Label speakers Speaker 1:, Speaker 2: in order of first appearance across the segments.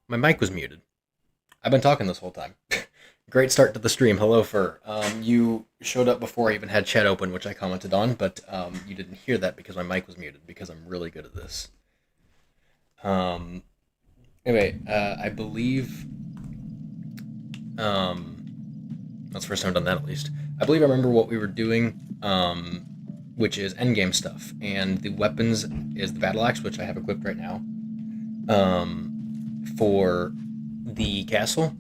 Speaker 1: My mic was muted. I've been talking this whole time. Great start to the stream. Hello, Fur. You showed up before I even had chat open, which I commented on, but you didn't hear that because my mic was muted because I'm really good at this. Um, I believe that's the first time I've done that at least. I believe I remember what we were doing, which is endgame stuff, and the weapons is the battle axe, which I have equipped right now, for the castle,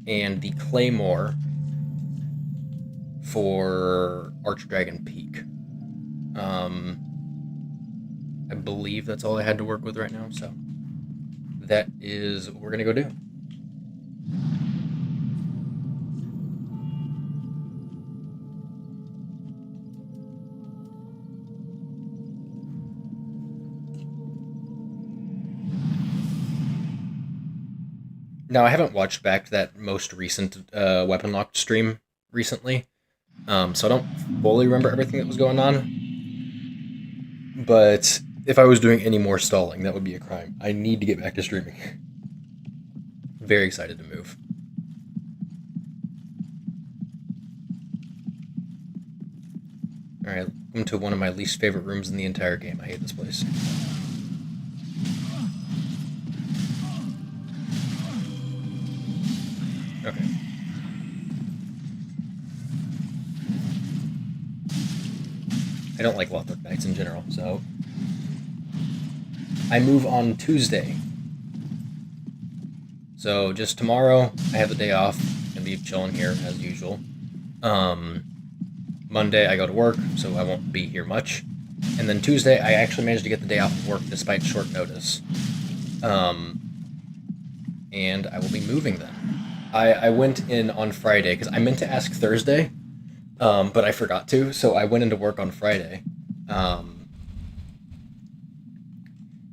Speaker 1: and the claymore for Archdragon Peak. I believe that's all I had to work with right now, so that is what we're gonna go do. Now I haven't watched back that most recent Weaponlocked stream recently, so I don't fully remember everything that was going on. But if I was doing any more stalling, that would be a crime. I need to get back to streaming. Very excited to move. Alright, welcome to one of my least favorite rooms in the entire game. I hate this place. Okay. I don't like Lothric Knights in general, so I move on Tuesday. So just tomorrow, I have the day off and be chilling here as usual. Monday, I go to work, so I won't be here much. And then Tuesday, I actually managed to get the day off of work despite short notice. And I will be moving then. I went in on Friday because I meant to ask Thursday, but I forgot to, so I went into work on Friday.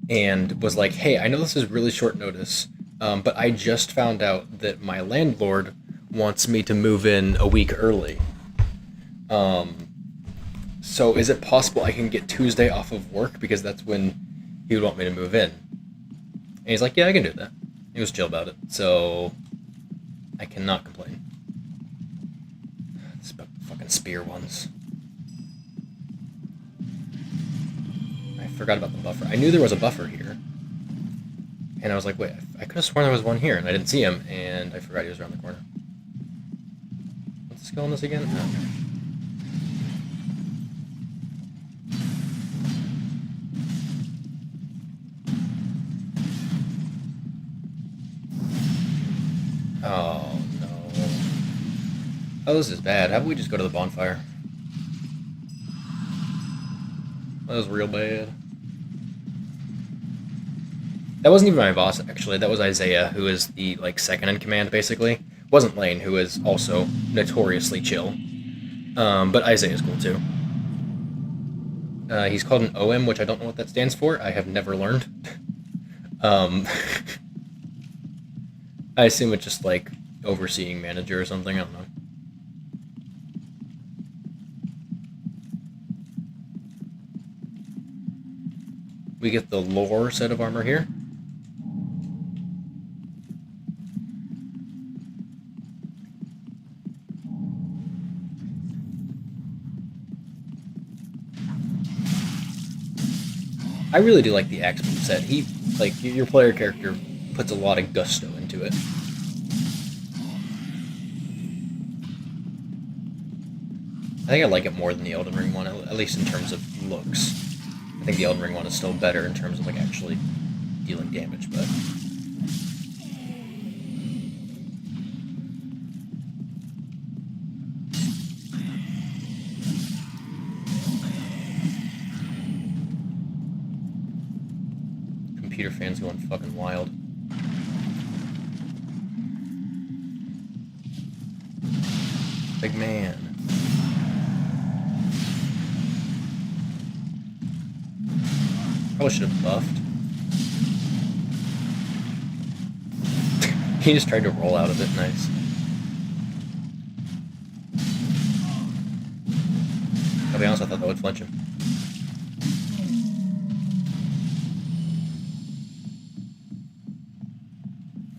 Speaker 1: And was like, hey, I know this is really short notice, but I just found out that my landlord wants me to move in a week early. So is it possible I can get Tuesday off of work because that's when he would want me to move in? And he's like, yeah, I can do that. He was chill about it, so I cannot complain. It's fucking spear ones. I forgot about the buffer. I knew there was a buffer here. And I was like, wait, I could have sworn there was one here, and I didn't see him, and I forgot he was around the corner. What's the skill on this again? Oh, okay. Oh, no. Oh, this is bad. How about we just go to the bonfire? That was real bad. That wasn't even my boss, actually. That was Isaiah, who is the, second in command, basically. Wasn't Lane, who is also notoriously chill. But Isaiah's cool, too. He's called an OM, which I don't know what that stands for. I have never learned. I assume it's just, overseeing manager or something. I don't know. We get the lore set of armor here. I really do like the axe move set. Your player character puts a lot of gusto into it. I think I like it more than the Elden Ring one, at least in terms of looks. I think the Elden Ring one is still better in terms of actually dealing damage, but computer fans going fucking wild. Big man. Probably should have buffed. He just tried to roll out of it. Nice. I'll be honest, I thought that would flinch him.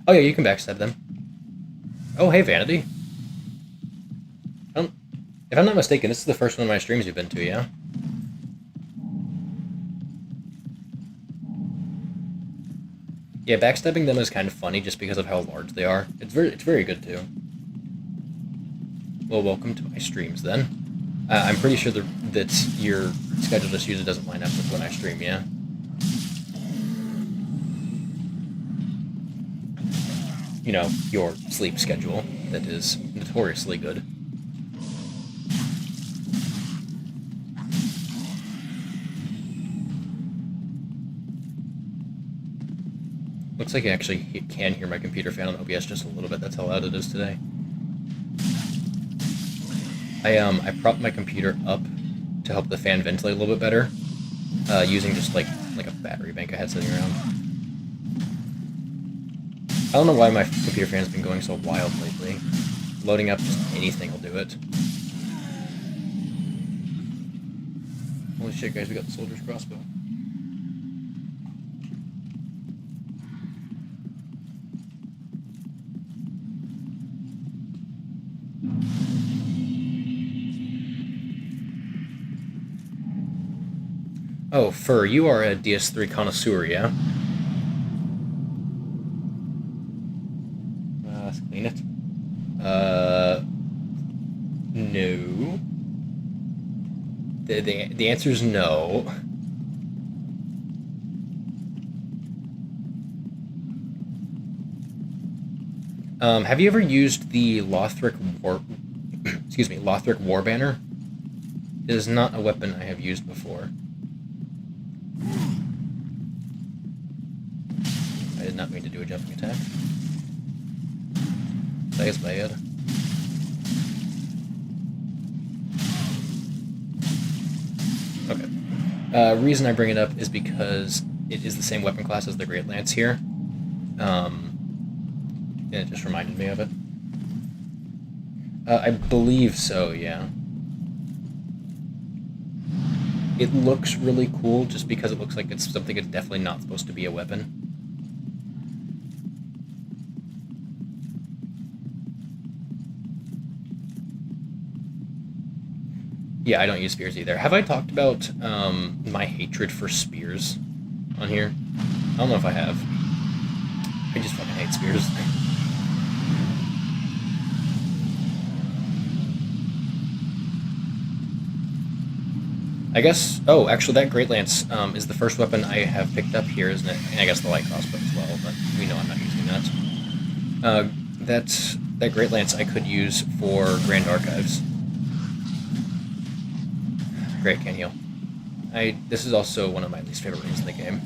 Speaker 1: Oh yeah, you can backstab them. Oh hey, Vanity. If I'm not mistaken, this is the first one of my streams you've been to, yeah? Yeah, backstabbing them is kind of funny just because of how large they are. It's very good too. Well, welcome to my streams then. I'm pretty sure that your schedule just usually doesn't line up with when I stream, yeah? You know, your sleep schedule that is notoriously good. Looks like you actually can hear my computer fan on OBS just a little bit. That's how loud it is today. I propped my computer up to help the fan ventilate a little bit better, using just like a battery bank I had sitting around. I don't know why my computer fan's been going so wild lately. Loading up just anything will do it. Holy shit, guys, we got the soldier's crossbow. Oh, Fur, you are a DS3 connoisseur, yeah? Let's clean it. No. The answer is no. Have you ever used the Lothric War Banner? It is not a weapon I have used before. I did not mean to do a jumping attack. That is bad. Okay. Reason I bring it up is because it is the same weapon class as the Great Lance here. And it just reminded me of it. I believe so, yeah. It looks really cool just because it looks like it's something it's definitely not supposed to be a weapon. Yeah, I don't use spears either. Have I talked about my hatred for spears on here? I don't know if I have. I just fucking hate spears. I guess... Oh, actually, that Great Lance is the first weapon I have picked up here, isn't it? And I guess the light crossbow as well, but we know I'm not using that. That Great Lance I could use for Grand Archives. Great, can't heal. This is also one of my least favorite rooms in the game.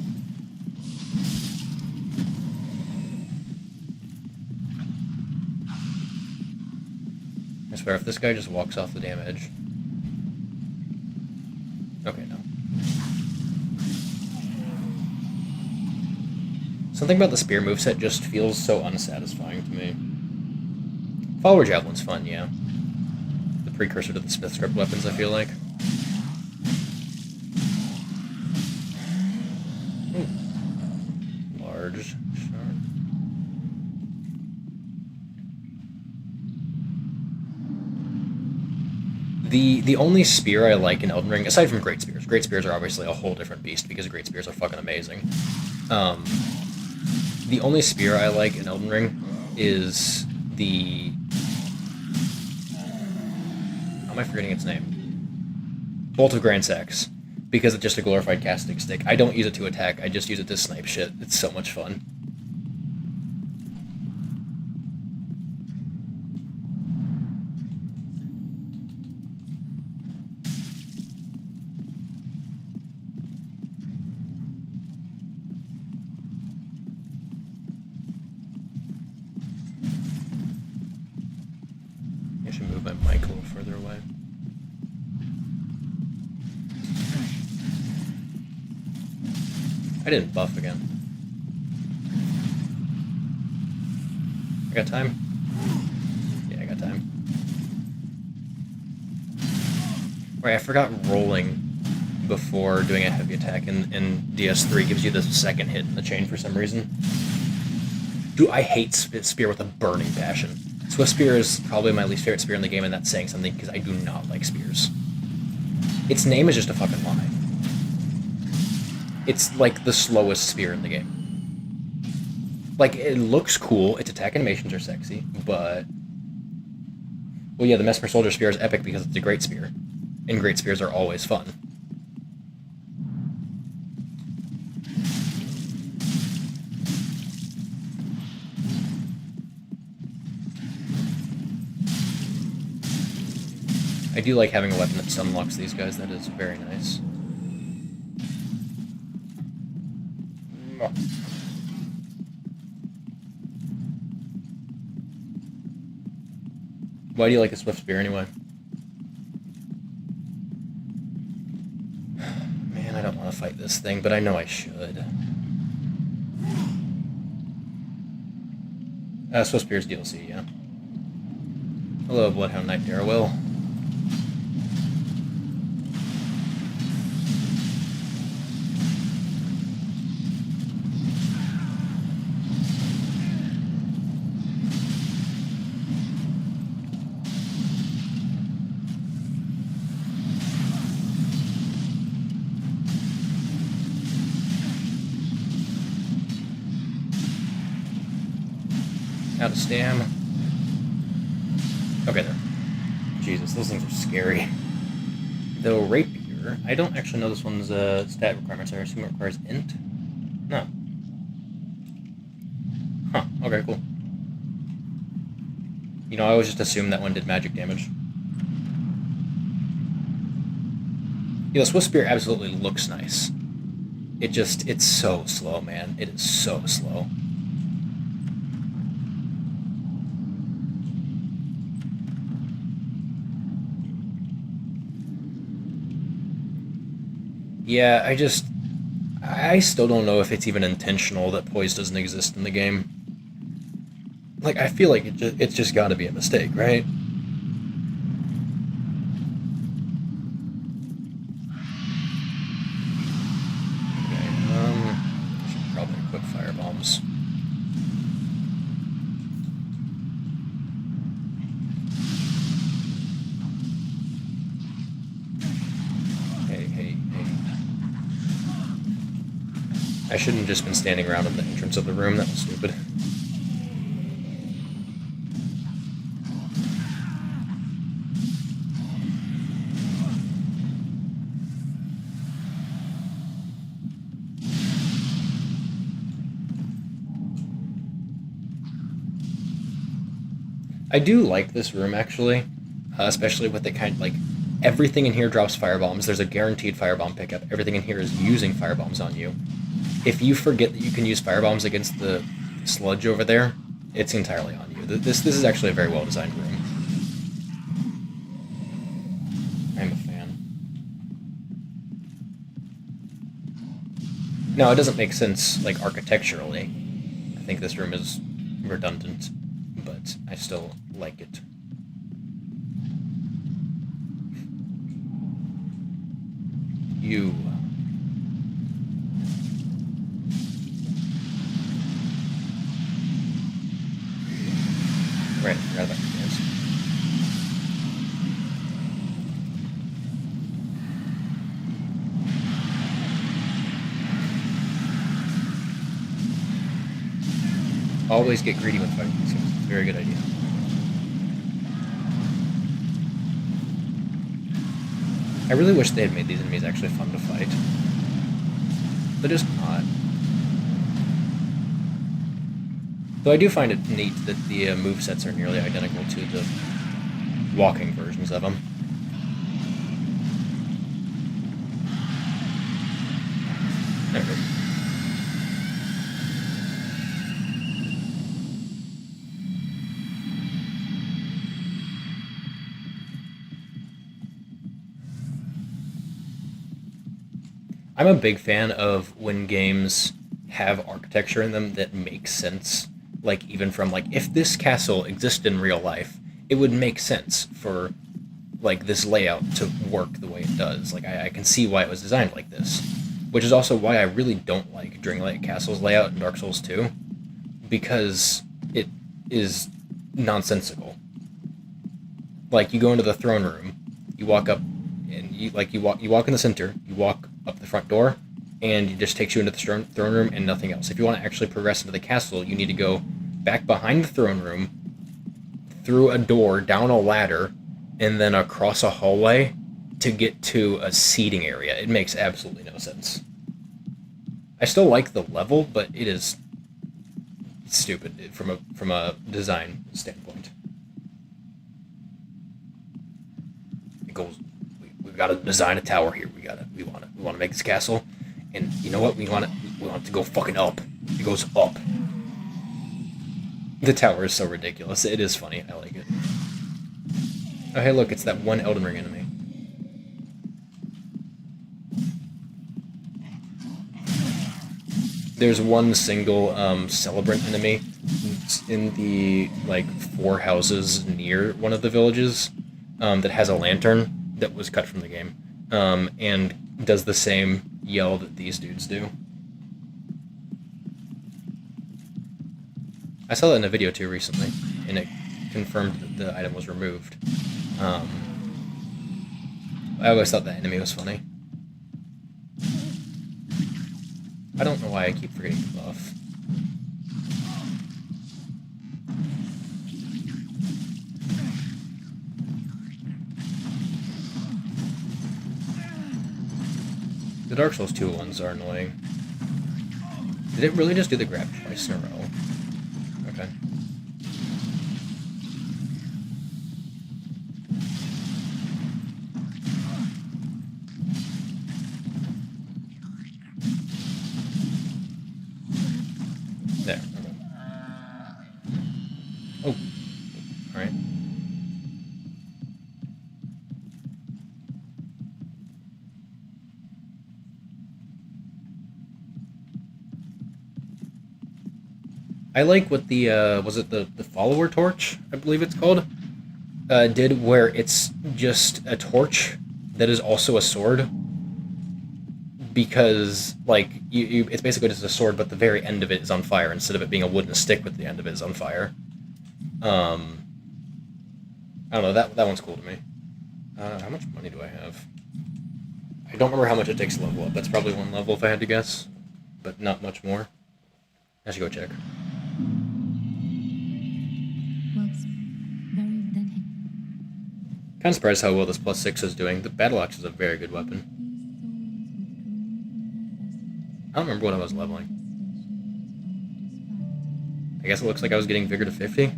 Speaker 1: I swear, if this guy just walks off the damn edge... Okay, no. Something about the spear moveset just feels so unsatisfying to me. Follower Javelin's fun, yeah. The precursor to the Smith script weapons, I feel like. Ooh. Large shard. The only spear I like in Elden Ring, aside from Great Spears are obviously a whole different beast because Great Spears are fucking amazing. The only spear I like in Elden Ring is the... How am I forgetting its name? Bolt of Grand Sex, because it's just a glorified casting stick. I don't use it to attack, I just use it to snipe shit. It's so much fun. I should move my mic a little further away. I didn't buff again. I got time? Yeah, I got time. Right, I forgot rolling before doing a heavy attack in DS3 gives you the second hit in the chain for some reason. Dude, I hate Spear with a burning passion. Swift Spear is probably my least favorite spear in the game, and that's saying something because I do not like spears. Its name is just a fucking lie. It's like the slowest spear in the game. Like, it looks cool, its attack animations are sexy, but... Well, yeah, the Mesmer Soldier Spear is epic because it's a great spear. And great spears are always fun. I do like having a weapon that sunlocks these guys, that is very nice. Why do you like the Swift Spear anyway? Man, I don't want to fight this thing, but I know I should. Swift Spear's DLC, yeah. Hello, Bloodhound Knight Darrowell. Out of stam. Okay, there. Jesus, those things are scary. Though Rapier, I don't actually know this one's stat requirements. I assume it requires int? No. Huh, okay, cool. You know, I always just assumed that one did magic damage. You know, Swift Spear absolutely looks nice. It's so slow, man. It is so slow. Yeah, I still don't know if it's even intentional that poise doesn't exist in the game. Like, I feel like it's just gotta be a mistake, right? Okay, I should probably equip firebombs. Hey. I shouldn't have just been standing around in the entrance of the room, that was stupid. I do like this room, actually, especially with the kind of, like, everything in here drops firebombs. There's a guaranteed firebomb pickup. Everything in here is using firebombs on you. If you forget that you can use firebombs against the sludge over there, it's entirely on you. This is actually a very well-designed room. I'm a fan. Now, it doesn't make sense, like, architecturally. I think this room is redundant, but I still like it. You. Right, forgot about your dance. Always get greedy when fighting these guys. It's a very good idea. I really wish they had made these enemies actually fun to fight. They're just not. Though I do find it neat that the movesets are nearly identical to the walking versions of them. There we go. I'm a big fan of when games have architecture in them that makes sense. Like, even from, like, if this castle existed in real life, it would make sense for, like, this layout to work the way it does. Like, I can see why it was designed like this. Which is also why I really don't like Dreamlight Castle's layout in Dark Souls 2. because it is nonsensical. Like, you go into the throne room, you walk up, and you walk in the center, you walk up the front door, and it just takes you into the throne room and nothing else. If you want to actually progress into the castle, you need to go back behind the throne room, through a door, down a ladder, and then across a hallway to get to a seating area. It makes absolutely no sense. I still like the level, but it is stupid from a design standpoint. It goes. We've got to design a tower here. We want to make this castle, and you know what? We want it to go fucking up. It goes up. The tower is so ridiculous. It is funny. I like it. Oh, hey, look, it's that one Elden Ring enemy. There's one single celebrant enemy in the, like, 4 houses near one of the villages that has a lantern that was cut from the game and does the same yell that these dudes do. I saw that in a video too recently, and it confirmed that the item was removed. I always thought that enemy was funny. I don't know why I keep forgetting to buff. The Dark Souls 2 ones are annoying. Did it really just do the grab twice in a row? Okay. There. Okay. Oh. Alright. I like what the, was it the follower torch, I believe it's called, did, where it's just a torch that is also a sword. Because, like, it's basically just a sword, but the very end of it is on fire, instead of it being a wooden stick with the end of it is on fire. I don't know, that one's cool to me. How much money do I have? I don't remember how much it takes to level up. That's probably 1 level if I had to guess, but not much more. I should go check. Kind of surprised how well this +6 is doing. The battle axe is a very good weapon. I don't remember what I was leveling. I guess it looks like I was getting Vigor to 50.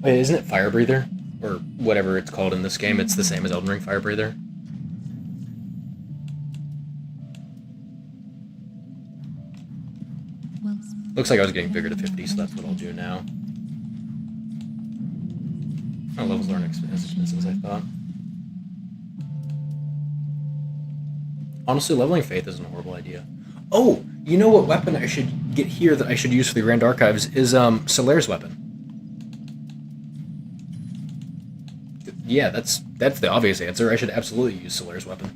Speaker 1: Wait, isn't it Fire Breather? Or whatever it's called in this game. It's the same as Elden Ring Fire Breather. Looks like I was getting Vigor to 50, so that's what I'll do now. My levels aren't as expensive as I thought. Honestly, leveling Faith isn't a horrible idea. Oh, you know what weapon I should get here that I should use for the Grand Archives is Solaire's weapon. Yeah, that's the obvious answer. I should absolutely use Solaire's weapon.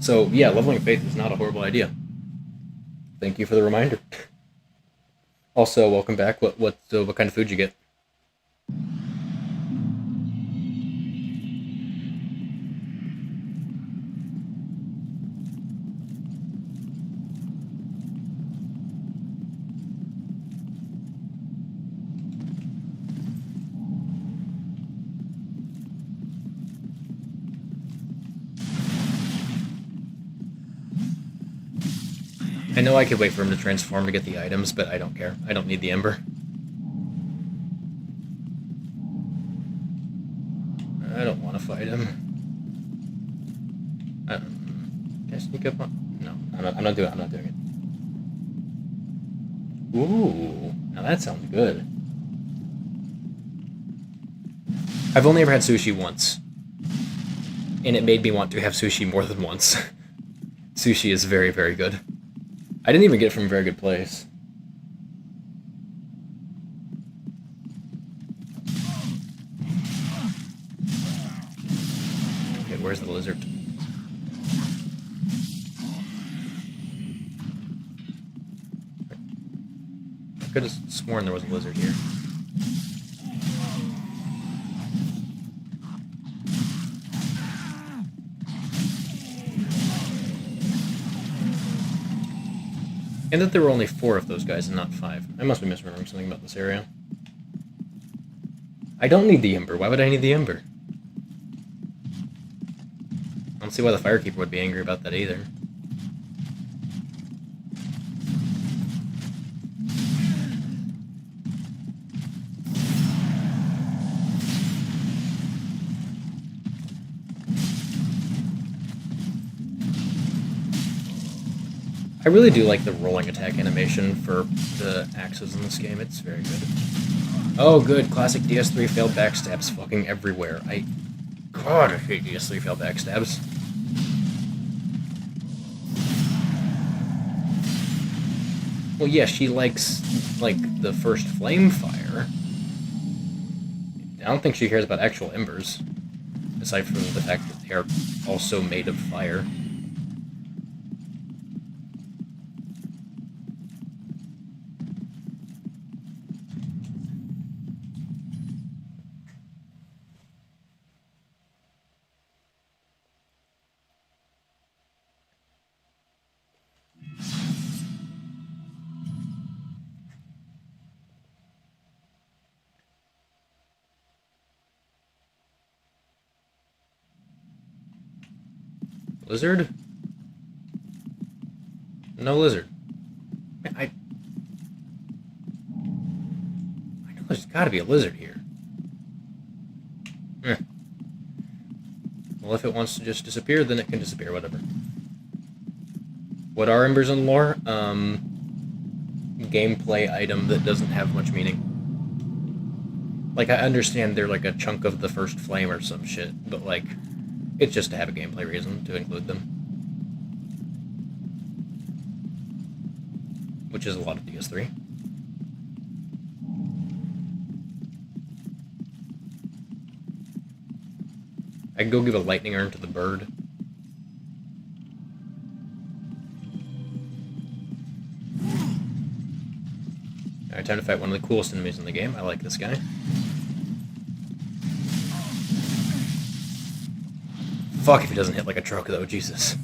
Speaker 1: So yeah, leveling Faith is not a horrible idea. Thank you for the reminder. Also, welcome back. What kind of food you get? I know I could wait for him to transform to get the items, but I don't care. I don't need the Ember. I don't want to fight him. Can I sneak up on? No, I'm not doing it. Ooh, now that sounds good. I've only ever had sushi once, and it made me want to have sushi more than once. Sushi is very, very good. I didn't even get it from a very good place. Okay, where's the lizard? could have sworn there was a lizard here. And that there were only 4 of those guys and not 5. I must be misremembering something about this area. I don't need the Ember. Why would I need the Ember? I don't see why the Firekeeper would be angry about that either. I really do like the rolling attack animation for the axes in this game. It's very good. Oh, good. Classic DS3 failed backstabs fucking everywhere. God, I hate DS3 failed backstabs. Well, yeah, she likes, like, the first flame fire. I don't think she cares about actual embers. Aside from the fact that they are also made of fire. Lizard? No lizard. I know there's gotta be a lizard here. Well, if it wants to just disappear, then it can disappear, whatever. What are embers in lore? Gameplay item that doesn't have much meaning. Like, I understand they're like a chunk of the first flame or some shit, but like, it's just to have a gameplay reason to include them. Which is a lot of DS3. I can go give a lightning urn to the bird. Alright, time to fight one of the coolest enemies in the game. I like this guy. Fuck if he doesn't hit like a truck, though. Jesus.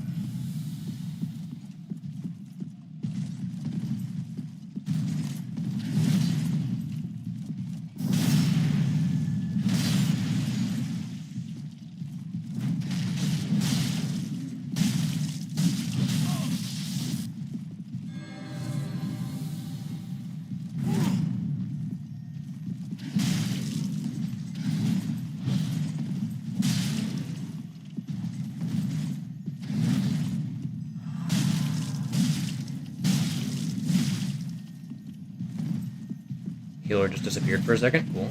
Speaker 1: Healer just disappeared for a second. Cool.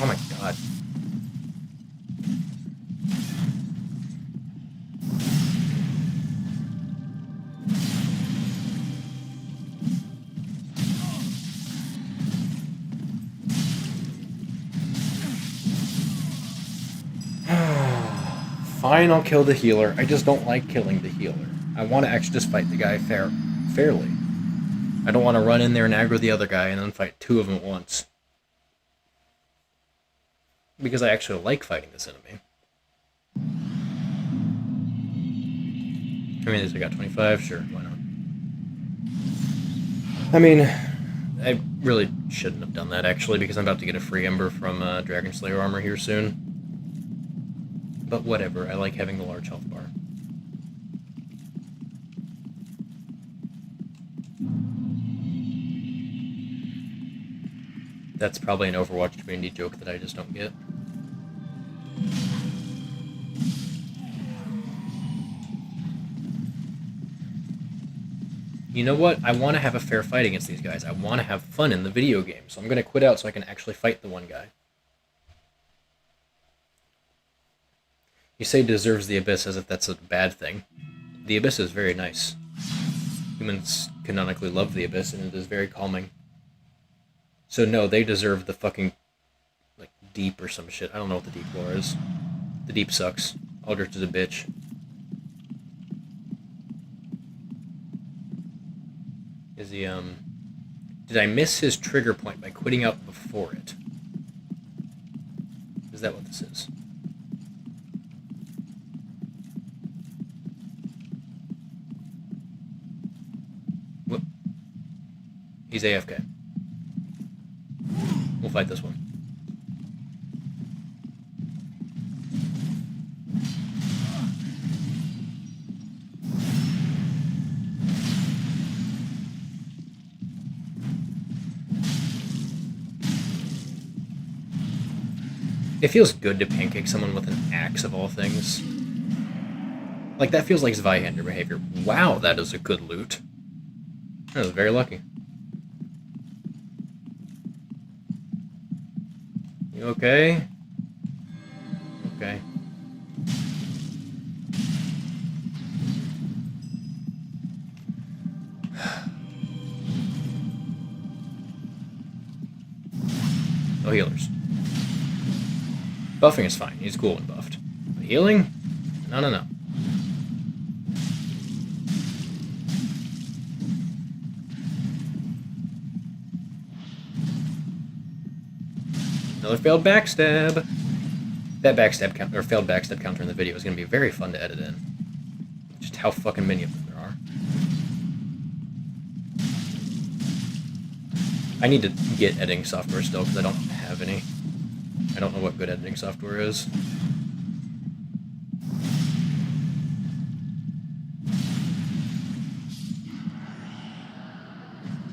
Speaker 1: Oh my god. Fine, I'll kill the healer. I just don't like killing the healer. I want to actually just fight the guy fairly. I don't want to run in there and aggro the other guy and then fight 2 of them at once. Because I actually like fighting this enemy. I mean, I got 25, sure, why not? I mean, I really shouldn't have done that, actually, because I'm about to get a free ember from Dragon Slayer armor here soon. But whatever, I like having the large health bar. That's probably an Overwatch community joke that I just don't get. You know what? I want to have a fair fight against these guys. I want to have fun in the video game, so I'm going to quit out so I can actually fight the one guy. You say deserves the Abyss as if that's a bad thing. The Abyss is very nice. Humans canonically love the Abyss, and it is very calming. So no, they deserve the fucking, like, deep or some shit. I don't know what the deep lore is. The deep sucks. Aldrich is a bitch. Is he, Did I miss his trigger point by quitting out before it? Is that what this is? Whoop. He's AFK. We'll fight this one. It feels good to pancake someone with an axe of all things. Like, that feels like Zweihander behavior. Wow, that is a good loot. I was very lucky. You okay? Okay. No healers. Buffing is fine. He's cool when buffed. But healing? No, no, no. Another failed backstab. That backstab count or failed backstab counter in the video is going to be very fun to edit in. Just how fucking many of them there are. I need to get editing software still because I don't have any. I don't know what good editing software is.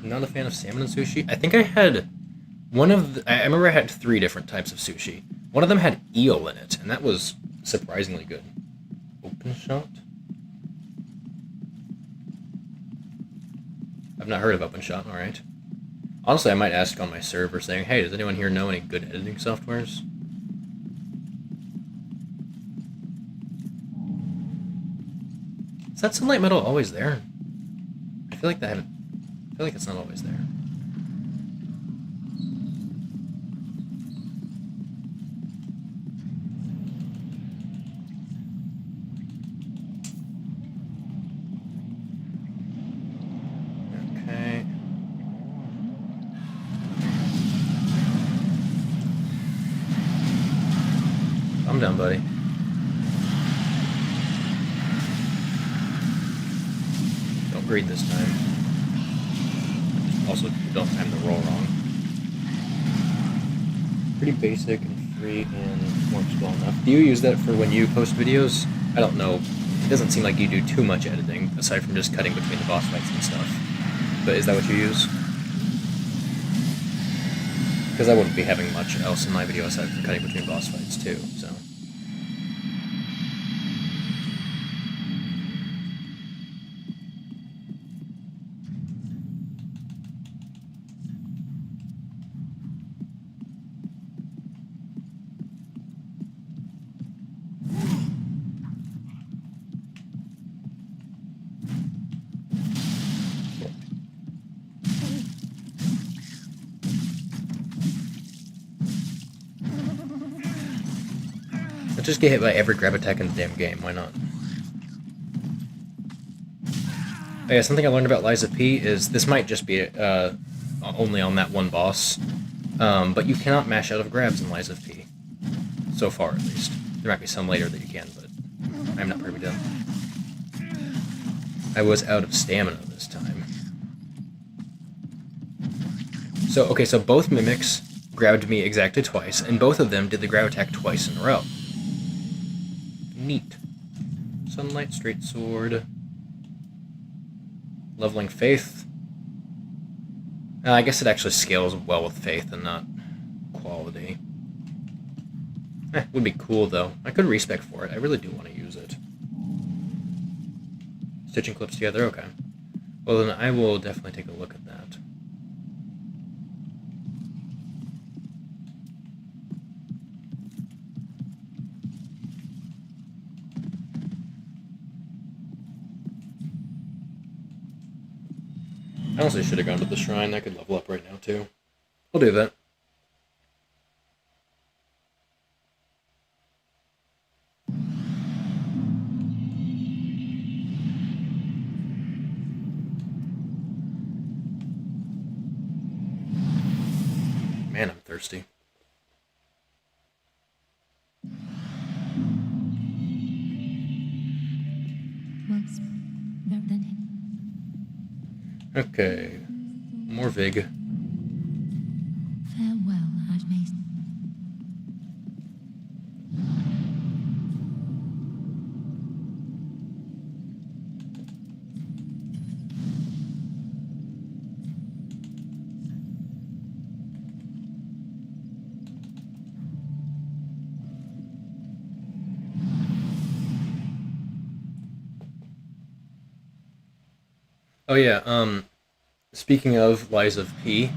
Speaker 1: Not a fan of salmon and sushi. I think I had one of the, I remember I had 3 different types of sushi. One of them had eel in it, and that was surprisingly good. Open shot? I've not heard of open shot, alright. Honestly, I might ask on my server saying, hey, does anyone here know any good editing softwares? Is that sunlight metal always there? I feel like it's not always there. Okay. I'm done, buddy. Don't greed this time. Also, don't time the roll wrong. Pretty basic and free and works well enough. Do you use that for when you post videos? I don't know. It doesn't seem like you do too much editing, aside from just cutting between the boss fights and stuff. But is that what you use? Because I wouldn't be having much else in my video aside from cutting between boss fights too, so... Let's just get hit by every grab attack in the damn game, why not? Oh yeah, something I learned about Lies of P is this might just be only on that one boss, but you cannot mash out of grabs in Lies of P. So far, at least. There might be some later that you can, but I'm not privy to them. I was out of stamina this time. So, okay, so both mimics grabbed me exactly twice, and both of them did the grab attack twice in a row. Neat. Sunlight, straight sword. Leveling faith. I guess it actually scales well with faith and not quality. Would be cool though. I could respec for it. I really do want to use it. Stitching clips together? Okay. Well then I will definitely take a look at that. I honestly should have gone to the shrine. I could level up right now, too. I'll do that. thirsty. Okay, more Vig.
Speaker 2: Farewell, Archmace.
Speaker 1: Oh yeah, speaking of Lies of P,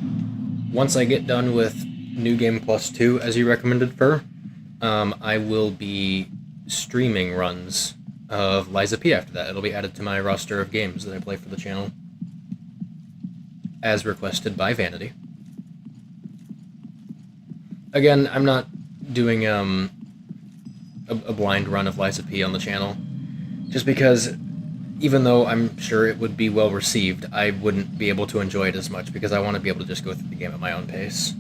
Speaker 1: once I get done with New Game Plus 2, as you recommended, Fur, I will be streaming runs of Lies of P after that. It'll be added to my roster of games that I play for the channel, as requested by Vanity. Again, I'm not doing a blind run of Lies of P on the channel, just because even though I'm sure it would be well received, I wouldn't be able to enjoy it as much because I want to be able to just go through the game at my own pace.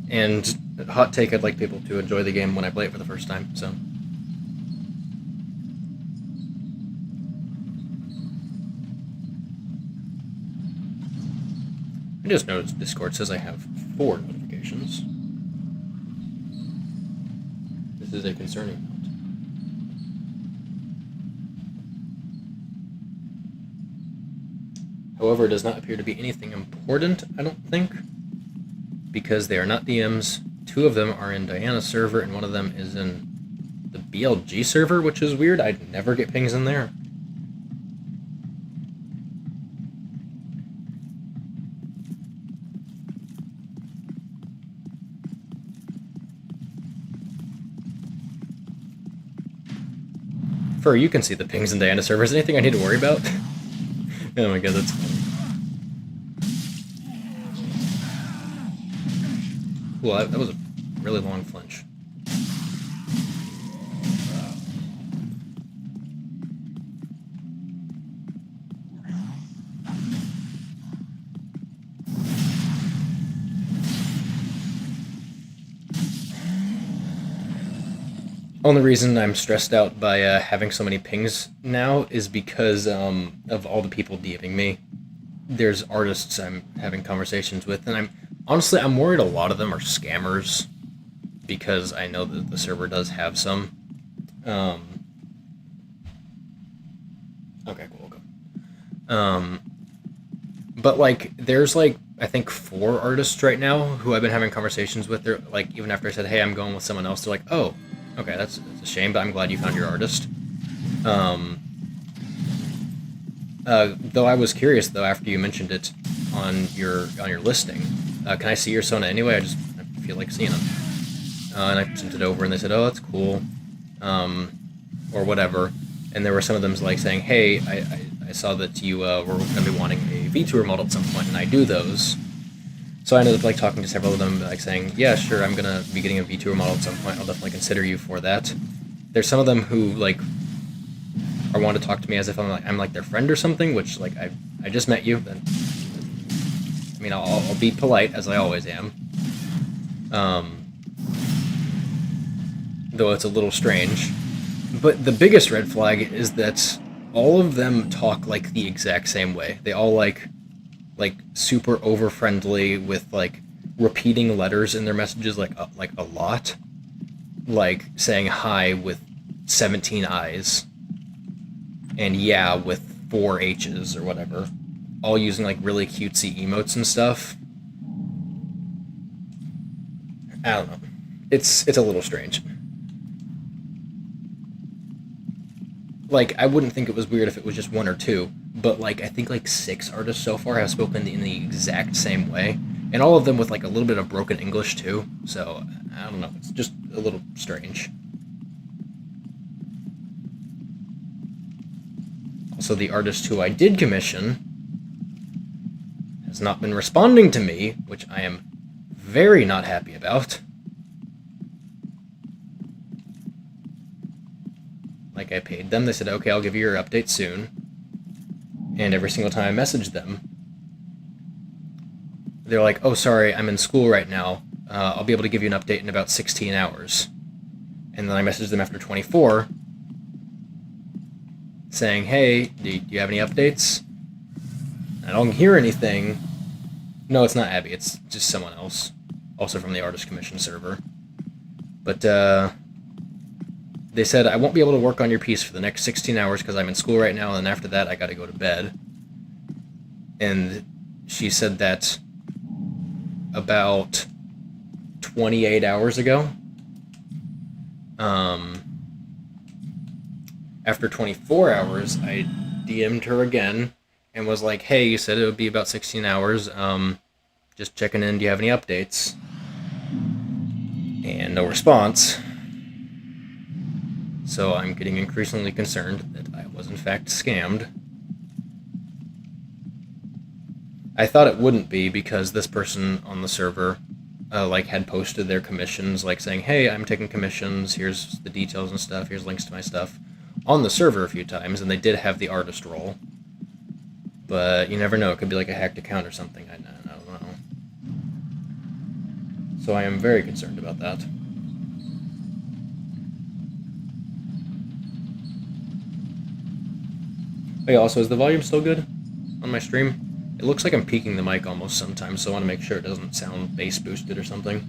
Speaker 1: And hot take, I'd like people to enjoy the game when I play it for the first time, so. I just noticed Discord says I have 4 notifications. This is a concerning note. However, it does not appear to be anything important, I don't think, because they are not DMs. 2 of them are in Diana's server, and one of them is in the BLG server, which is weird. I'd never get pings in there. Fur, you can see the pings in Diana's server. Is there anything I need to worry about? Oh my god, that's funny. Cool, that was a really long flinch. Only reason I'm stressed out by having so many pings now is because of all the people DMing me. There's artists I'm having conversations with, and I'm worried a lot of them are scammers, because I know that the server does have some. Okay, cool. But like, there's like, I think 4 artists right now who I've been having conversations with. They're like, even after I said, hey, I'm going with someone else, they're like, oh, okay, that's a shame, but I'm glad you found your artist. Though I was curious, though, after you mentioned it on your listing, can I see your Sona anyway? I feel like seeing them. And I sent it over, and they said, oh, that's cool, or whatever. And there were some of them like saying, hey, I saw that you were going to be wanting a VTuber model at some point, and I do those. So I ended up like talking to several of them, like saying, yeah, sure, I'm gonna be getting a VTuber model at some point. I'll definitely consider you for that. There's some of them who like are want to talk to me as if I'm like their friend or something, which like I just met you. Then I mean, I'll be polite as I always am. Though it's a little strange. But the biggest red flag is that all of them talk like the exact same way. They all like super over friendly with like repeating letters in their messages like a lot, like saying hi with 17 I's and yeah with 4 H's or whatever, all using like really cutesy emotes and stuff. I don't know. It's a little strange. Like, I wouldn't think it was weird if it was just 1 or 2, but like I think like 6 artists so far have spoken in the exact same way, and all of them with like a little bit of broken English too. So I don't know. It's just a little strange. Also, the artist who I did commission has not been responding to me, which I am very not happy about. Like, I paid them, they said, okay, I'll give you your update soon. And every single time I messaged them, they're like, oh, sorry, I'm in school right now. I'll be able to give you an update in about 16 hours. And then I messaged them after 24, saying, hey, do you have any updates? I don't hear anything. No, it's not Abby, it's just someone else. Also from the Artist Commission server. But, they said, I won't be able to work on your piece for the next 16 hours because I'm in school right now, and after that I gotta go to bed. And she said that about 28 hours ago. After 24 hours, I DM'd her again and was like, hey, you said it would be about 16 hours. Just checking in, do you have any updates? And no response. So I'm getting increasingly concerned that I was in fact scammed. I thought it wouldn't be because this person on the server had posted their commissions, like saying, hey, I'm taking commissions, here's the details and stuff, here's links to my stuff, on the server a few times, and they did have the artist role. But you never know, it could be like a hacked account or something, I don't know. So I am very concerned about that. Oh yeah, also, is the volume still good on my stream? It looks like I'm peaking the mic almost sometimes, so I want to make sure it doesn't sound bass boosted or something.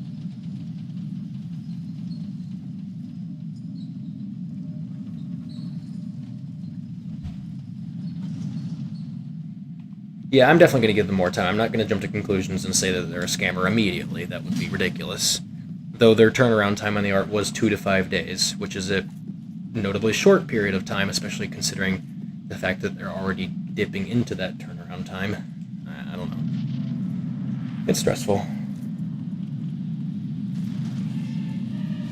Speaker 1: Yeah, I'm definitely going to give them more time. I'm not going to jump to conclusions and say that they're a scammer immediately. That would be ridiculous. Though their turnaround time on the art was 2 to 5 days, which is a notably short period of time, especially considering the fact that they're already dipping into that turnaround time. I don't know. It's stressful.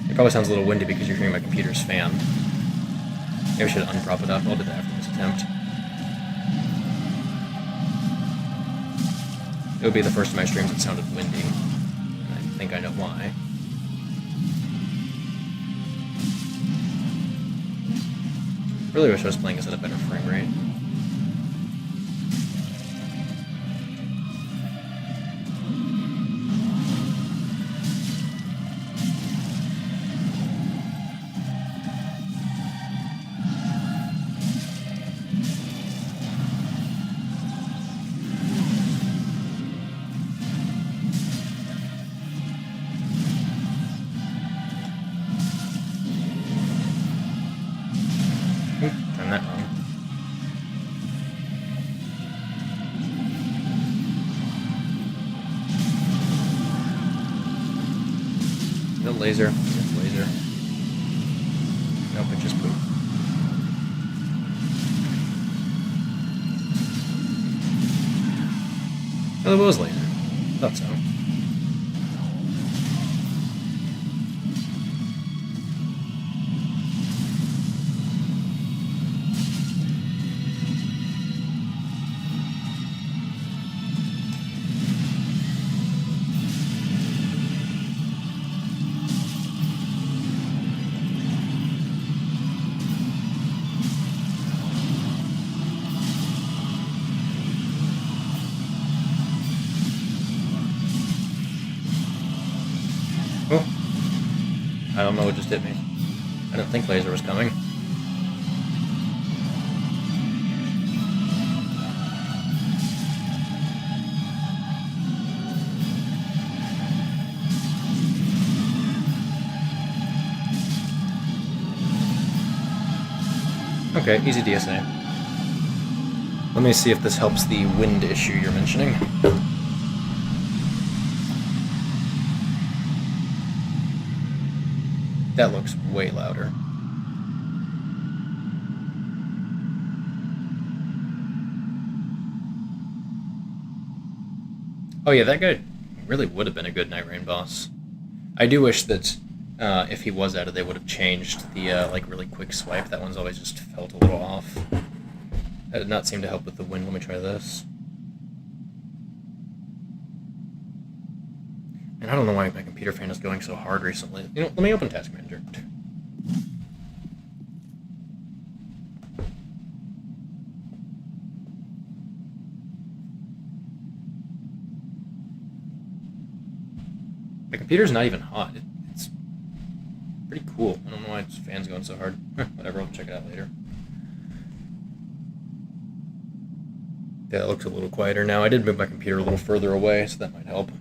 Speaker 1: It probably sounds a little windy because you're hearing my computer's fan. Maybe I should unprop it up. I'll do that after this attempt. It would be the first of my streams that sounded windy, and I think I know why. Really wish I was playing this at a better frame rate. Turn that wrong. No laser. Yes, laser. Nope, it just pooped. Oh, it was laser. Thought so. Oh. I don't know what just hit me. I didn't think laser was coming. Okay, easy DSA. Let me see if this helps the wind issue you're mentioning. That looks way louder. Oh yeah, that guy really would have been a good Night Rain boss. I do wish that if he was added, they would have changed the really quick swipe. That one's always just felt a little off. That did not seem to help with the wind. Let me try this. And I don't know why my computer fan is going so hard recently. You know, let me open Task Manager. computer's not even hot. It's pretty cool. I don't know why its fan's going so hard. Whatever, I'll check it out later. Yeah, it looks a little quieter now. I did move my computer a little further away, so that might help.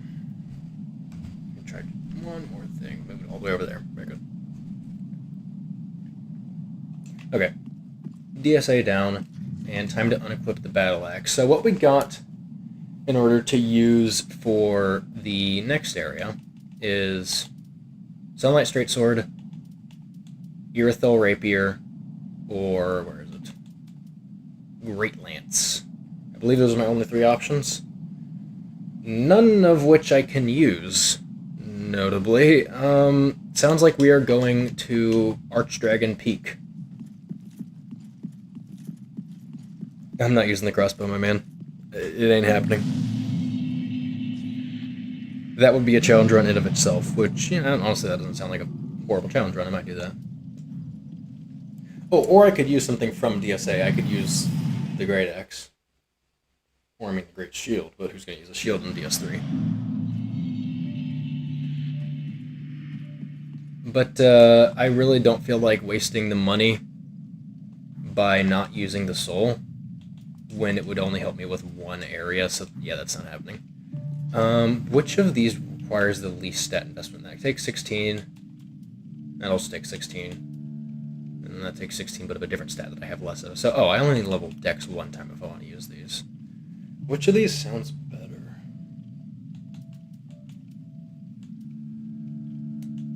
Speaker 1: Try one more thing. Move it all the way over there. Very good. Okay. DSA down, and time to unequip the battle axe. So what we got in order to use for the next area is Sunlight Straight Sword, Irithel Rapier, or where is it? Great Lance. I believe those are my only 3 options. None of which I can use, notably. Sounds like we are going to Archdragon Peak. I'm not using the crossbow, my man. It ain't happening. That would be a challenge run in of itself, which, you know, honestly, that doesn't sound like a horrible challenge run. I might do that. Oh, or I could use something from DSA. I could use the Great Axe. Or, I mean, the Great Shield, but who's going to use a shield in DS3? But, I really don't feel like wasting the money by not using the soul when it would only help me with one area, so yeah, that's not happening. Which of these requires the least stat investment? That takes 16. That'll stick 16. And that takes 16, but of a different stat that I have less of. So, oh, I only need to level Dex 1 time if I want to use these. Which of these sounds better?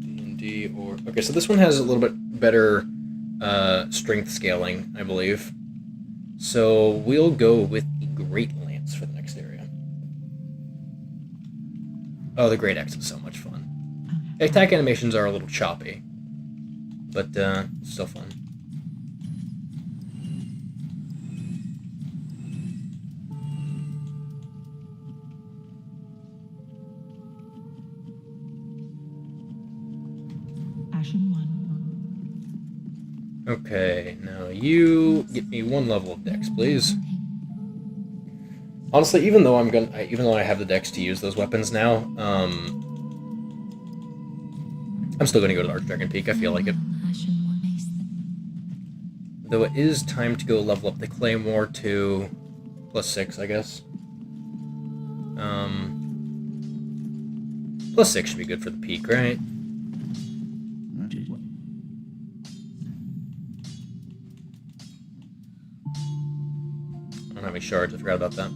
Speaker 1: D&D or... Okay, so this one has a little bit better strength scaling, I believe. So we'll go with the Great Lance for the next area. Oh, the Great Axe is so much fun. Attack animations are a little choppy, but still fun. Okay, now you get me 1 level of Dex, please. Honestly, even though I have the Dex to use those weapons now, I'm still gonna go to the Archdragon Peak. I feel like it. Though it is time to go level up the Claymore to +6, I guess. +6 should be good for the peak, right? I don't have any shards, I forgot about that.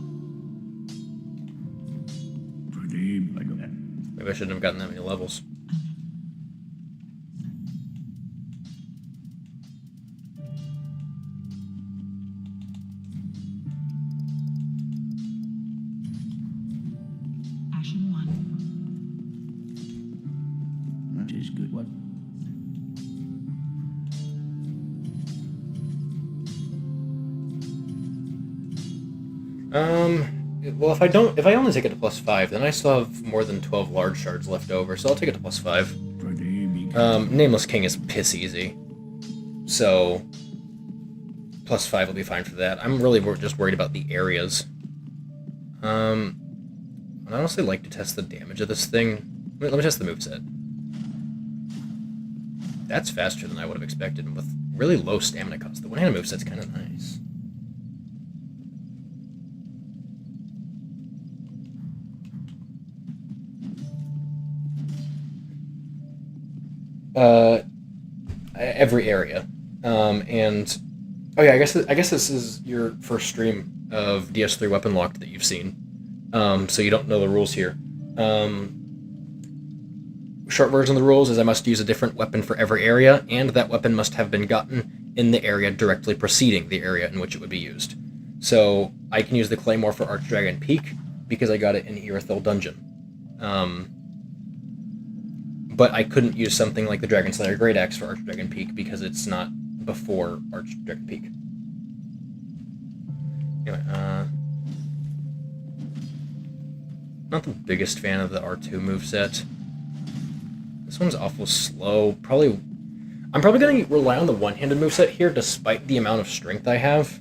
Speaker 1: Maybe I shouldn't have gotten that many levels. Well, if I only take it to +5, then I still have more than 12 large shards left over, so I'll take it to +5. Nameless King is piss easy, so +5 will be fine for that. I'm really just worried about the areas. I'd honestly like to test the damage of this thing. Let me test the moveset. That's faster than I would have expected, and with really low stamina cost. The one-handed moveset's kind of nice. Every area, and oh yeah, I guess this is your first stream of DS3 Weaponlocked that you've seen, so you don't know the rules here. Short version of the rules is I must use a different weapon for every area, and that weapon must have been gotten in the area directly preceding the area in which it would be used. So I can use the Claymore for Archdragon Peak because I got it in Irithel Dungeon. But I couldn't use something like the Dragon Slayer Great Axe for Archdragon Peak because it's not before Archdragon Peak. Anyway, not the biggest fan of the R2 moveset. This one's awful slow. I'm probably going to rely on the one-handed moveset here despite the amount of strength I have,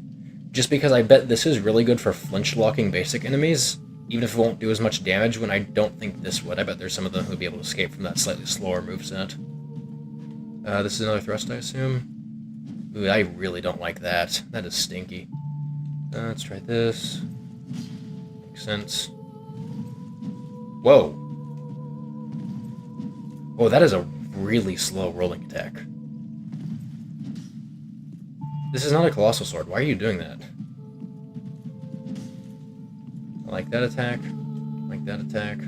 Speaker 1: just because I bet this is really good for flinch locking basic enemies, Even if it won't do as much damage when I don't think this would. I bet there's some of them who'll be able to escape from that slightly slower moveset. This is another thrust, I assume. Ooh, I really don't like that. That is stinky. Let's try this. Makes sense. Whoa. Oh, that is a really slow rolling attack. This is not a Colossal Sword. Why are you doing that? I like that attack. I like that attack.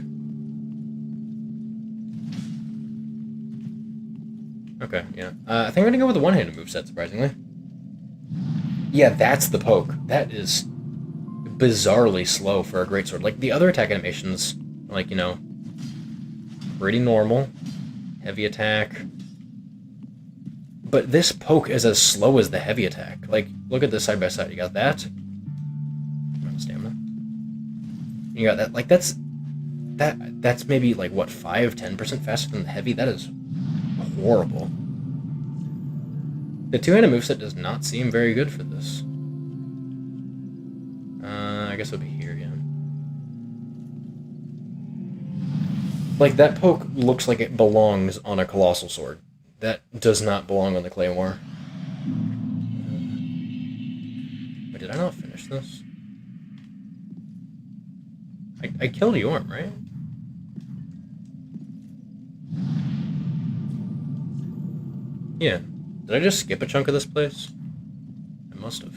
Speaker 1: Okay, yeah. I think I'm gonna go with the one-handed moveset, surprisingly. Yeah, that's the poke. That is bizarrely slow for a greatsword. Like, the other attack animations, like, you know, pretty normal. Heavy attack. But this poke is as slow as the heavy attack. Like, look at this side by side. You got that. Stamina. You got that. Like, that's maybe, like, what, 5-10% faster than the heavy? That is horrible. The two-handed moveset does not seem very good for this. I guess it'll be here, yeah. Like, that poke looks like it belongs on a Colossal Sword. That does not belong on the Claymore. Wait, did I not finish this? I killed Yorm, right? Yeah. Did I just skip a chunk of this place? I must have.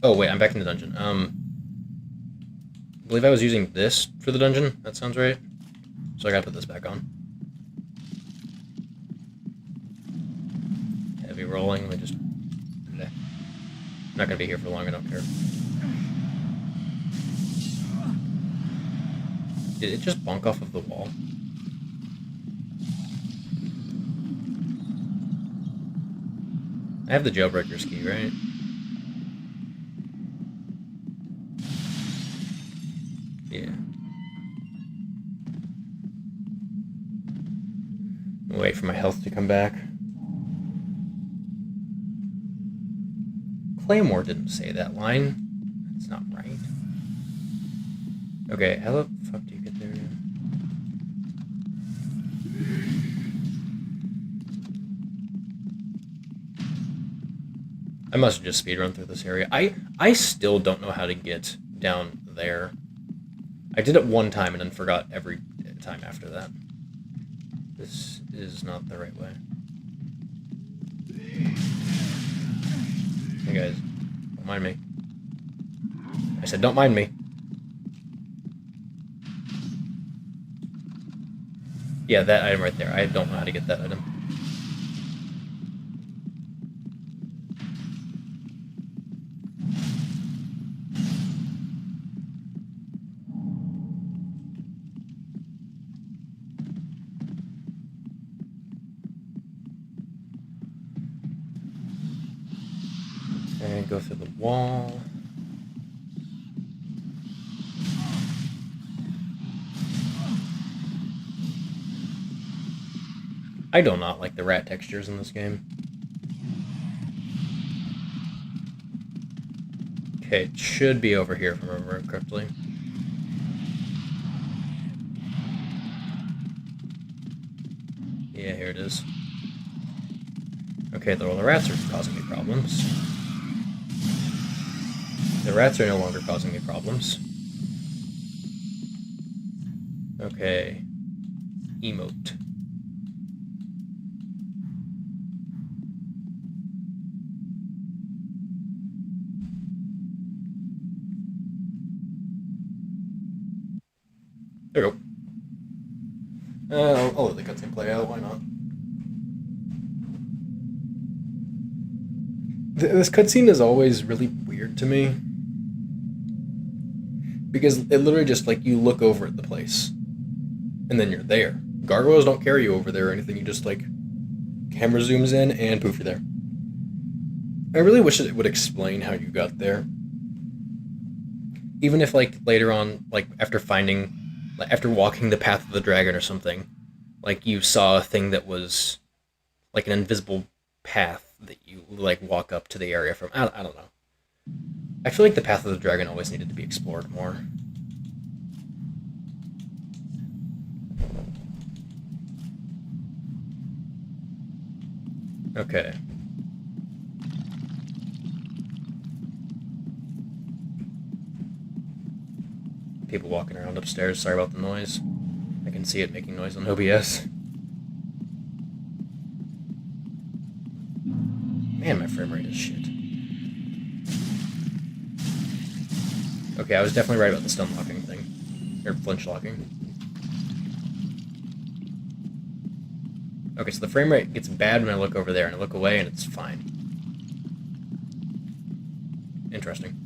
Speaker 1: Oh, wait, I'm back in the dungeon. I believe I was using this for the dungeon. That sounds right. So I gotta put this back on. Heavy rolling. Let me just... I'm not gonna be here for long, I don't care. Did it just bonk off of the wall? I have the Jailbreaker's key, right? Yeah. Wait for my health to come back. Claymore didn't say that line. That's not right. Okay, how the fuck do you get there again? I must have just speedrun through this area. I still don't know how to get down there. I did it one time and then forgot every time after that. This is not the right way. Hey guys, don't mind me. I said don't mind me. Yeah, that item right there. I don't know how to get that item. And go through the wall. I do not like the rat textures in this game. Okay, it should be over here if I remember correctly. Yeah, here it is. Okay, the rats are causing me problems. The rats are no longer causing me problems. Okay. Emote. There we go. I'll let the cutscene play out, why not? This cutscene is always really weird to me. Because it literally just, like, you look over at the place. And then you're there. Gargoyles don't carry you over there or anything, you just, like, camera zooms in and poof, you're there. I really wish it would explain how you got there. Even if, like, later on, like, after walking the path of the dragon or something, like, you saw a thing that was, like, an invisible path that you, like, walk up to the area from. I don't know. I feel like the Path of the Dragon always needed to be explored more. Okay. People walking around upstairs. Sorry about the noise. I can see it making noise on OBS. Man, my frame rate is shit. Okay, I was definitely right about the stun locking thing. Or flinch locking. Okay, so the frame rate gets bad when I look over there, and I look away, and it's fine. Interesting.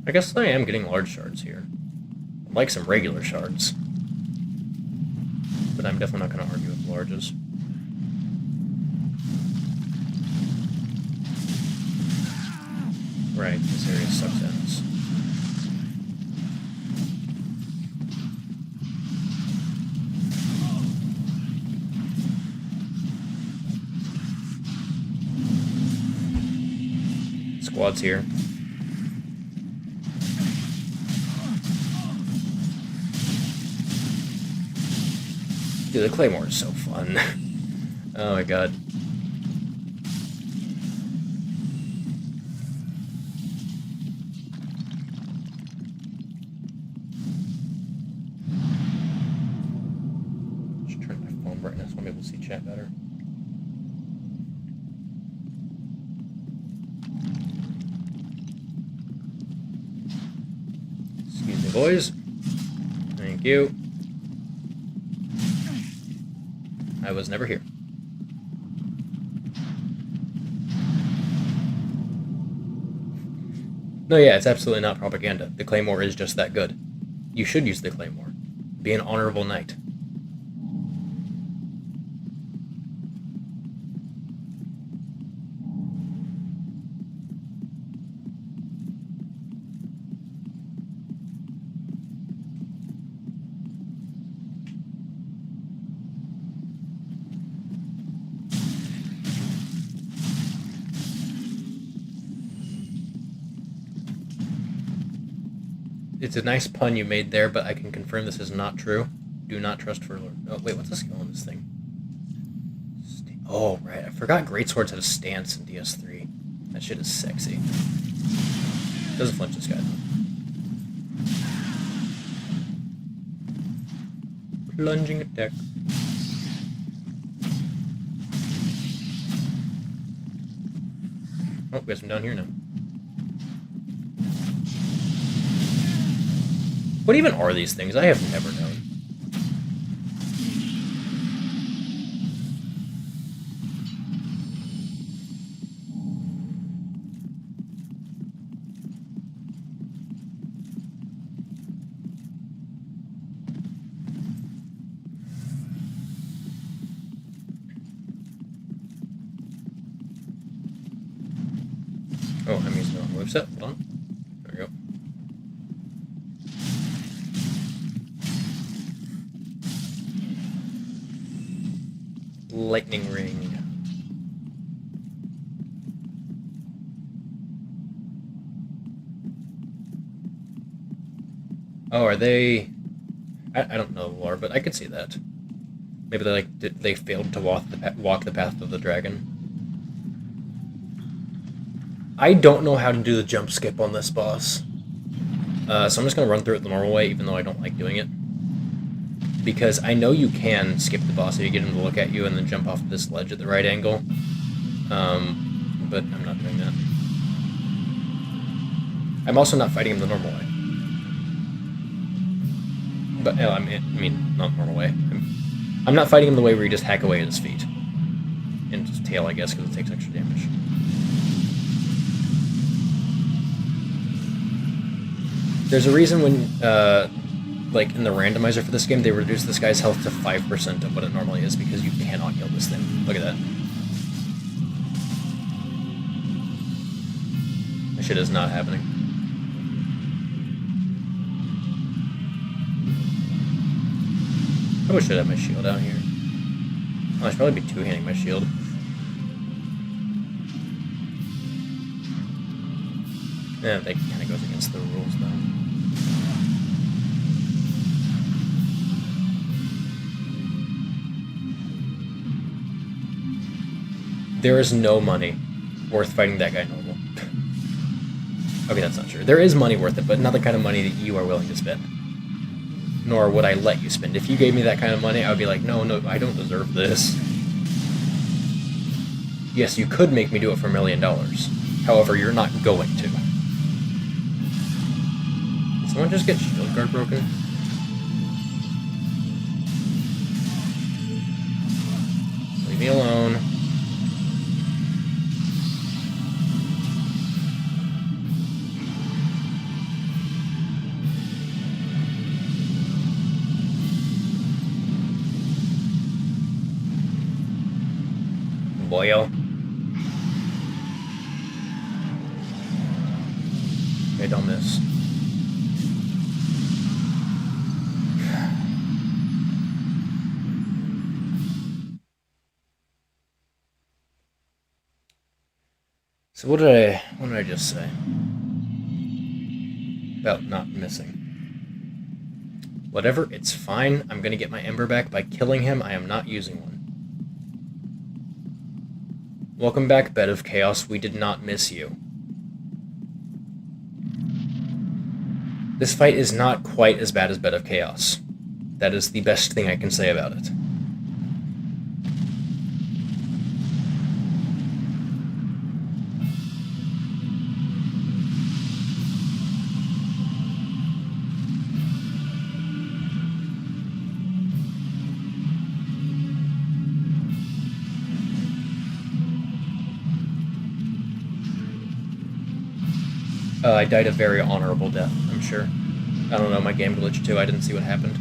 Speaker 1: I guess I am getting large shards here. I'd like some regular shards. But I'm definitely not going to argue with larges. Right, this area sucks ass. Squad's here. Dude, the Claymore is so fun. Oh my god. Just turn my phone brightness so I'm able to see chat better. Excuse me, boys. Thank you. I was never here. No, yeah, it's absolutely not propaganda. The Claymore is just that good. You should use the Claymore. Be an honorable knight. It's a nice pun you made there, but I can confirm this is not true. Do not trust for... Oh, wait, what's the skill on this thing? Oh, right. I forgot Greatswords had a stance in DS3. That shit is sexy. Doesn't flinch this guy, though. Plunging attack. Oh, we got some down here now. What even are these things? I have never known. Oh, I'm using the wrong moveset. Hold on. There we go. Lightning ring. Oh, are they... I don't know the lore, but I could see that. Maybe they failed to walk the path of the dragon. I don't know how to do the jump skip on this boss. So I'm just going to run through it the normal way, even though I don't like doing it. Because I know you can skip the boss if you get him to look at you and then jump off this ledge at the right angle. But I'm not doing that. I'm also not fighting him the normal way. But, I mean, not the normal way. I'm not fighting him the way where you just hack away at his feet. And his tail, I guess, because it takes extra damage. There's a reason when, like, in the randomizer for this game, they reduce this guy's health to 5% of what it normally is, because you cannot kill this thing. Look at that. This shit is not happening. I wish I had my shield out here. Oh, I should probably be two-handing my shield. Yeah, that kind of goes against the rules, though. There is no money worth fighting that guy normal. Okay, that's not true. There is money worth it, but not the kind of money that you are willing to spend. Nor would I let you spend. If you gave me that kind of money, I would be like, no, I don't deserve this. Yes, you could make me do it for $1 million. However, you're not going to. Did someone just get shield guard broken? Leave me alone. Boyo. Okay, don't miss. So what did I just say? About not missing. Whatever, it's fine. I'm gonna get my Ember back by killing him. I am not using one. Welcome back, Bed of Chaos. We did not miss you. This fight is not quite as bad as Bed of Chaos. That is the best thing I can say about it. I died a very honorable death, I'm sure. I don't know, my game glitched too, I didn't see what happened.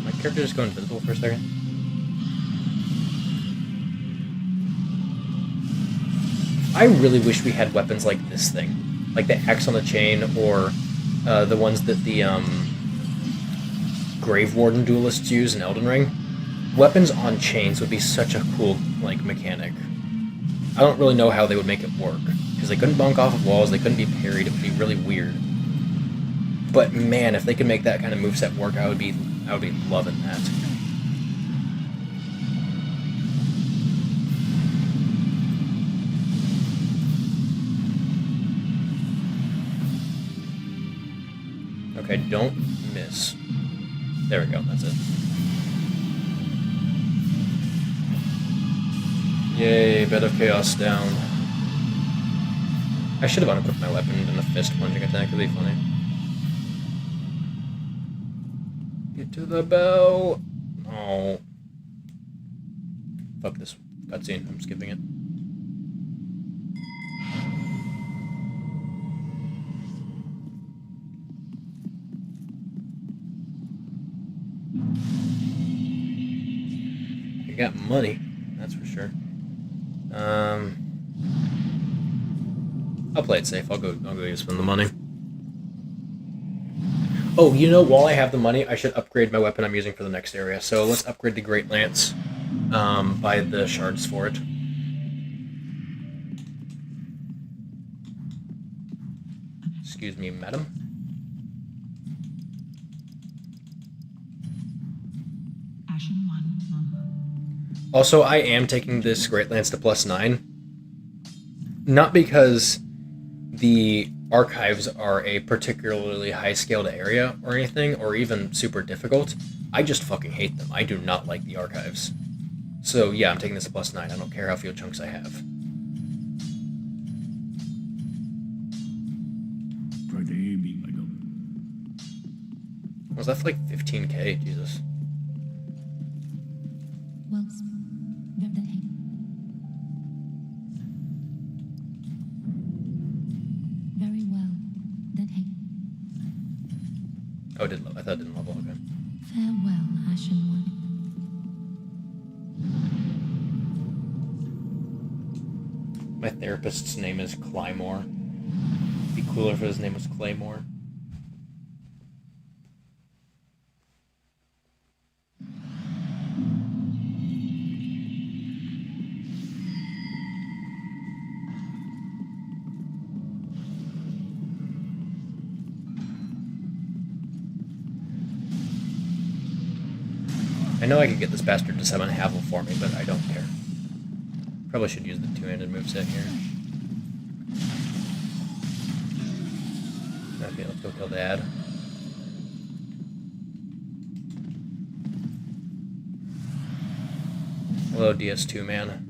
Speaker 1: My character just go invisible for a second? I really wish we had weapons like this thing. Like the axe on the chain, or the ones that the, Grave Warden duelists use in Elden Ring. Weapons on chains would be such a cool, like, mechanic. I don't really know how they would make it work, because they couldn't bonk off of walls, they couldn't be parried, it would be really weird. But man, if they could make that kind of moveset work, I would be loving that. Okay, don't miss. There we go, that's it. Yay, Bed of Chaos down. I should have unequipped my weapon and done a fist plunging attack, it'd be funny. Get to the bell! Oh. Fuck this cutscene, I'm skipping it. I got money, that's for sure. I'll play it safe. I'll go spend the money. Oh, you know, while I have the money, I should upgrade my weapon I'm using for the next area. So let's upgrade the Great Lance. Buy the shards for it. Excuse me, madam. Also, I am taking this Great Lance to +9. Not because the archives are a particularly high-scaled area or anything, or even super difficult. I just fucking hate them. I do not like the archives. So yeah, I'm taking this to +9. I don't care how few chunks I have. Was that for like 15k? Jesus. Oh, I thought it didn't level, okay.
Speaker 2: Farewell, Ashen One.
Speaker 1: My therapist's name is Claymore. It'd be cooler if his name was Claymore. I know I could get this bastard to summon Havel for me, but I don't care. Probably should use the two-handed moveset here. Okay, let's go kill Dad. Hello, DS2 man.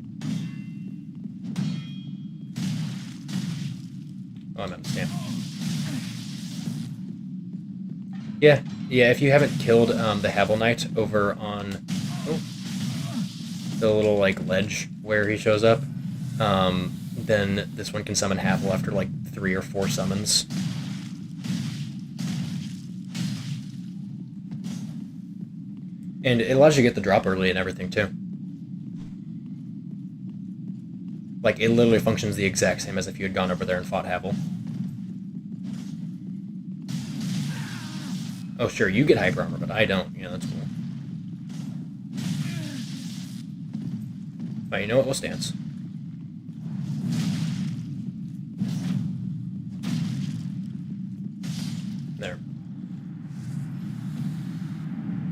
Speaker 1: Oh, I'm out of stamp. Yeah, if you haven't killed the Havel Knight over on the little like ledge where he shows up, then this one can summon Havel after like 3 or 4 summons. And it allows you to get the drop early and everything too. Like, it literally functions the exact same as if you had gone over there and fought Havel. Oh, sure, you get hyper armor, but I don't. Yeah, that's cool. But you know what? We'll stance. There.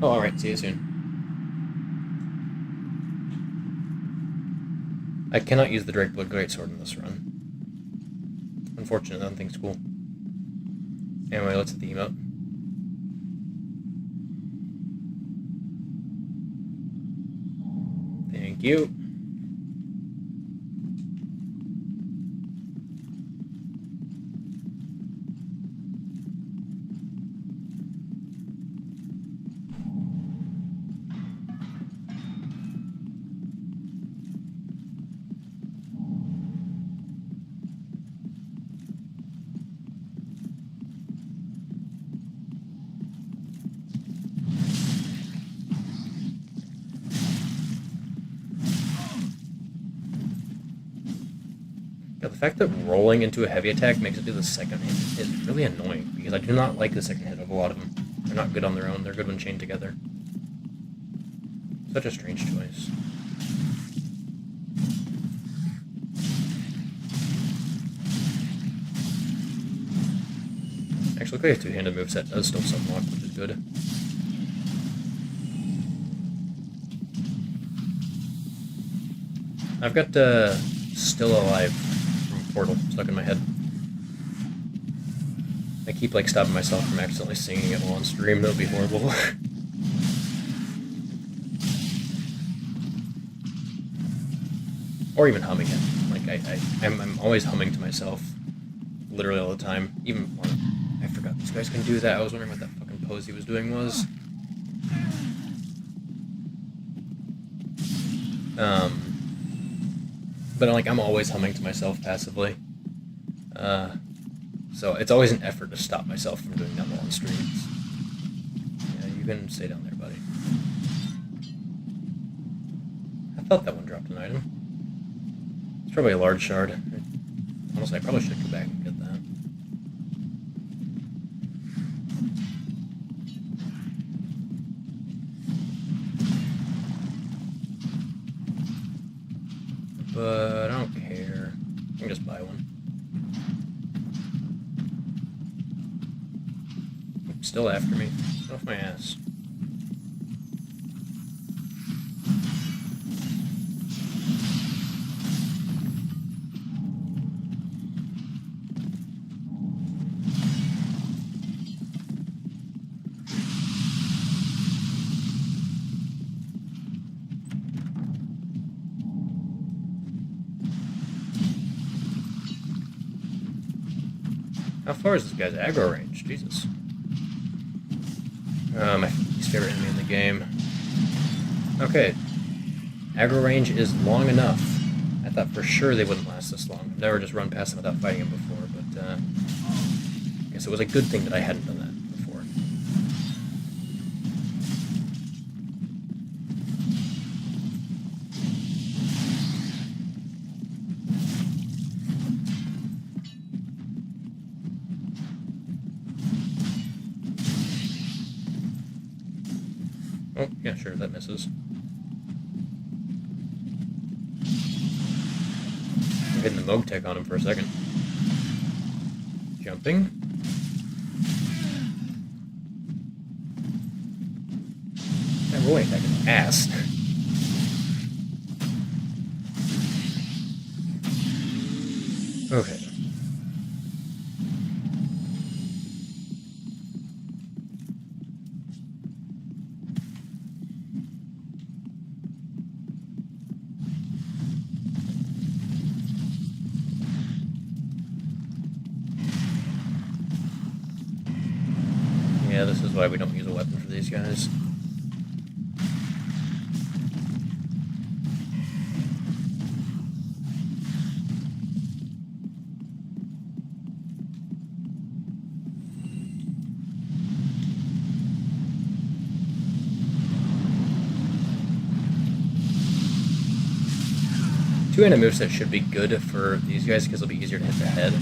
Speaker 1: Oh, alright, see you soon. I cannot use the Drakeblood Greatsword in this run. Unfortunately, I don't think it's cool. Anyway, let's hit the emote. Thank you. Yeah, the fact that rolling into a heavy attack makes it do the second hit is really annoying, because I do not like the second hit of a lot of them. They're not good on their own, they're good when chained together. Such a strange choice. Actually, look like a two-handed moveset does still sunlock, which is good. I've got Still Alive from Portal stuck in my head. I keep like stopping myself from accidentally singing it while on stream. That would be horrible. Or even humming it. Like I'm always humming to myself, literally all the time. Even when I forgot these guys can do that. I was wondering what that fucking pose he was doing was. But like I'm always humming to myself passively. So it's always an effort to stop myself from doing that while on streams. Yeah, you can stay down there, buddy. I thought that one dropped an item. It's probably a large shard. Honestly, I probably should go back and get that. But I don't care. I can just buy one. Still after me. Get off my ass. How far is this guy's aggro range? Jesus. My least favorite enemy in the game. Okay. Aggro range is long enough. I thought for sure they wouldn't last this long. I've never just run past them without fighting them before, but I guess it was a good thing that I hadn't done that before. Oh, yeah, sure, that misses. I'm hitting the Moog Tech on him for a second. Jumping. I'm rolling back in the ass. Okay. Yeah, this is why we don't use a weapon for these guys. Two-handed moveset should be good for these guys because it'll be easier to hit the head.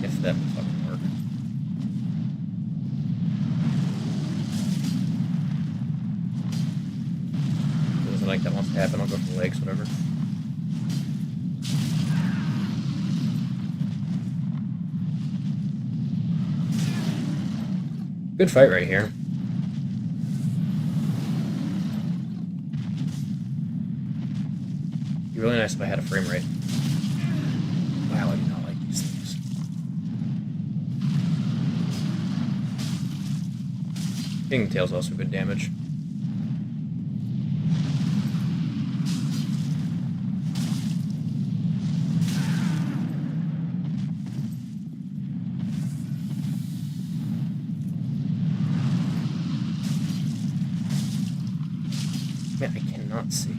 Speaker 1: If that would fucking work. If there's something like that wants to happen, I'll go for the legs, whatever. Good fight right here. It'd be really nice if I had a frame rate. Wow, I do not like these things. King Tail's also good damage. Man, I cannot see.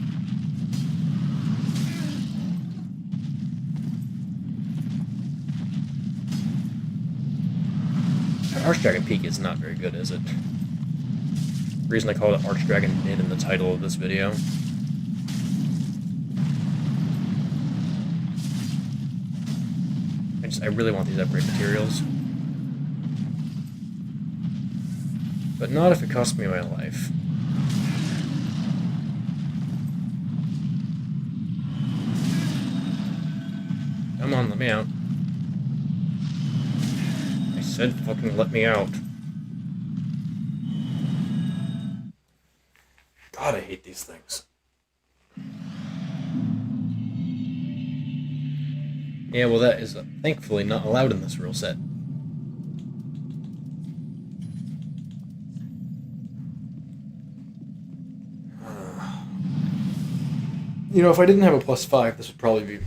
Speaker 1: Archdragon Peak is not very good, is it? The reason I call it Archdragon Mid in the title of this video. I really want these upgrade materials. But not if it costs me my life. Come on, let me out. I said fucking let me out. God, I hate these things. Yeah, well that is thankfully not allowed in this rule set. You know, if I didn't have a +5, this would probably be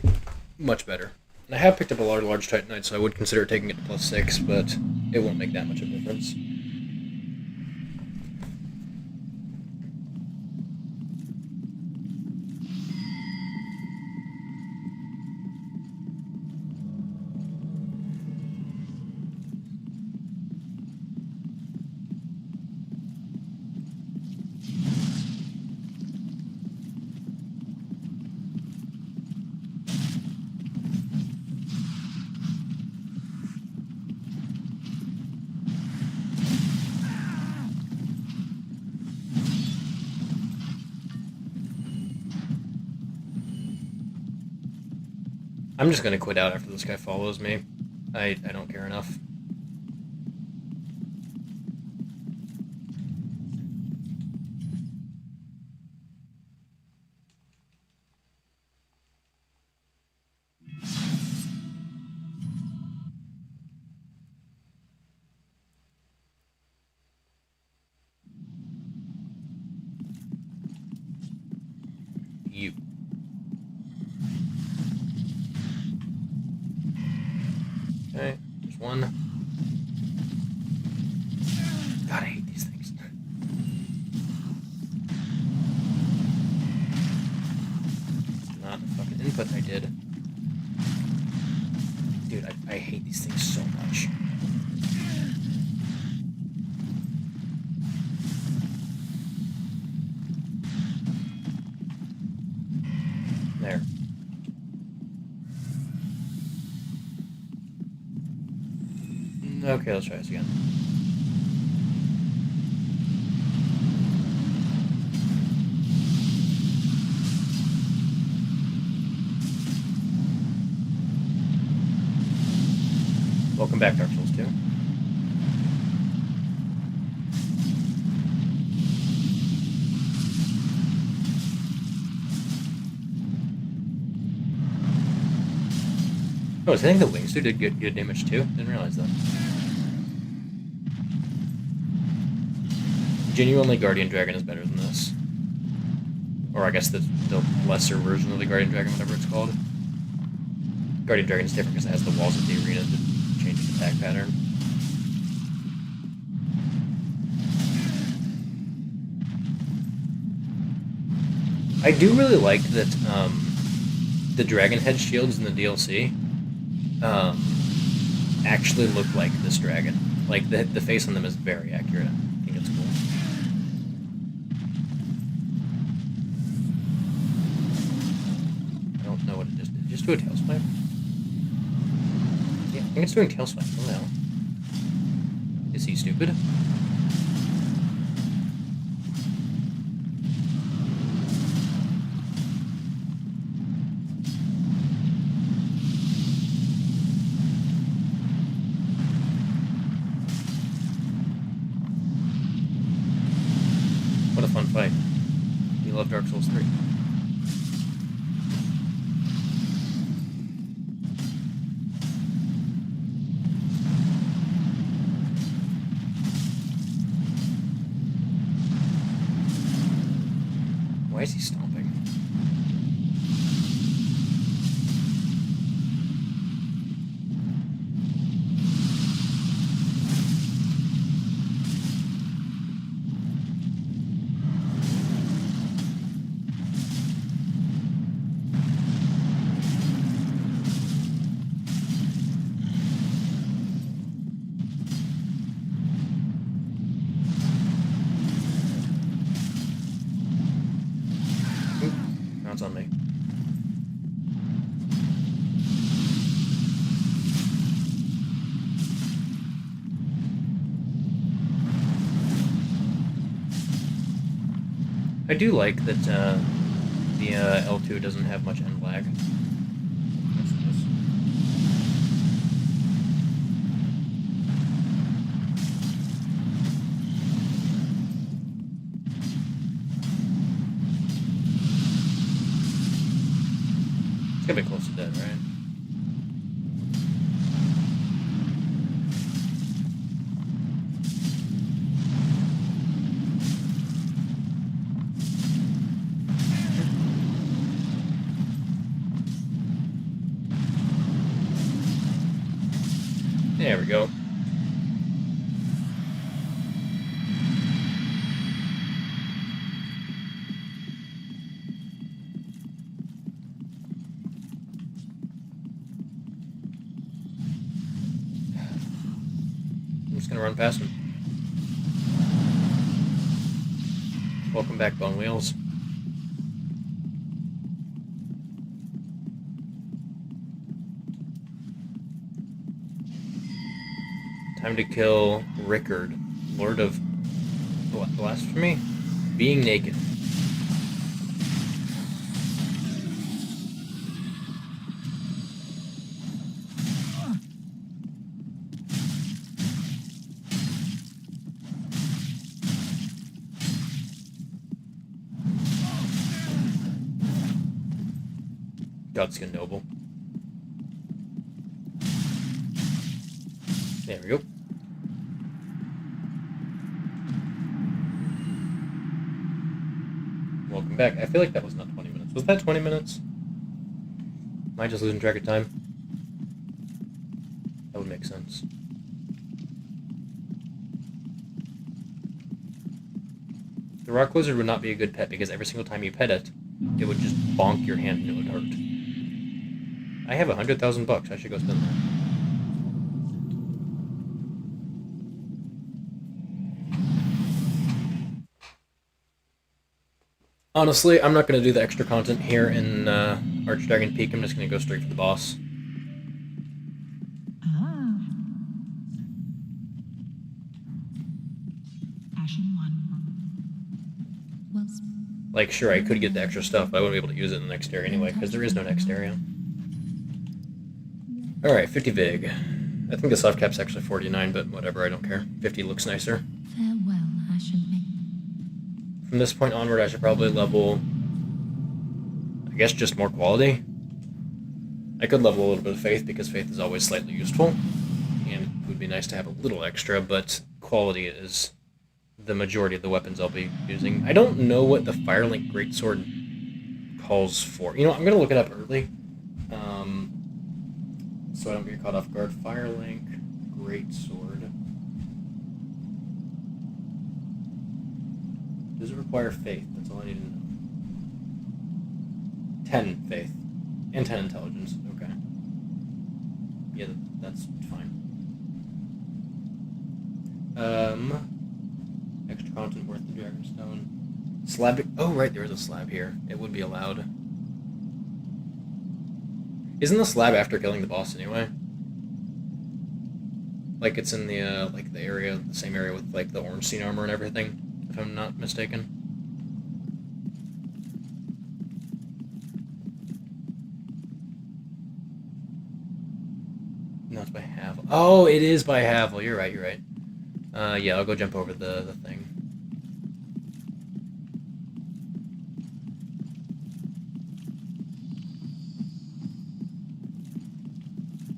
Speaker 1: much better. And I have picked up a large Titanite, so I would consider taking it to +6, but it won't make that much of a difference. I'm just gonna quit out after this guy follows me. I don't care enough. You. Okay, there's one. God, I hate these things. It's not a fucking input I did. Dude, I hate these things so much. There. Okay, let's try this again. Welcome back, Dark Souls 2. Oh, I think the wingsuit did good damage too? Didn't realize that. Genuinely, Guardian Dragon is better than this. Or I guess the lesser version of the Guardian Dragon, whatever it's called. Guardian Dragon is different because it has the walls of the arena to change its attack pattern. I do really like that the Dragon Head shields in the DLC actually look like this dragon. Like, the face on them is very accurate. I think it's cool. I don't know what it just did. Just do a tail swipe? Yeah, I think it's doing tail swipe. Oh no. Is he stupid? What a fun fight. You love Dark Souls 3. Why is he stomping? Now it's on me. I do like that the L2 doesn't have much end lag. That's nice. It's gonna be close to dead, right? There we go. I'm just gonna run past him. Welcome back, Bone Wheels. Time to kill Rickard, Lord of Blasphemy? Being naked. Godskin Noble. There we go. Welcome back. I feel like that was not 20 minutes. Was that 20 minutes? Am I just losing track of time? That would make sense. The rock lizard would not be a good pet because every single time you pet it, it would just bonk your hand and it would hurt. I have $100,000. I should go spend that. Honestly, I'm not going to do the extra content here in Archdragon Peak. I'm just going to go straight for the boss. Like, sure, I could get the extra stuff, but I wouldn't be able to use it in the next area anyway, because there is no next area. Alright, 50 Vig. I think the soft cap's actually 49, but whatever, I don't care. 50 looks nicer.
Speaker 2: Farewell, Ashen Maid.
Speaker 1: From this point onward, I should probably level, I guess, just more quality. I could level a little bit of faith, because faith is always slightly useful, and it would be nice to have a little extra, but quality is the majority of the weapons I'll be using. I don't know what the Firelink Greatsword calls for. You know, I'm going to look it up early, so I don't get caught off guard. Firelink Greatsword. Does it require faith? That's all I need to know. 10 faith. And 10 intelligence. Okay. Yeah, that's fine. Extra content worth the Dragonstone. Slab. Oh, right, there is a slab here. It would be allowed. Isn't the slab after killing the boss anyway? Like it's in the like the area, the same area with like the Ornstein armor and everything, if I'm not mistaken. No, it's by Havel. Oh, it is by Havel. You're right. You're right. Yeah, I'll go jump over the thing.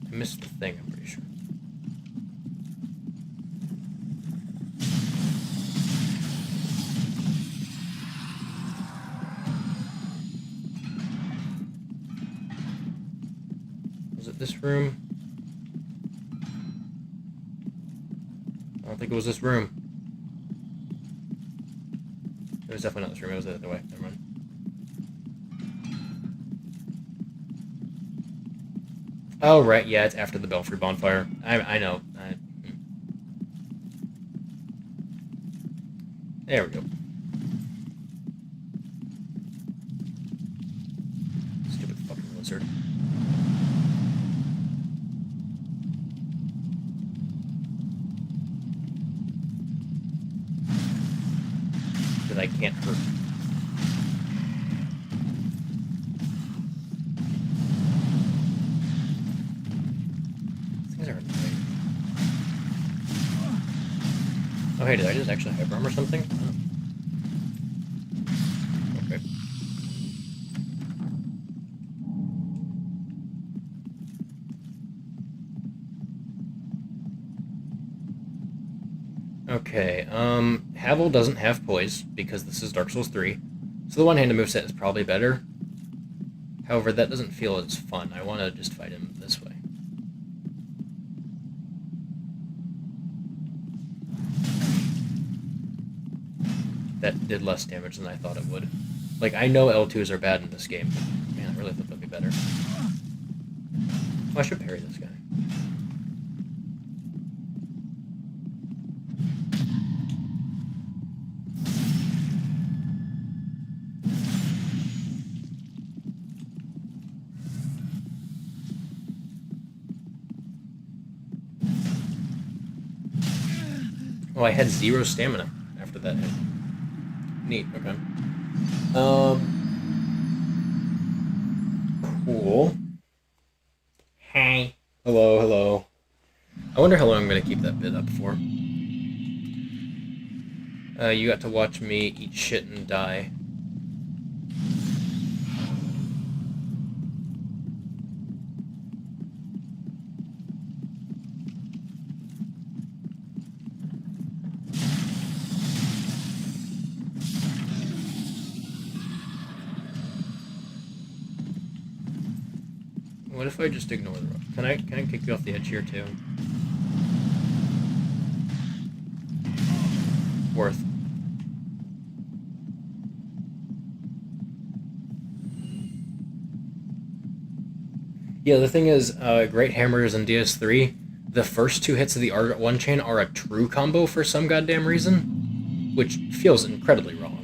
Speaker 1: I missed the thing, I'm pretty sure. Was it this room? I don't think it was this room. It was definitely not this room, it was the other way. Never mind. Oh, right, yeah, it's after the Belfry bonfire. I know. There we go. Stupid fucking lizard. That I can't hurt. Things are annoying. Oh, hey, did I just actually hyper-arm or something? Oh. Okay. Okay, Havel doesn't have poise, because this is Dark Souls 3, so the one-handed moveset is probably better. However, that doesn't feel as fun. I want to just fight him this way. That did less damage than I thought it would. Like, I know L2s are bad in this game, but man, I really thought they'd be better. Oh, I should parry this guy. Oh, I had 0 stamina after that hit. Neat, okay. Cool. Hey. Hello, hello. I wonder how long I'm going to keep that bit up for. You got to watch me eat shit and die. What if I just ignore the rock? Can I kick you off the edge here too? Worth. Yeah, the thing is, Great Hammers and DS3, the first 2 hits of the R1 chain are a true combo for some goddamn reason, which feels incredibly wrong.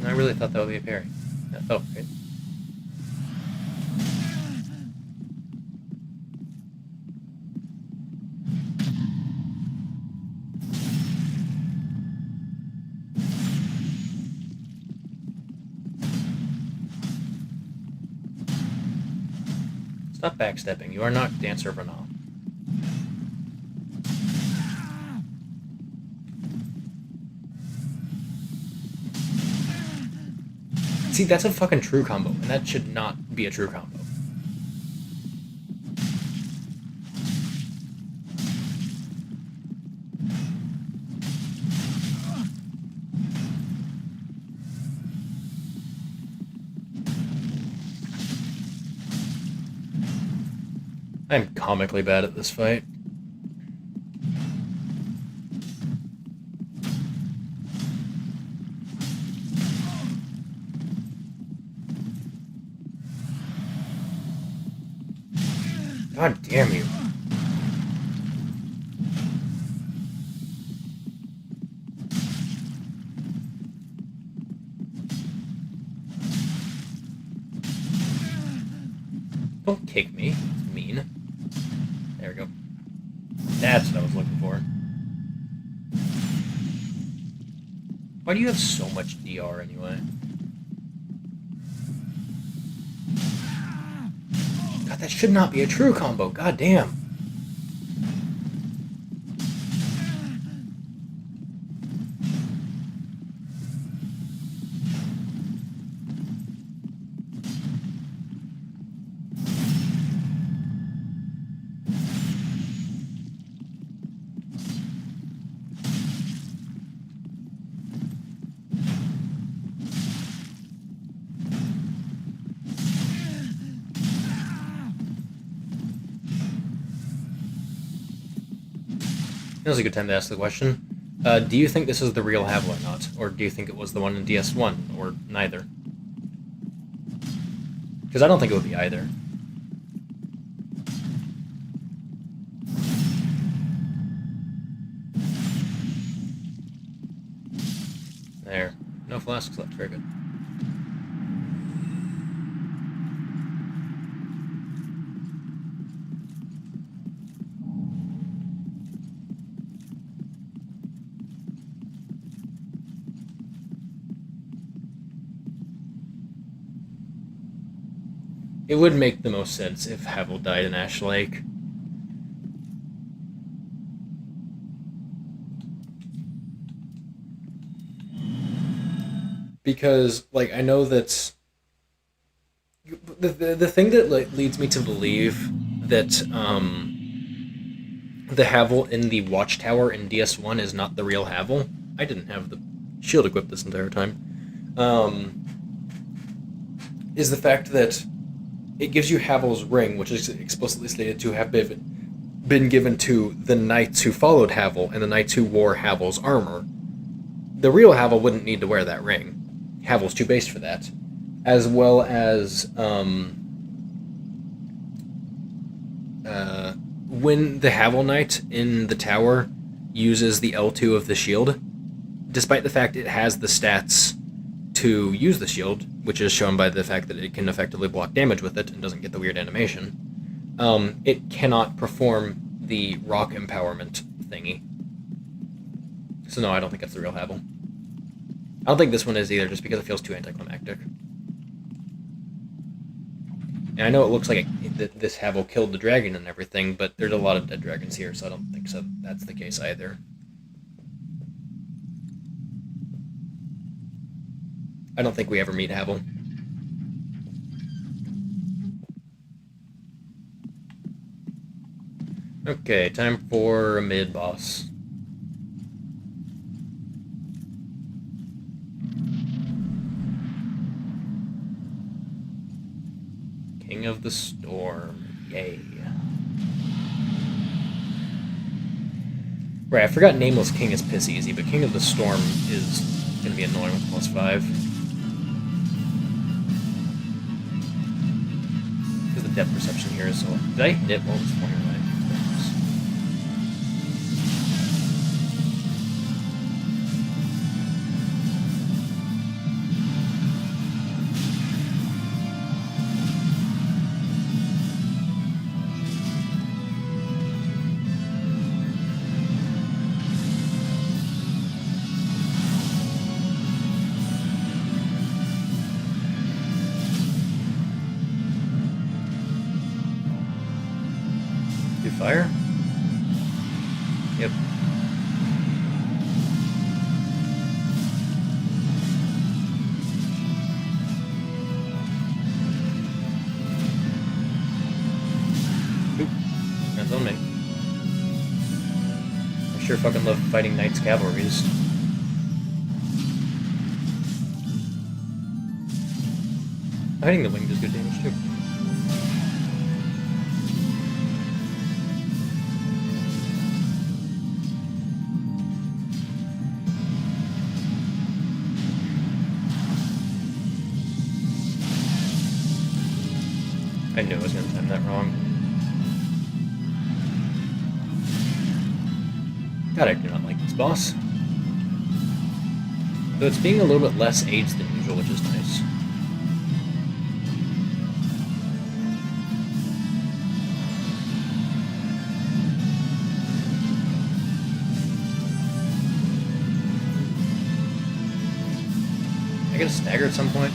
Speaker 1: I really thought that would be a parry. Oh, great. Stop backstepping. You are not Dancer Renal. See, that's a fucking true combo, and that should not be a true combo. I'm comically bad at this fight. God damn you. Don't kick me. It's mean. There we go. That's what I was looking for. Why do you have so much DR anyway? God, that should not be a true combo. God damn. Now's a good time to ask the question. Do you think this is the real Havel or not? Or do you think it was the one in DS1? Or neither? Because I don't think it would be either. There. No flasks left. Very good. It would make the most sense if Havel died in Ash Lake. Because, like, I know that the thing that leads me to believe that the Havel in the Watchtower in DS1 is not the real Havel. I didn't have the shield equipped this entire time. Is the fact that it gives you Havel's ring, which is explicitly stated to have been given to the knights who followed Havel and the knights who wore Havel's armor. The real Havel wouldn't need to wear that ring. Havel's too based for that. As well as when the Havel Knight in the tower uses the L2 of the shield, despite the fact it has the stats to use the shield, which is shown by the fact that it can effectively block damage with it and doesn't get the weird animation, it cannot perform the rock empowerment thingy. So no, I don't think it's the real Havel. I don't think this one is either, just because it feels too anticlimactic. And I know it looks like this Havel killed the dragon and everything, but there's a lot of dead dragons here, so I don't think that's the case either. I don't think we ever meet Havel. Okay, time for a mid-boss. King of the Storm. Yay. Right, I forgot Nameless King is piss easy, but King of the Storm is going to be annoying with +5. Because the depth perception here is so... Did I hit what was pointing right? fire? Yep. Oop. That's on me. I sure fucking love fighting Knights Cavalries. Hitting the wing does good damage too. I knew I was going to time that wrong. God, I do not like this boss. Though it's being a little bit less aged than usual, which is nice. I get a stagger at some point.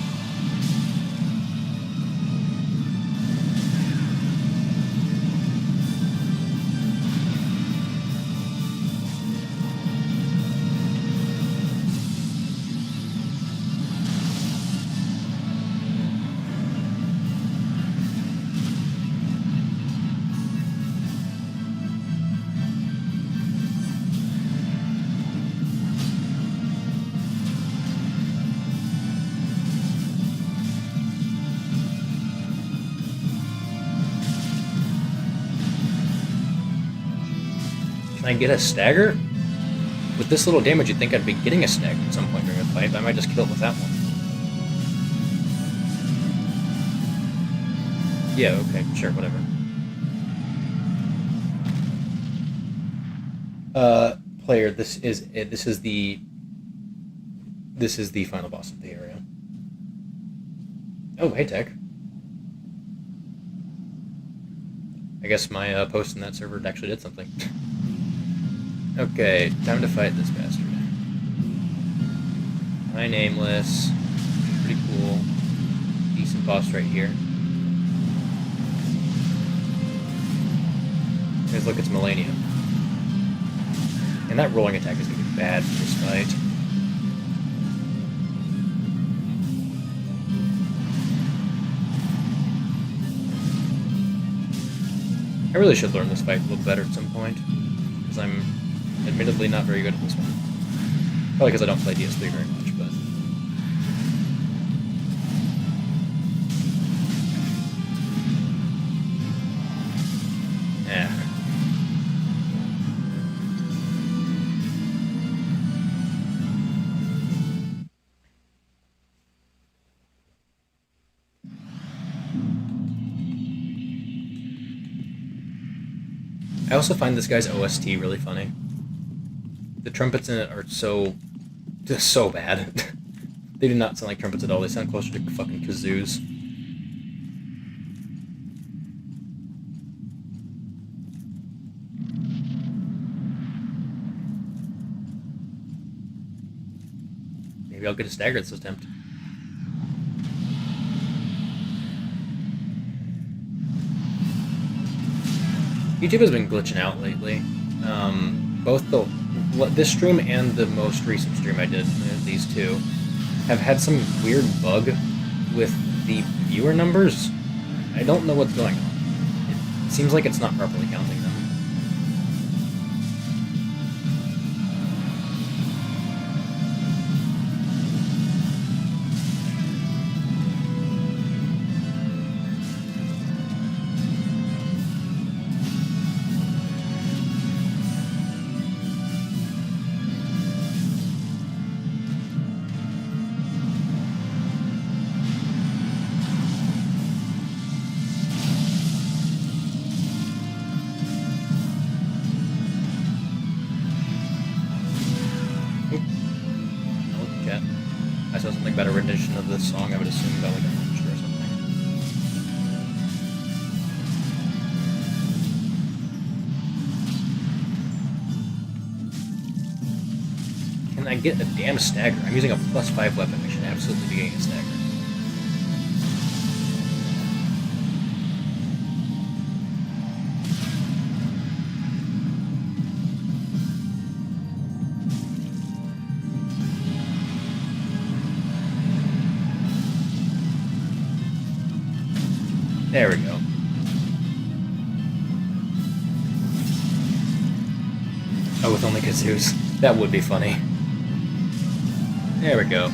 Speaker 1: Can I get a stagger? With this little damage, you'd think I'd be getting a stagger at some point during a fight, but I might just kill it with that one. Yeah, okay, sure, whatever. Player, this is the final boss of the area. Oh, hey, Tech. I guess my post in that server actually did something. Okay, time to fight this bastard. My nameless. Pretty cool. Decent boss right here. Guys, look, it's Melania. And that rolling attack is going to be bad for this fight. I really should learn this fight a little better at some point, because I'm admittedly not very good at this one. Probably because I don't play DS3 very much, but... yeah. I also find this guy's OST really funny. The trumpets in it are just so bad. They do not sound like trumpets at all. They sound closer to fucking kazoos. Maybe I'll get a stagger this attempt. YouTube has been glitching out lately. Both this stream and the most recent stream I did, these two, have had some weird bug with the viewer numbers. I don't know what's going on. It seems like it's not properly counting them. I saw something about a rendition of this song. I would assume about like a monster or something. Can I get a damn stagger? I'm using a +5 weapon. I should absolutely be getting a stagger. There we go. Oh, with only kazoos. That would be funny. There we go.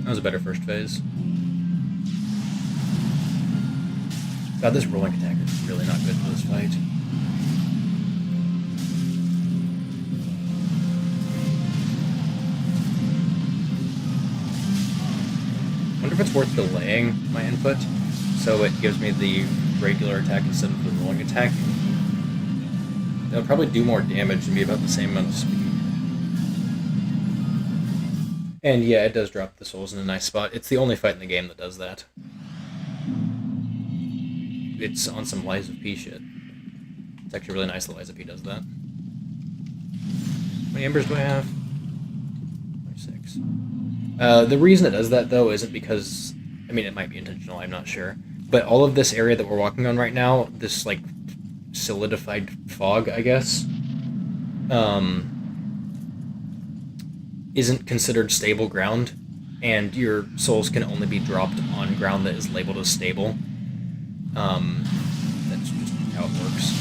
Speaker 1: That was a better first phase. God, this rolling attack is really not good for this fight. I wonder if it's worth delaying my input so it gives me the regular attack instead of the rolling attack. It'll probably do more damage and be about the same amount of speed. And yeah, it does drop the souls in a nice spot. It's the only fight in the game that does that. It's on some Lies of P shit. It's actually really nice that Lies of P does that. How many embers do I have? 26. The reason it does that, though, isn't because... I mean, it might be intentional, I'm not sure. But all of this area that we're walking on right now, this, like, solidified fog, I guess, isn't considered stable ground, and your souls can only be dropped on ground that is labeled as stable. That's just how it works.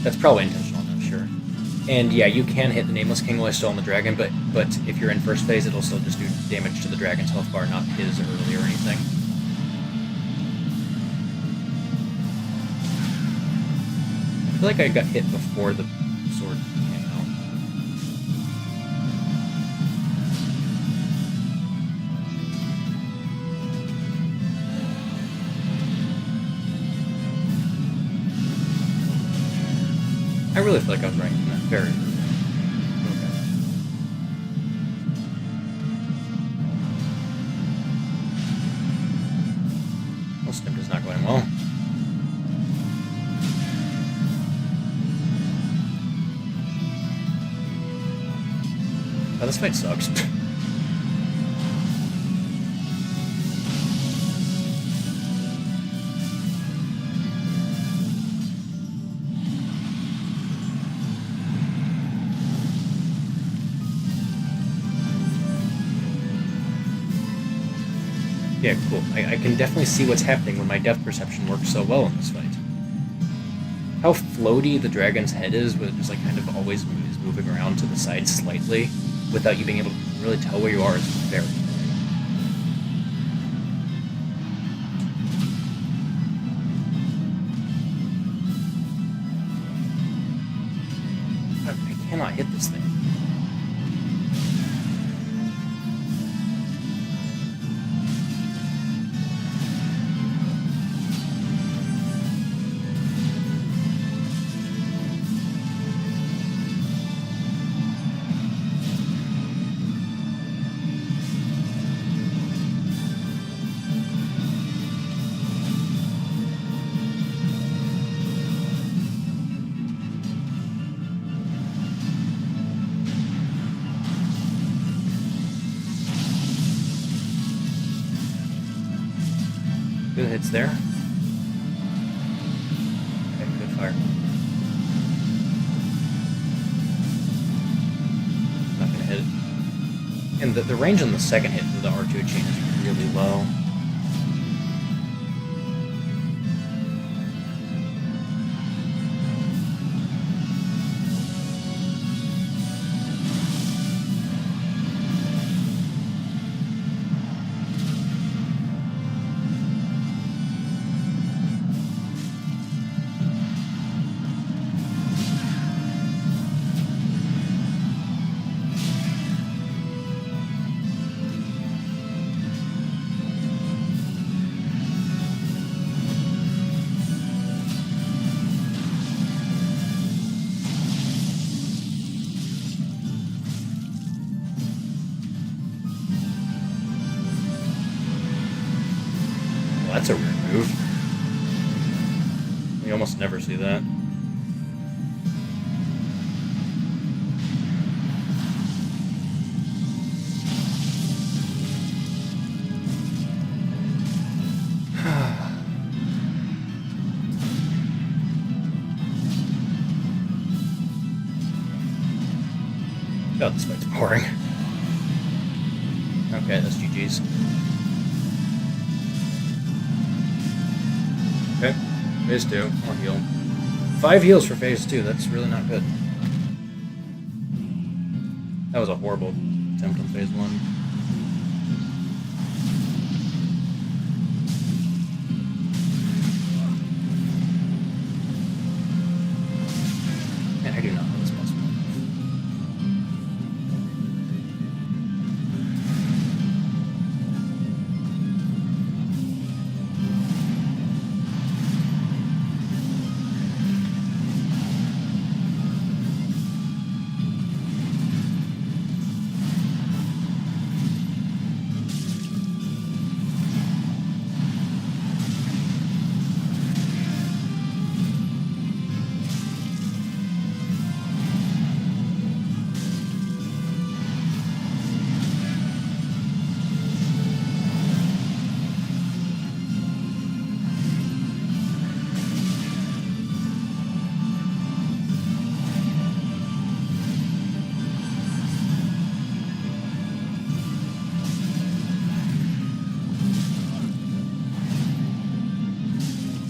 Speaker 1: That's probably intentional, I'm not sure. And yeah, you can hit the Nameless King while still on the dragon, but if you're in first phase, it'll still just do damage to the dragon's health bar, not his early or anything. I feel like I got hit before the sword came out. I really feel like I was right in that very early. Okay. Well, Stimp is not going well. Oh, this fight sucks. Yeah, cool. I can definitely see what's happening when my depth perception works so well in this fight. How floaty the dragon's head is, with just like kind of always is moving around to the side slightly, without you being able to really tell where you are, is very annoying. I cannot hit this thing. Good hits there. Okay, good fire. Not gonna hit it. And the range on the second hit for the R2 chain is really low. That's a weird move. You almost never see that. God, this fight's boring. Okay, that's GG's. Okay, phase 2. I'll heal. 5 heals for phase 2. That's really not good. That was a horrible attempt on phase 1. Man, I do not know this possible.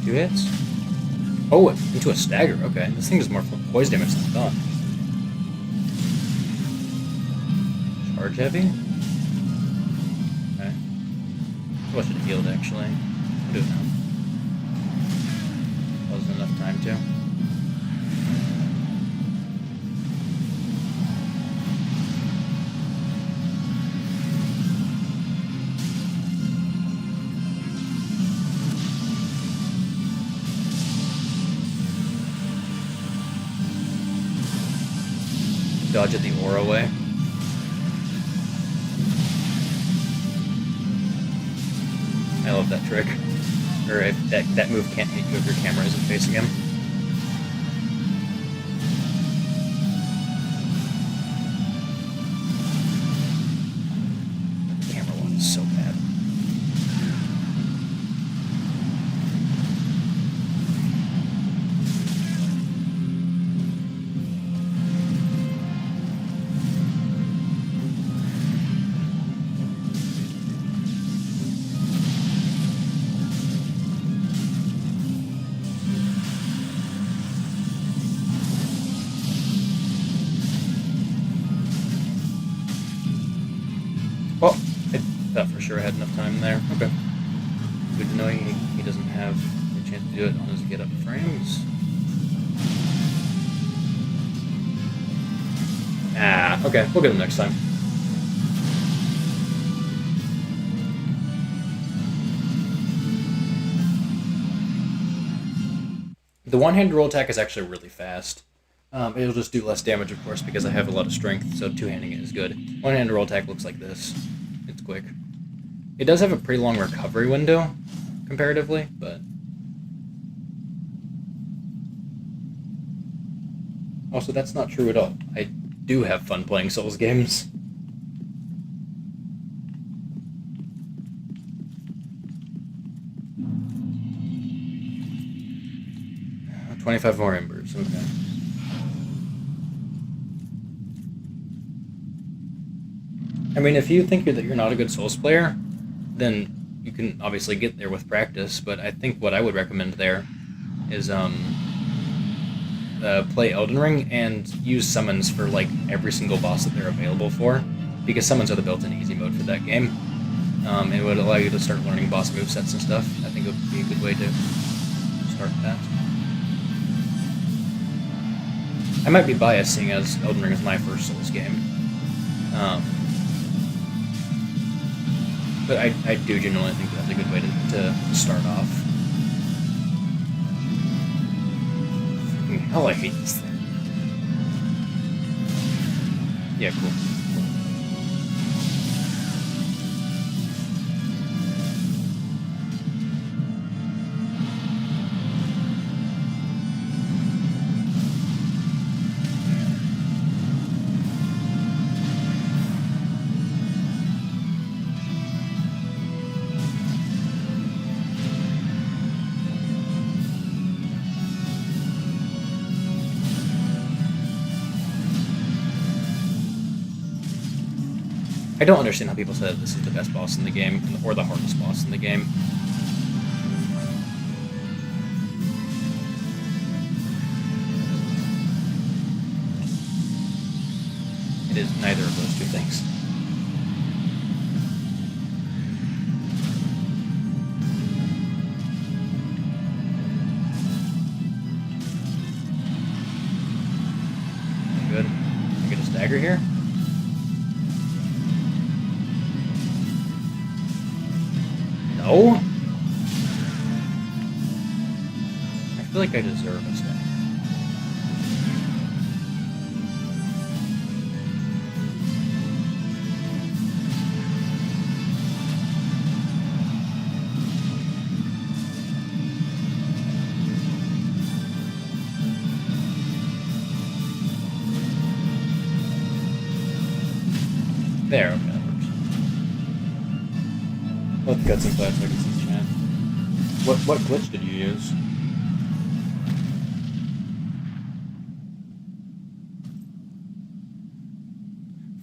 Speaker 1: Two hits? Oh, into a stagger. Okay, this thing does more poise damage than I thought. Charge heavy? Okay. I should have healed, actually. I'll do it now. Wasn't enough time to. Dodge the aura away. I love that trick. Or if that move can't hit you if your camera isn't facing him. The camera one is so bad. Oh, I thought for sure I had enough time there. Okay. Good to know he doesn't have a chance to do it on his get up frames. Ah, okay. We'll get him next time. The one-handed roll attack is actually really fast. It'll just do less damage, of course, because I have a lot of strength, so two-handing it is good. One-handed roll attack looks like this. It's quick. It does have a pretty long recovery window, comparatively, but... Also, that's not true at all. I do have fun playing Souls games. Uh, 25 more embers, okay. I mean, if you think that you're not a good Souls player, then you can obviously get there with practice, but I think what I would recommend there is play Elden Ring and use summons for like every single boss that they're available for, because summons are the built-in easy mode for that game. It would allow you to start learning boss movesets and stuff. I think it would be a good way to start that. I might be biased seeing as Elden Ring is my first Souls game. But I do genuinely think that's a good way to start off. Fucking hell, I hate this thing. Yeah, cool. I don't understand how people say that this is the best boss in the game, or the hardest boss in the game. It is neither of those two things. Good. I get a stagger here. No? I feel like I deserve a stagger. There, okay, that works. Let the cutscene play so I can see chat. What glitch did you use?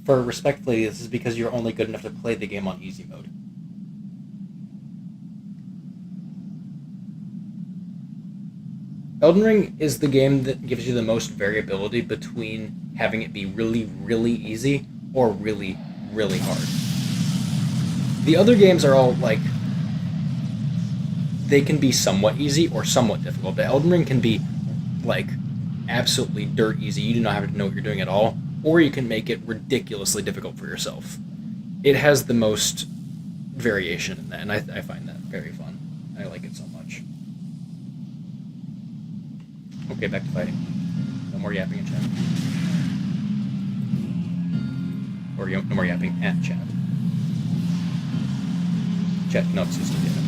Speaker 1: For respectfully, this is because you're only good enough to play the game on easy mode. Elden Ring is the game that gives you the most variability between having it be really, really easy or really, really hard. The other games are all like, they can be somewhat easy or somewhat difficult, but Elden Ring can be like absolutely dirt easy. You do not have to know what you're doing at all, or you can make it ridiculously difficult for yourself. It has the most variation in that, and I find that very fun. I like it so much. Okay, back to fighting. No more yapping in chat. Or no more yapping at chat. Chat cannot see some data.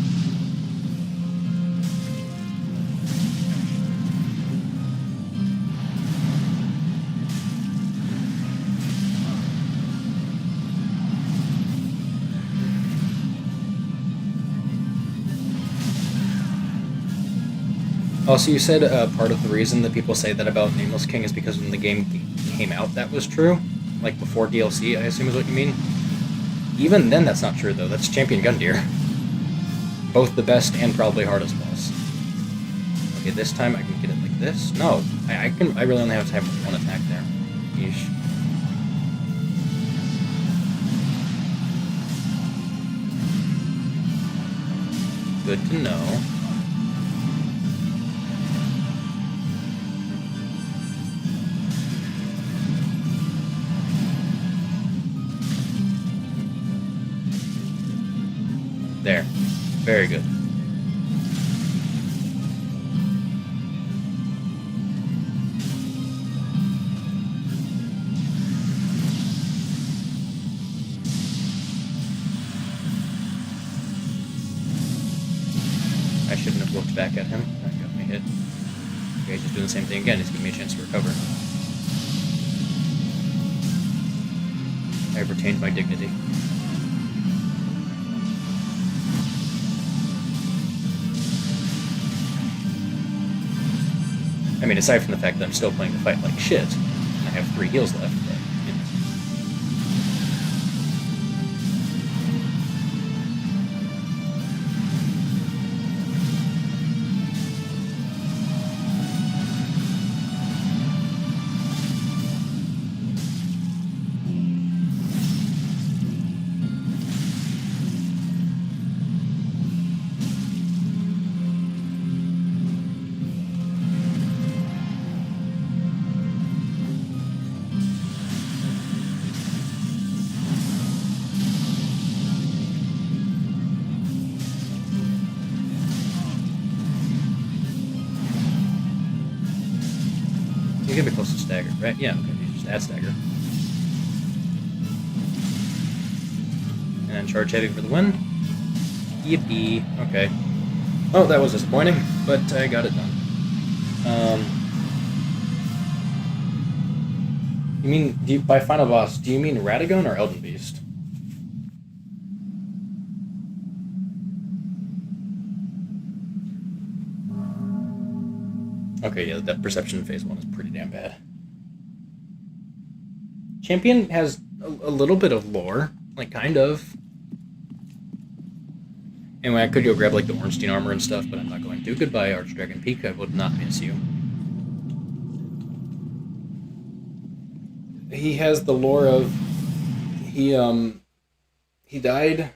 Speaker 1: Also, you said part of the reason that people say that about Nameless King is because when the game came out, that was true. Like before DLC, I assume is what you mean. Even then, that's not true though. That's Champion Gundyr. Both the best and probably hardest boss. Okay, this time I can get it like this. No, I can. I really only have to have one attack there. Yeesh. Good to know. There. Very good. I shouldn't have looked back at him. That got me hit. Okay, he's just doing the same thing again. He's giving me a chance to recover. I have retained my dignity. I mean, aside from the fact that I'm still playing the fight like shit, and I have 3 heals left, but, you know. You're gonna be close to stagger, right? Yeah, okay, you just add stagger. And charge heavy for the win. Yippee. Okay. Oh, that was disappointing, but I got it done. You mean, by final boss, do you mean Radagon or Elden Beast? Okay, yeah, that perception in phase 1 is pretty damn bad. Champion has a little bit of lore Like, kind of. Anyway, I could go grab, like, the Ornstein armor and stuff, but I'm not going to. Goodbye, Archdragon Peak. I would not miss you. He has the lore of... He died...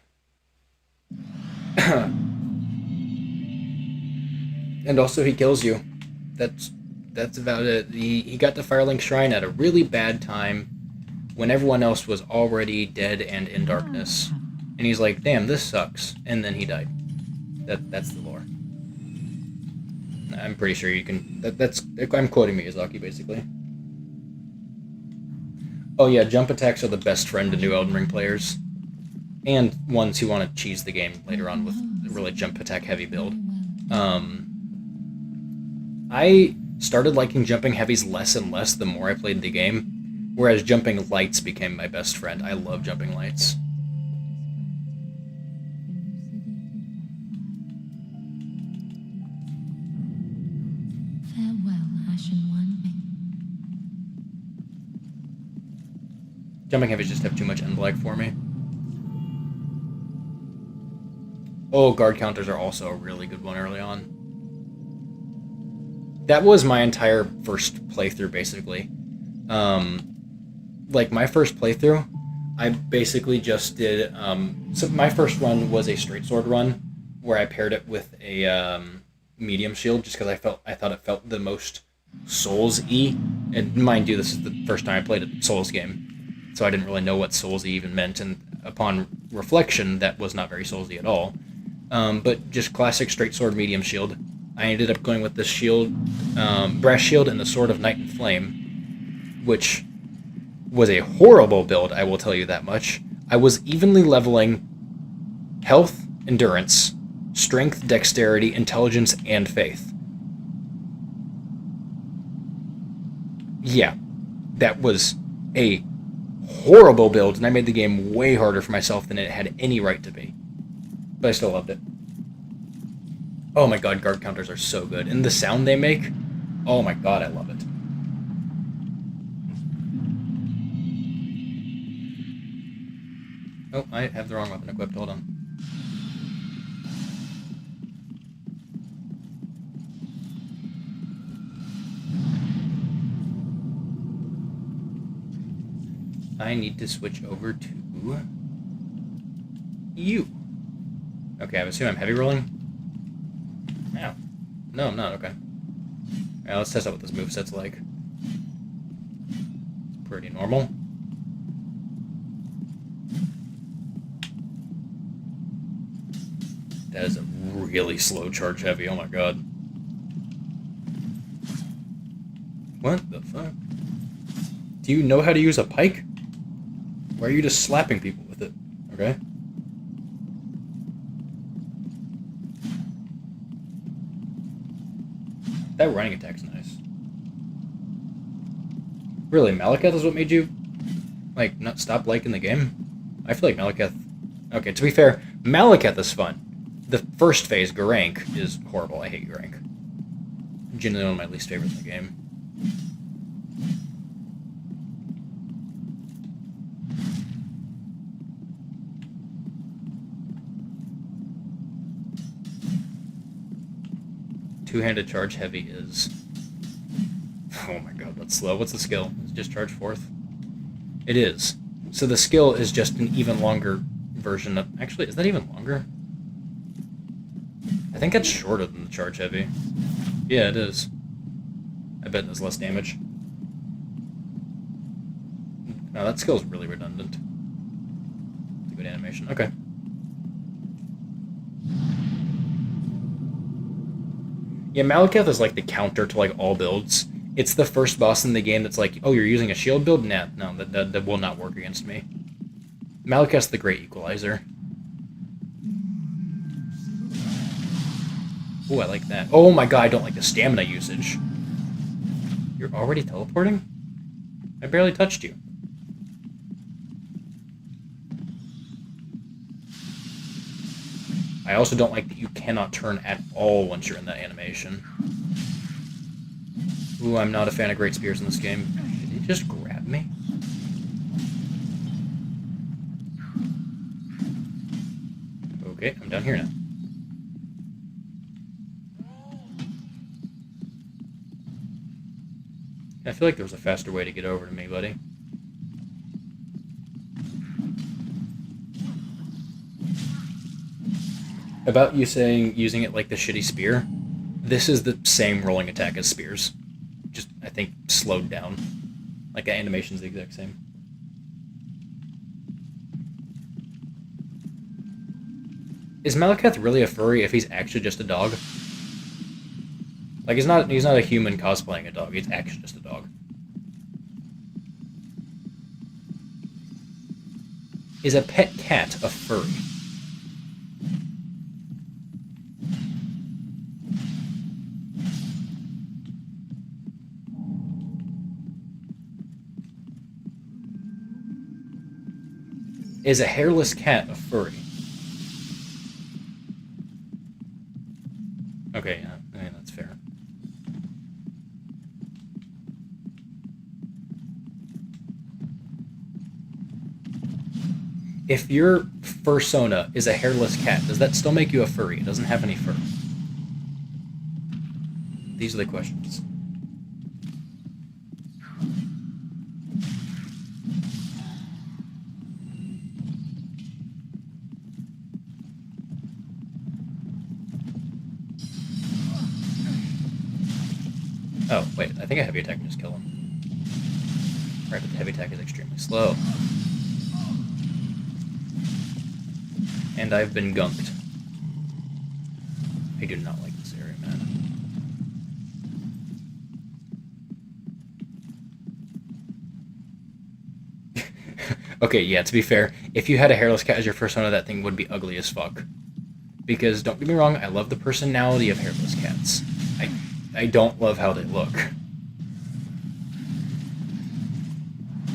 Speaker 1: and also he kills you. That's about it. He got to Firelink Shrine at a really bad time when everyone else was already dead and in darkness. And he's like, damn, this sucks. And then he died. That's the lore. I'm pretty sure you can... I'm quoting Miyazaki, basically. Oh yeah, jump attacks are the best friend to new Elden Ring players. And ones who want to cheese the game later on with a really jump attack heavy build. I started liking jumping heavies less and less the more I played the game, whereas jumping lights became my best friend. I love jumping lights.
Speaker 2: Farewell, Ashen One.
Speaker 1: Jumping heavies just have too much end lag for me. Oh, guard counters are also a really good one early on. That was my entire first playthrough, basically. Like, my first playthrough, I basically just did... so my first run was a straight sword run, where I paired it with a medium shield, just because I thought it felt the most Souls-y. And mind you, this is the first time I played a Souls game, so I didn't really know what Souls-y even meant, and upon reflection, that was not very Souls-y at all. But just classic straight sword medium shield. I ended up going with the shield, brass shield and the sword of Night and Flame, which was a horrible build, I will tell you that much. I was evenly leveling health, endurance, strength, dexterity, intelligence, and faith. Yeah, that was a horrible build, and I made the game way harder for myself than it had any right to be. But I still loved it. Oh my god, guard counters are so good. And the sound they make, oh my god, I love it. Oh, I have the wrong weapon equipped, hold on. I need to switch over to you. Okay, I assume I'm heavy rolling. Ow. No, I'm not, okay. Alright, let's test out what this moveset's like. It's pretty normal. That is a really slow charge heavy, oh my god. What the fuck? Do you know how to use a pike? Why are you just slapping people with it? Okay. That running attack's nice. Really, Malekith is what made you, like, not stop liking the game? I feel like Malekith... Okay, to be fair, Malekith is fun. The first phase, Garank, is horrible. I hate Garank. Genuinely one of my least favorites in the game. Two-handed charge heavy is... Oh my god, that's slow. What's the skill? It's just charge fourth? It is. So the skill is just an even longer version of... Actually, is that even longer? I think it's shorter than the charge heavy. Yeah, it is. I bet it does less damage. No, that skill is really redundant. It's a good animation. Okay. Yeah, Malekith is like the counter to like all builds. It's the first boss in the game that's like, oh, you're using a shield build? Nah, no, that will not work against me. Malekith's the great equalizer. Oh, I like that. Oh my god, I don't like the stamina usage. You're already teleporting? I barely touched you. I also don't like that you cannot turn at all once you're in that animation. Ooh, I'm not a fan of great spears in this game. Did he just grab me? Okay, I'm down here now. I feel like there was a faster way to get over to me, buddy. About you saying using it like the shitty spear, this is the same rolling attack as spears. Just, I think, slowed down. Like, the animation's the exact same. Is Malekith really a furry if he's actually just a dog? Like, he's not a human cosplaying a dog, he's actually just a dog. Is a pet cat a furry? Is a hairless cat a furry? Okay, yeah, I mean, that's fair. If your fursona is a hairless cat, does that still make you a furry? It doesn't have any fur. These are the questions. Oh, wait, I think a heavy attack can just kill him. Right, but the heavy attack is extremely slow. And I've been gunked. I do not like this area, man. Okay, yeah, to be fair, if you had a hairless cat as your persona, that thing would be ugly as fuck. Because, don't get me wrong, I love the personality of hairless cats. I don't love how they look.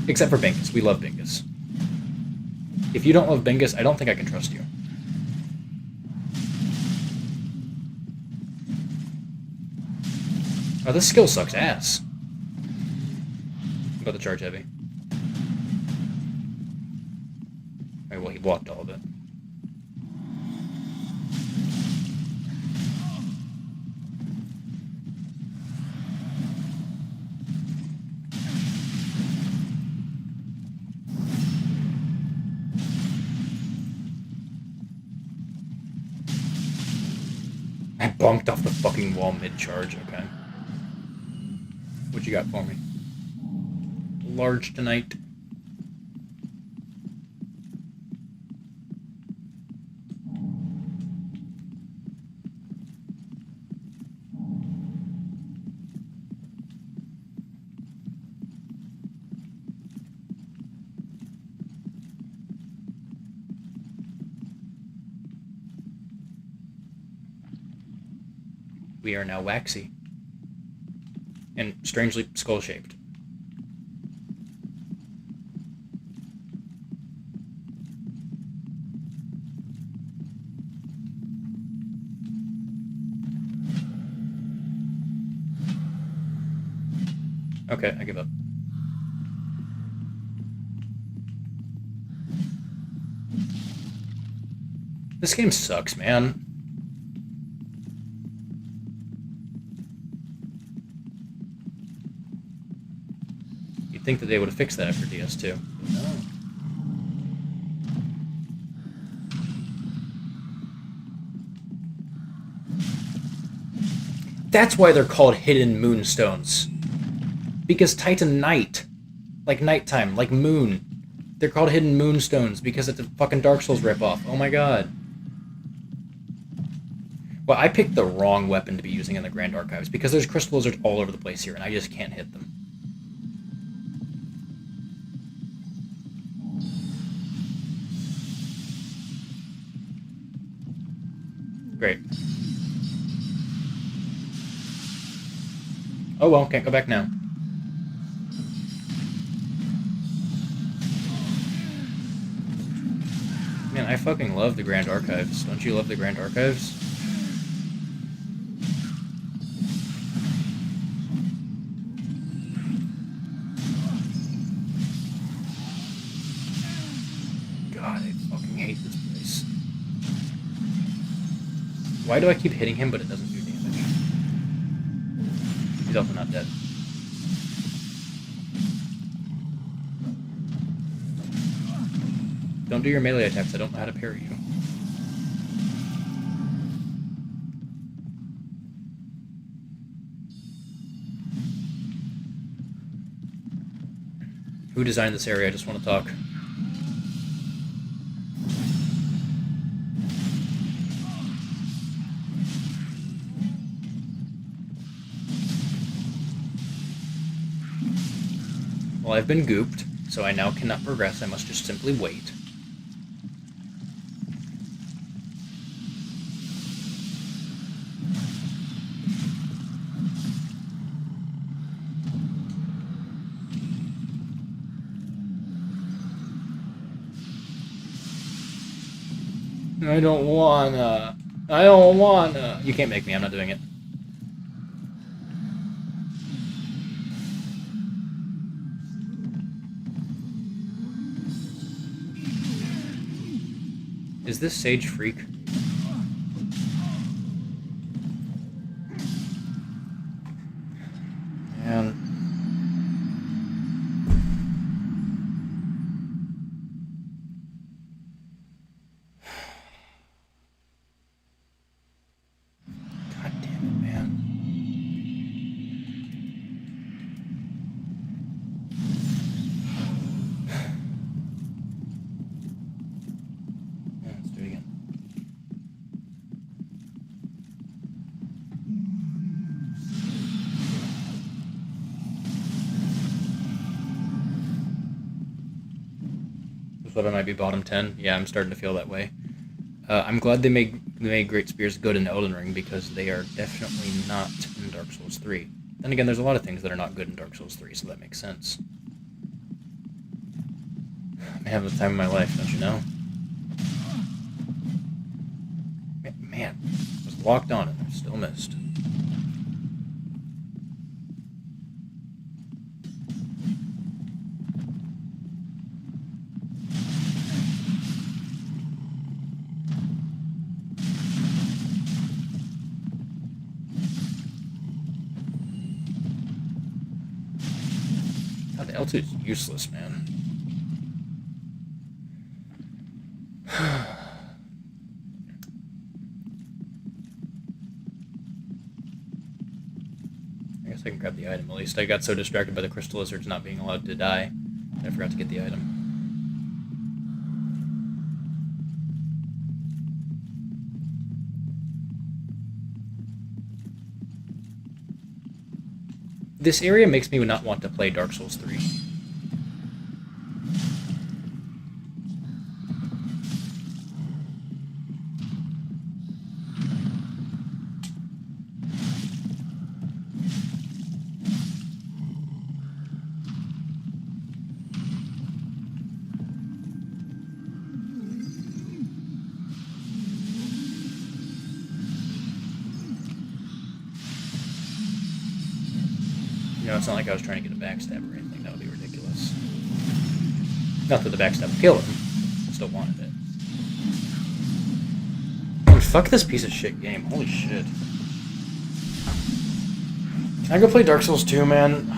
Speaker 1: Except for Bingus. We love Bingus. If you don't love Bingus, I don't think I can trust you. Oh, this skill sucks ass. I'm about to charge heavy. Alright, well, he blocked all of it. I bonked off the fucking wall mid-charge, okay. What you got for me? Large tonight. We are now waxy. And strangely skull-shaped. Okay, I give up. This game sucks, man. You'd think that they would have fixed that after DS2. But no. That's why they're called hidden moonstones. Because Titan night. Like nighttime, like moon. They're called hidden moonstones because it's a fucking Dark Souls ripoff. Oh my god. Well, I picked the wrong weapon to be using in the Grand Archives because there's crystal lizards all over the place here and I just can't hit them. Great. Oh well, can't go back now. Man, I fucking love the Grand Archives. Don't you love the Grand Archives? God, I fucking hate this place. Why do I keep hitting him, but it doesn't do damage? He's also not dead. Don't do your melee attacks. I don't know how to parry you. Who designed this area? I just want to talk. Well, I've been gooped, so I now cannot progress. I must just simply wait. I don't wanna. I don't wanna. You can't make me. I'm not doing it. Is this Sage Freak? Man. God damn it, man. Yeah, let's do it again. This weapon might be bottom 10. Yeah, I'm starting to feel that way. I'm glad they made Great Spears good in Elden Ring, because they are definitely not in Dark Souls 3. Then again, there's a lot of things that are not good in Dark Souls 3, so that makes sense. I'm having the time of my life, don't you know? Man, I was locked on it. I still missed. God, the L2 is useless, man. I guess I can grab the item at least. I got so distracted by the crystal lizards not being allowed to die that I forgot to get the item. This area makes me not want to play Dark Souls 3. You know, it's not like I was trying to get a backstab or anything. That would be ridiculous. Not that the backstab would kill him. I still wanted it. Dude, fuck this piece of shit game. Holy shit. Can I go play Dark Souls 2, man?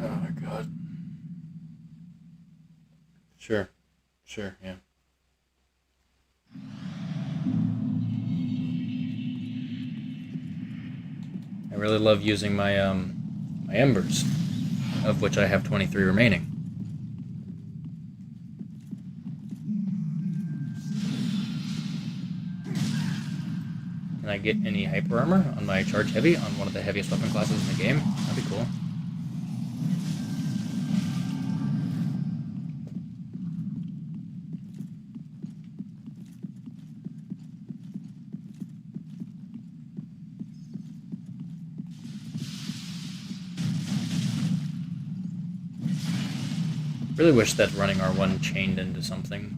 Speaker 1: Oh my god. Sure. Sure, yeah. I really love using my my embers, of which I have 23 remaining. Can I get any hyper armor on my charge heavy on one of the heaviest weapon classes in the game? That'd be cool. Really wish that running R1 chained into something.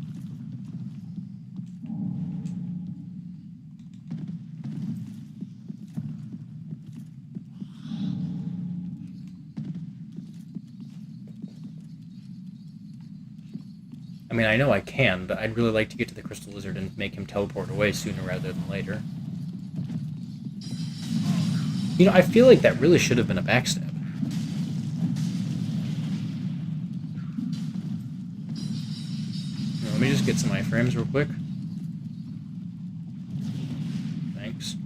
Speaker 1: I mean, I know I can, but I'd really like to get to the Crystal Lizard and make him teleport away sooner rather than later. You know, I feel like that really should have been a backstab. Let me just get some iframes real quick. Thanks.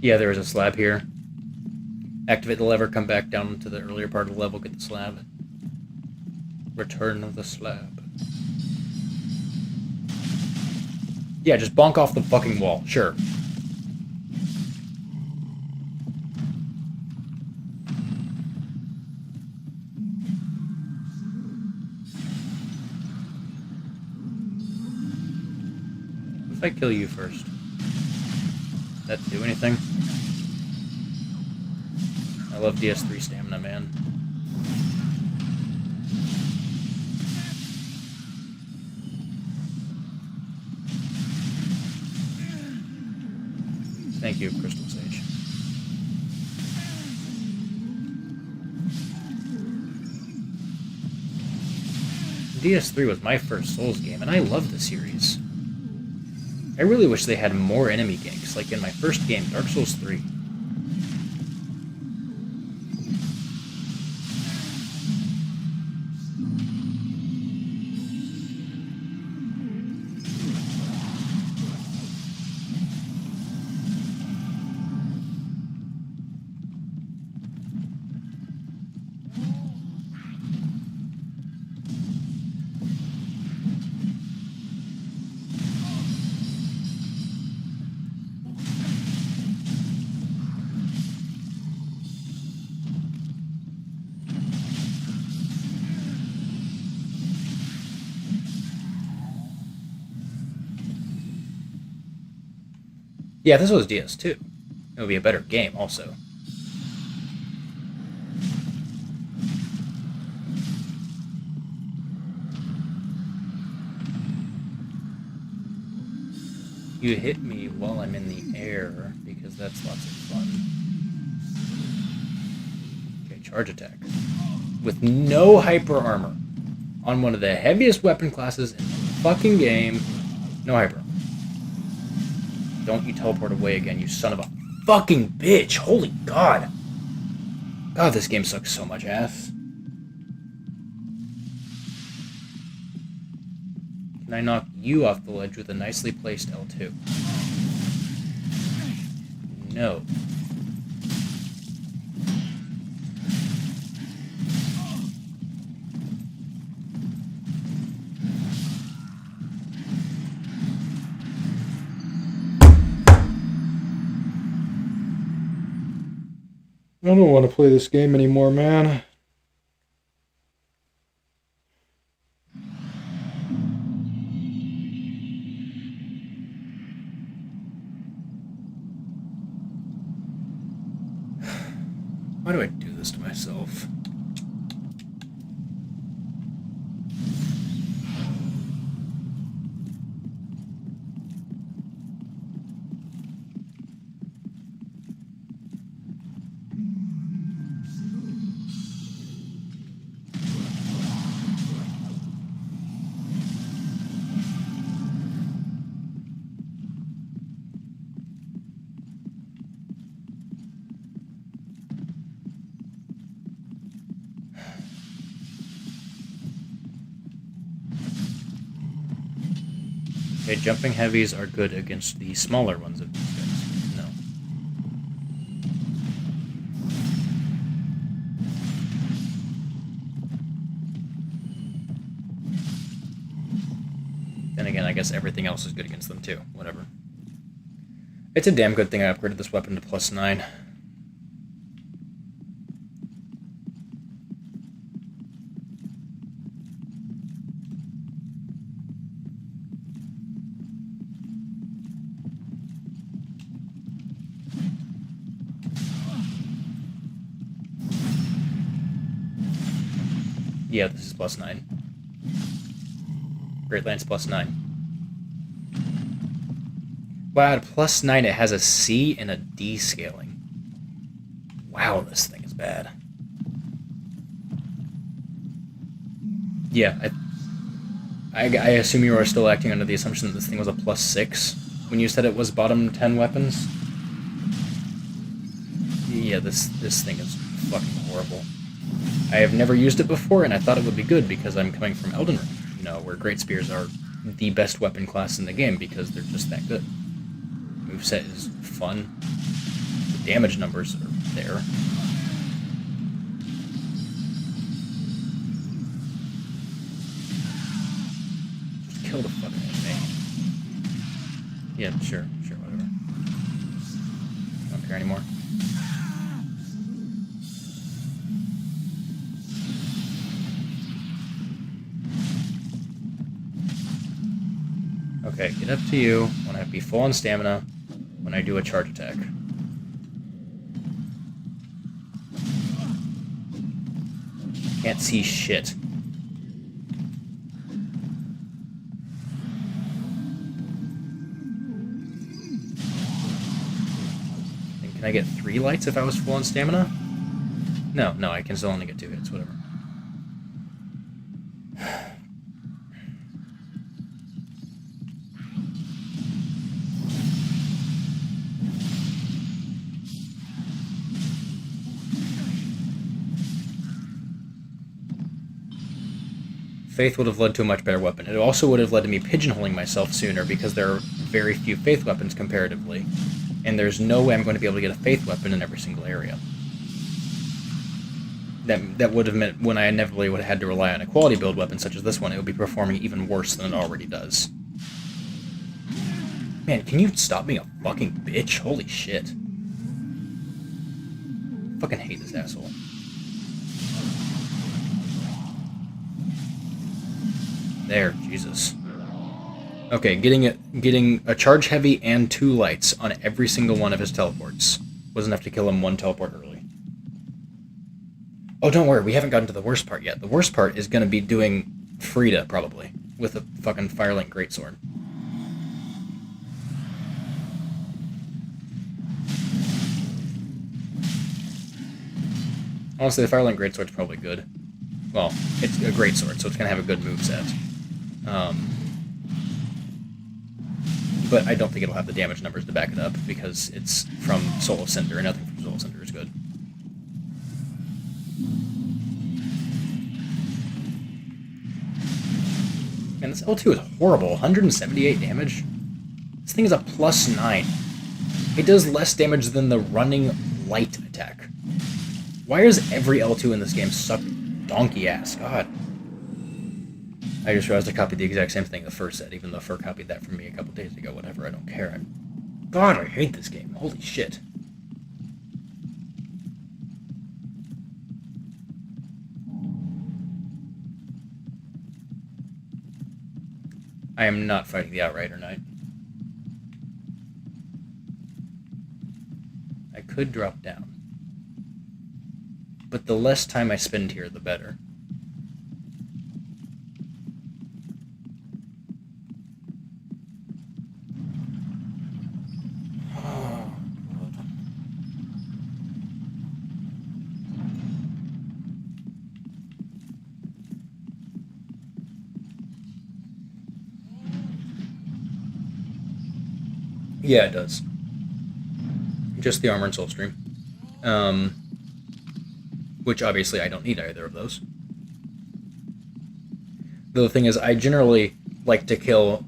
Speaker 1: Yeah, there is a slab here. Activate the lever, come back down to the earlier part of the level, get the slab. Return of the slab. Yeah, just bonk off the fucking wall, sure. What if I kill you first? That do anything? I love DS3 stamina, man. Thank you, Crystal Sage. DS3 was my first Souls game, and I love the series. I really wish they had more enemy ganks, like in my first game, Dark Souls 3. Yeah, if this was DS2, it would be a better game, also. You hit me while I'm in the air, because that's lots of fun. Okay, charge attack. With no hyper armor. On one of the heaviest weapon classes in the fucking game. No hyper armor. Don't you teleport away again, you son of a fucking bitch! Holy god! God, this game sucks so much ass. Can I knock you off the ledge with a nicely placed L2? No. I don't want to play this game anymore, man. Why do I do this to myself? Okay, jumping heavies are good against the smaller ones of these guys. No. Then again, I guess everything else is good against them too. Whatever. It's a damn good thing I upgraded this weapon to +9. Yeah, this is +9. Great Lance +9. Wow, at +9 it has a C and a D scaling. Wow, this thing is bad. Yeah, I assume you are still acting under the assumption that this thing was a +6 when you said it was bottom 10 weapons. Yeah, this thing is fucking horrible. I have never used it before, and I thought it would be good because I'm coming from Elden Ring, where Great Spears are the best weapon class in the game because they're just that good. Moveset is fun. The damage numbers are there. Just kill the fucking enemy. Yeah, sure, whatever. I don't care anymore. Okay, get up to you when I be full on stamina when I do a charge attack. Can't see shit. And can I get 3 lights if I was full on stamina? No, I can still only get 2 hits, whatever. Faith would have led to a much better weapon. It also would have led to me pigeonholing myself sooner because there are very few Faith weapons comparatively, and there's no way I'm going to be able to get a Faith weapon in every single area. That would have meant when I inevitably would have had to rely on a quality build weapon such as this one, it would be performing even worse than it already does. Man, can you stop being a fucking bitch? Holy shit. Fucking hate this asshole. There, Jesus. Okay, getting a charge heavy and 2 lights on every single one of his teleports was enough to kill him 1 teleport early. Oh, don't worry, we haven't gotten to the worst part yet. The worst part is going to be doing Frida, probably, with a fucking Firelink Greatsword. Honestly, the Firelink Greatsword's probably good. Well, it's a greatsword, so it's going to have a good moveset. But I don't think it'll have the damage numbers to back it up because it's from Soul of Cinder, and nothing from Soul of Cinder is good. Man, this L2 is horrible. 178 damage. This thing is a +9. It does less damage than the running light attack. Why does every L2 in this game suck donkey ass? God. I just realized I copied the exact same thing the Fur said, even though Fur copied that from me a couple days ago. Whatever, I don't care. God, I hate this game. Holy shit. I am not fighting the Outrider Knight. I could drop down. But the less time I spend here, the better. Yeah, it does. Just the armor and soul stream. Which obviously I don't need either of those. The thing is, I generally like to kill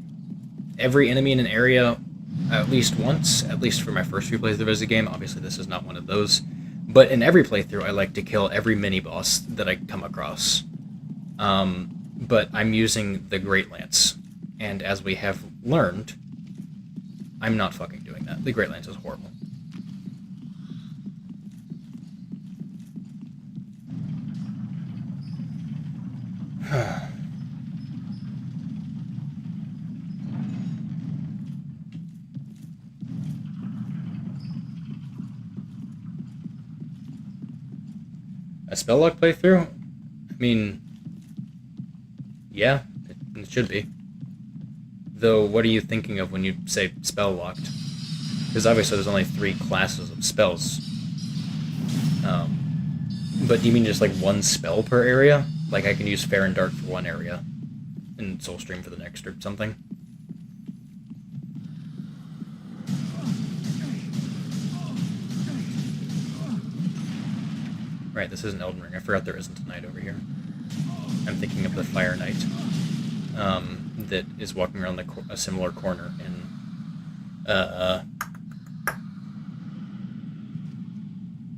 Speaker 1: every enemy in an area at least once, at least for my first few playthroughs of the game. Obviously this is not one of those. But in every playthrough, I like to kill every mini-boss that I come across. But I'm using the Great Lance. And as we have learned, I'm not fucking doing that. The Great Lance is horrible. A spell lock playthrough? I mean, yeah, it should be. Though, what are you thinking of when you say spell locked? Because obviously there's only 3 classes of spells. But do you mean just like one spell per area? Like I can use Fair and Dark for one area, and Soulstream for the next or something? Right, this isn't Elden Ring. I forgot there isn't a knight over here. I'm thinking of the Fire Knight that is walking around a similar corner in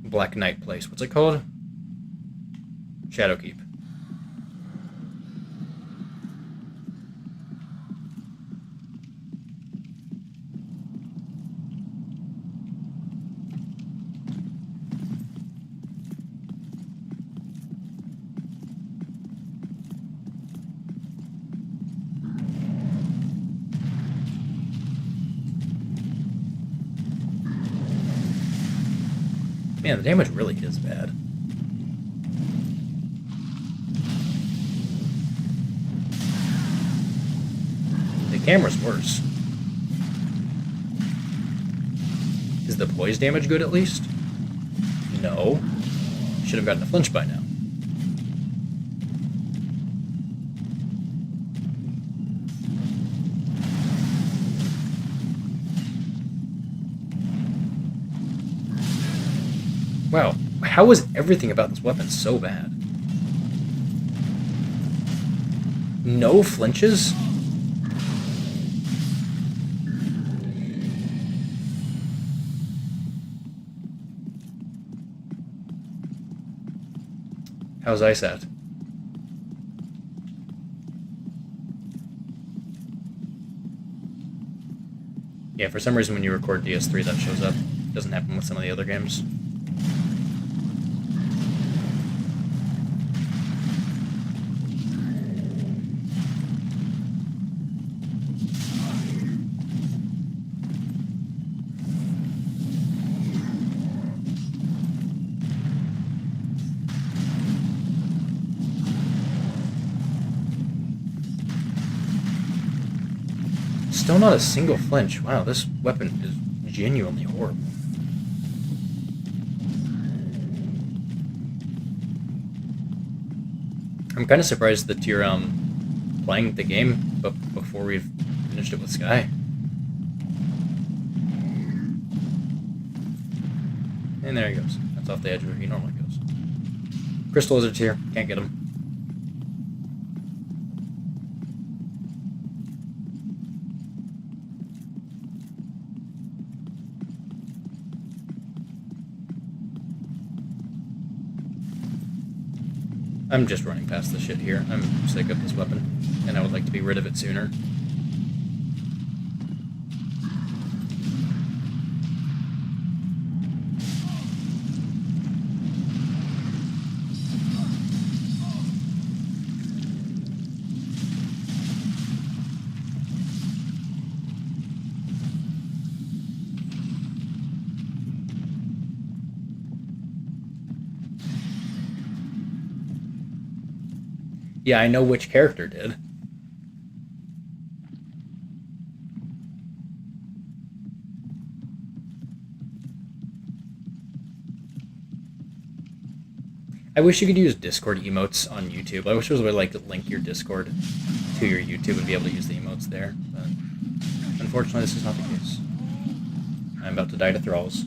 Speaker 1: Black Knight Place. What's it called? Shadowkeep. Man, the damage really is bad. The camera's worse. Is the poise damage good at least? No. Should have gotten a flinch by now. Wow, how is everything about this weapon so bad? No flinches? How's ice at? Yeah, for some reason when you record DS3 that shows up. Doesn't happen with some of the other games. Still not a single flinch. Wow, this weapon is genuinely horrible. I'm kind of surprised that you're playing the game before we've finished it with Sky. And there he goes. That's off the edge of where he normally goes. Crystal Lizard's here. Can't get him. I'm just running past the shit here. I'm sick of this weapon, and I would like to be rid of it sooner. Yeah, I know which character did. I wish you could use Discord emotes on YouTube. I wish there was a way to like link your Discord to your YouTube and be able to use the emotes there. But unfortunately, this is not the case. I'm about to die to thralls.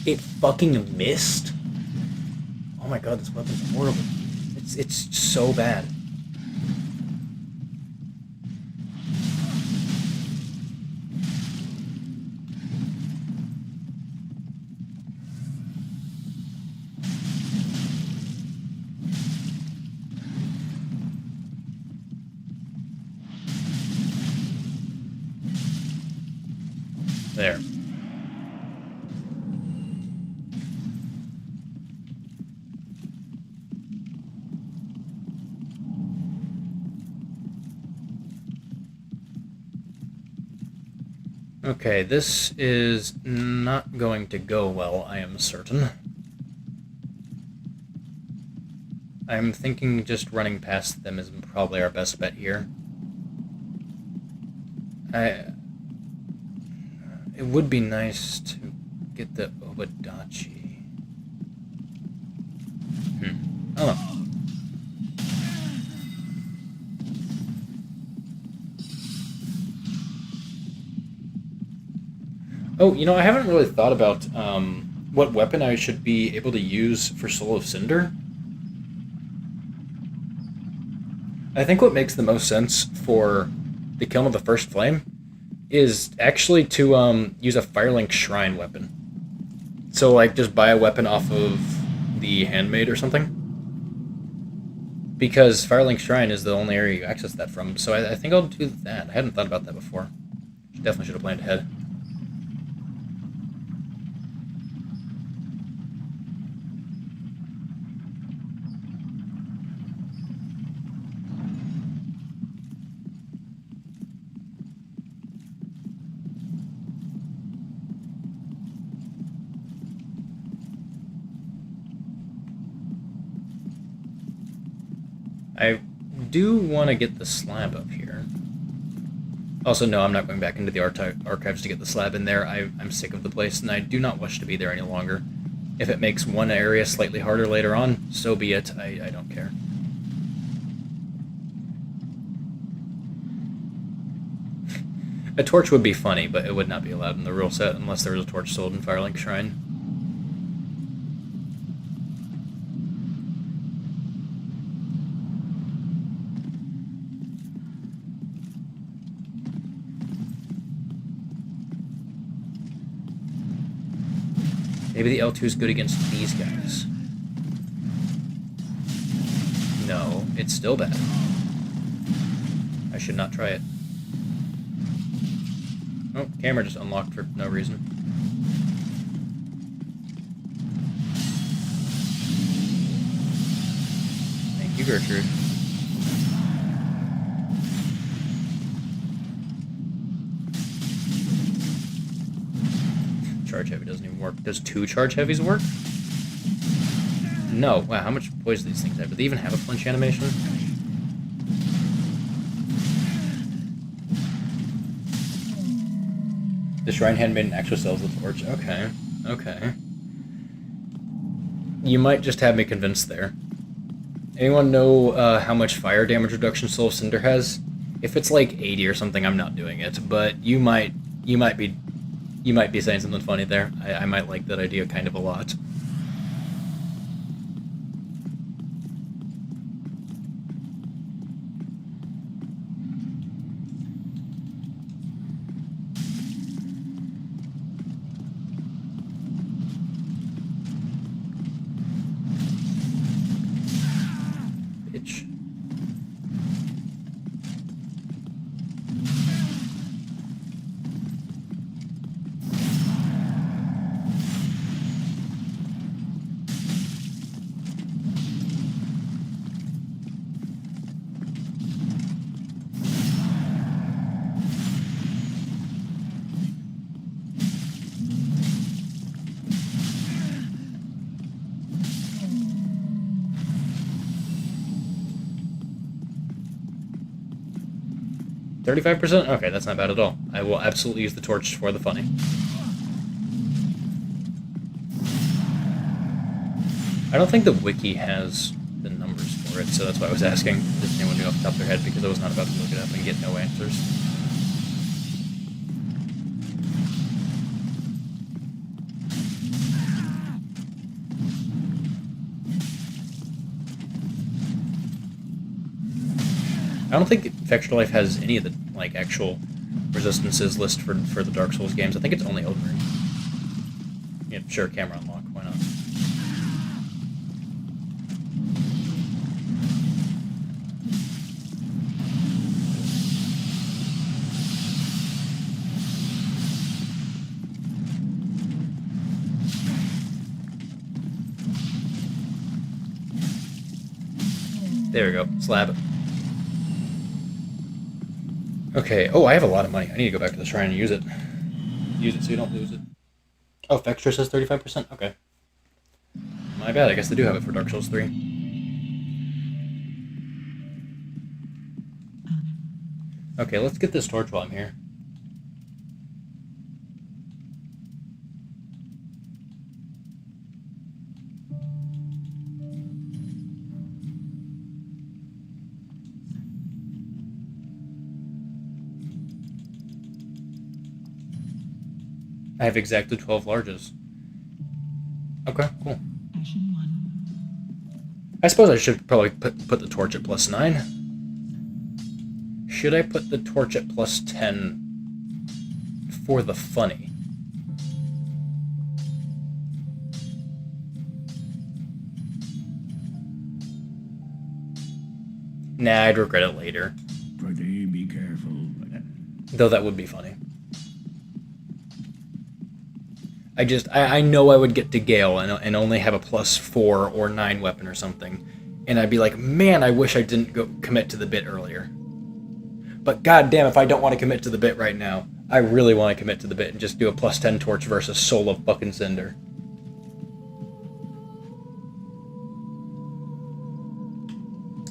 Speaker 1: It fucking missed? Oh my god, this weapon's horrible. It's so bad. There. Okay, this is not going to go well, I am certain. I'm thinking just running past them is probably our best bet here. It would be nice to get the Obadachi. I don't know. Oh, you know, I haven't really thought about what weapon I should be able to use for Soul of Cinder. I think what makes the most sense for the Kiln of the First Flame is actually to use a Firelink Shrine weapon. So, like, just buy a weapon off of the Handmaid or something. Because Firelink Shrine is the only area you access that from. So I think I'll do that. I hadn't thought about that before. Definitely should have planned ahead. I do want to get the slab up here. Also, no, I'm not going back into the archives to get the slab in there. I'm sick of the place, and I do not wish to be there any longer. If it makes one area slightly harder later on, so be it. I don't care. A torch would be funny, but it would not be allowed in the rule set unless there was a torch sold in Firelink Shrine. Maybe the L2 is good against these guys. No, it's still bad. I should not try it. Oh, camera just unlocked for no reason. Thank you, Gertrude. Charge heavy doesn't even work. Does 2 charge heavies work? No. Wow, how much poison do these things have? Do they even have a flinch animation? The Shrine Handmaiden actually sells the torch. Okay. Okay. You might just have me convinced there. Anyone know how much fire damage reduction Soul of Cinder has? If it's like 80 or something, I'm not doing it. But you might be saying something funny there. I might like that idea kind of a lot. Bitch. 35%? Okay, that's not bad at all. I will absolutely use the torch for the funny. I don't think the wiki has the numbers for it, so that's why I was asking. Does anyone know off the top of their head? Because I was not about to look it up and get no answers. I don't think Factual Life has any of the like actual resistances list for the Dark Souls games. I think it's only Elden Ring. Yeah, sure, camera unlock. Why not? There we go. Slab. Okay. Oh, I have a lot of money. I need to go back to the shrine and use it. use it so you don't lose it. Oh, Vextra says 35%? Okay. My bad, I guess they do have it for Dark Souls 3. Okay, let's get this torch while I'm here. I have exactly 12 larges. Okay, cool.
Speaker 2: Ashen 1.
Speaker 1: I suppose I should probably put the torch at +9. Should I put the torch at +10 for the funny? Nah, I'd regret it later.
Speaker 3: Pretty be careful.
Speaker 1: Though that would be funny. I know I would get to Gale and only have a +4 or 9 weapon or something. And I'd be like, man, I wish I didn't go commit to the bit earlier. But goddamn, if I don't want to commit to the bit right now, I really want to commit to the bit and just do a +10 torch versus Soul of fucking Cinder.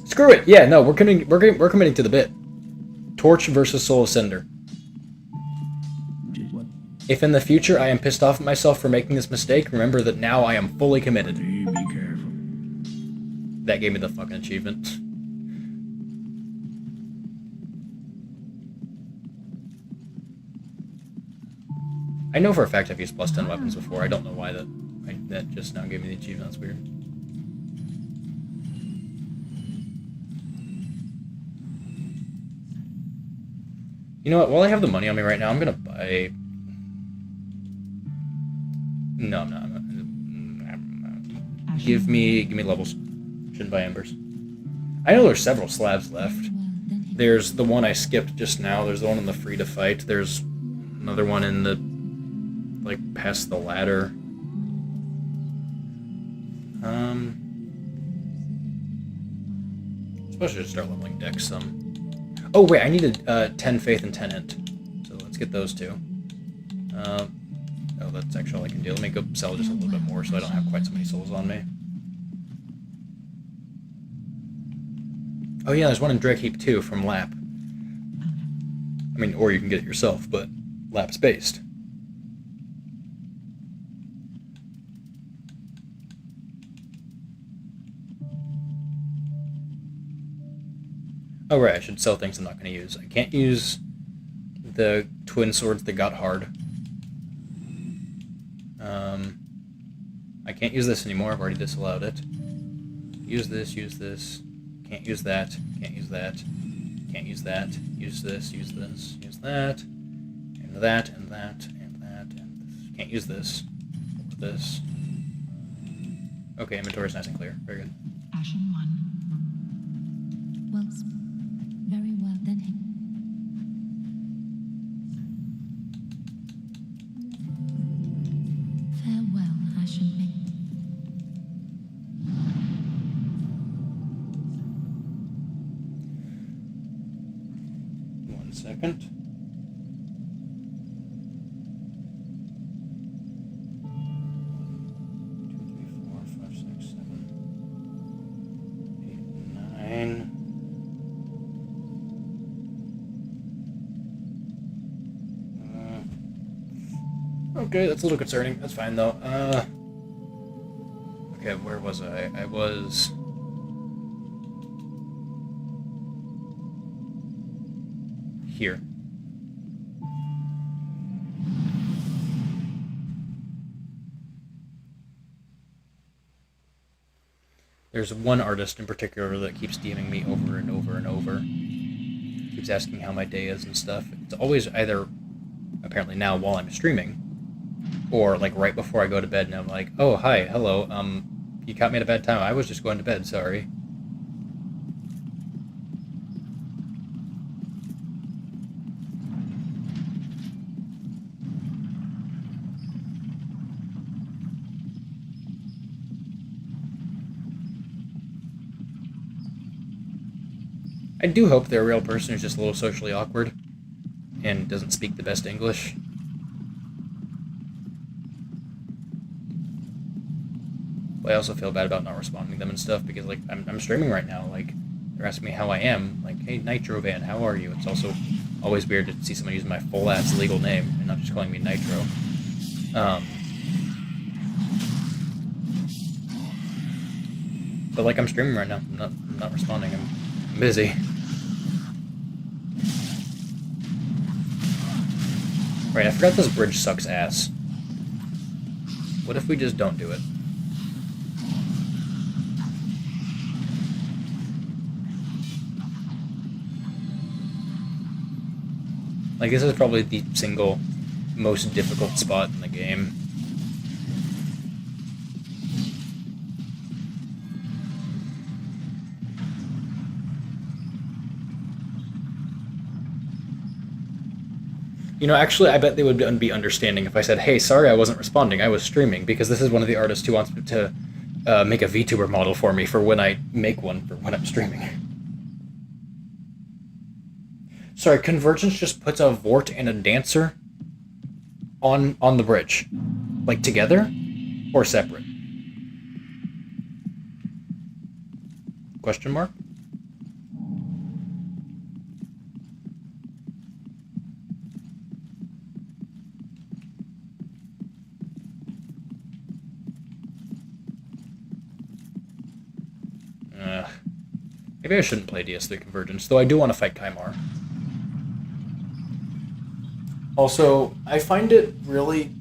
Speaker 1: Screw it! Yeah, no, we're committing to the bit. Torch versus Soul of Cinder.
Speaker 3: What?
Speaker 1: If in the future I am pissed off at myself for making this mistake, remember that now I am fully committed.
Speaker 3: Pretty be careful.
Speaker 1: That gave me the fucking achievement. I know for a fact I've used +10 weapons before. I don't know why that just now gave me the achievement. That's weird. You know what? While I have the money on me right now, I'm gonna buy. No, I'm not. Give me levels. Shouldn't buy embers. I know there's several slabs left. There's the one I skipped just now. There's the one in the free to fight. There's another one in the past the ladder. Suppose I should start leveling Dex some. Oh wait, I needed 10 faith and 10 int. So let's get those two. Oh, that's actually all I can do. Let me go sell just a little bit more so I don't have quite so many souls on me. Oh yeah, there's one in Drake Heap too from Lap. I mean, or you can get it yourself, but Lap's based. Oh right, I should sell things I'm not going to use. I can't use the twin swords that got hard. I can't use this anymore. I've already disallowed it. Use this. Can't use that. Can't use that. Can't use that. Use this. Use that. And that. And this. Can't use this. Or this. Okay, inventory's nice and clear. Very good.
Speaker 2: Ashen 1. Well, very well then. Farewell, Ashen Mate.
Speaker 1: One second. Okay, that's a little concerning. That's fine, though. Okay, where was I? I was... here. There's one artist in particular that keeps DMing me over and over and over. Keeps asking how my day is and stuff. It's always either, apparently now, while I'm streaming, or right before I go to bed, and I'm like, oh, hi, hello, you caught me at a bad time. I was just going to bed, sorry. I do hope they're a real person who's just a little socially awkward and doesn't speak the best English. But I also feel bad about not responding to them and stuff because like I'm streaming right now. Like they're asking me how I am. Like, hey, Nitro Van, how are you? It's also always weird to see someone using my full ass legal name and not just calling me Nitro. But like I'm streaming right now. I'm not responding. I'm busy. Right, I forgot this bridge sucks ass. What if we just don't do it? Like, this is probably the single most difficult spot in the game. You know, actually, I bet they would be understanding if I said, hey, sorry I wasn't responding, I was streaming, because this is one of the artists who wants to make a VTuber model for me for when I make one for when I'm streaming. Sorry, Convergence just puts a Vort and a Dancer on the bridge. Like, together? Or separate? Question mark? Maybe I shouldn't play DS3 Convergence, though I do want to fight Kymar. Also, I find it really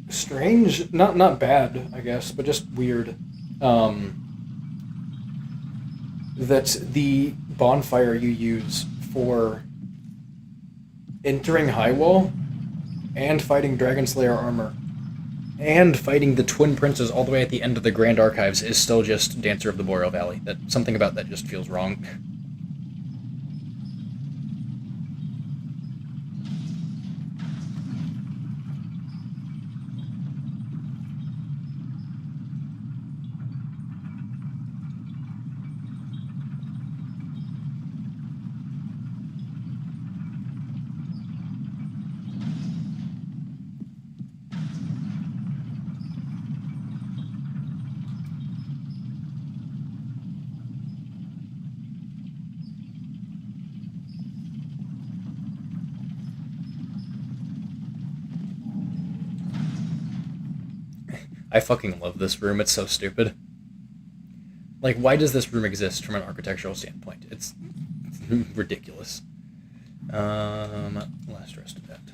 Speaker 1: strange, not bad, I guess, but just weird, that the bonfire you use for entering Highwall and fighting Dragon Slayer armor and fighting the Twin Princes all the way at the end of the Grand Archives is still just Dancer of the Boreal Valley. That something about that just feels wrong. I fucking love this room, it's so stupid. Like, why does this room exist from an architectural standpoint? It's ridiculous. Last rest event.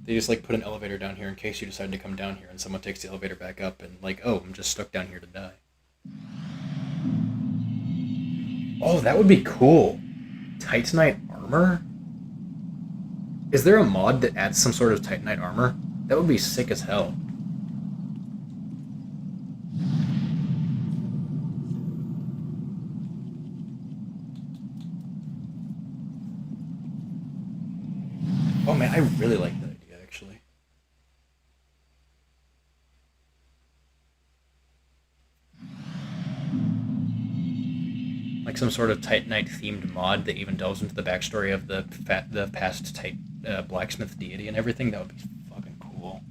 Speaker 1: They just, like, put an elevator down here in case you decide to come down here and someone takes the elevator back up and, like, oh, I'm just stuck down here to die. Oh, that would be cool. Titanite armor? Is there a mod that adds some sort of Titanite armor? That would be sick as hell. Oh man, I really like that idea, actually. Like some sort of Titanite themed mod that even delves into the backstory of the past blacksmith deity and everything. That would be fucking cool.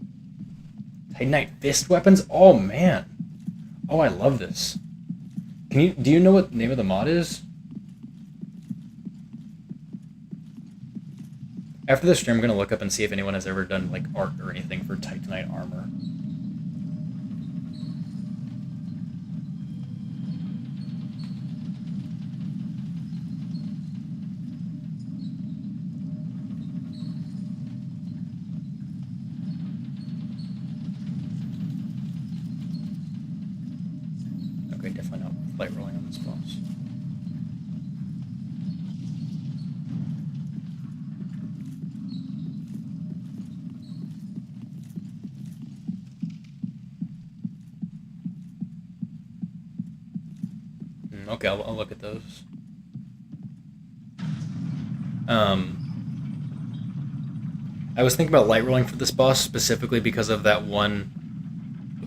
Speaker 1: Titanite fist weapons? Oh man. Oh, I love this. Do you know what the name of the mod is? After this stream, I'm gonna look up and see if anyone has ever done like art or anything for Titanite armor. Okay, definitely not light rolling on this boss. Okay, I'll look at those. I was thinking about light rolling for this boss specifically because of that one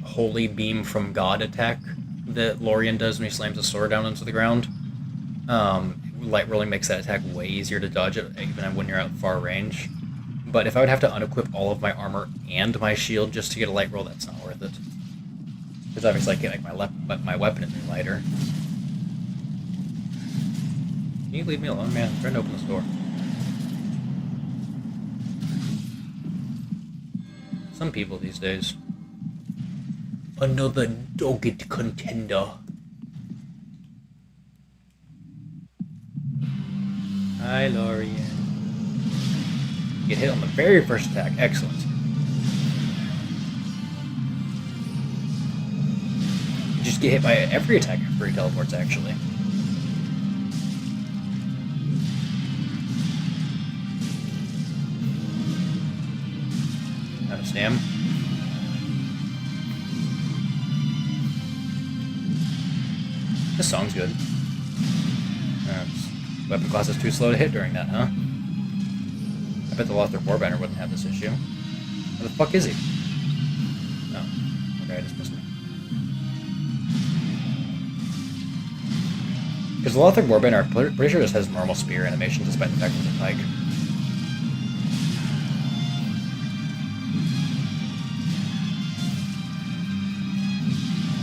Speaker 1: holy beam from God attack that Lorien does when he slams a sword down into the ground. Light rolling makes that attack way easier to dodge it, even when you're out far range. but if I would have to unequip all of my armor and my shield just to get a light roll, that's not worth it. Because obviously I can't make my weapon any lighter. Can you leave me alone, man? I'm trying to open this door. Some people these days. Another dogged contender. Hi, Lorian. Get hit on the very first attack. Excellent. You just get hit by every attack after he teleports, actually. Out of stam. This song's good. Weapon class is too slow to hit during that, huh? I bet the Lothric Warbender wouldn't have this issue. Where the fuck is he? Oh. Okay, I just missed him. Because the Lothric Warbender, I'm pretty sure, just has normal spear animation despite the fact that it's a pike.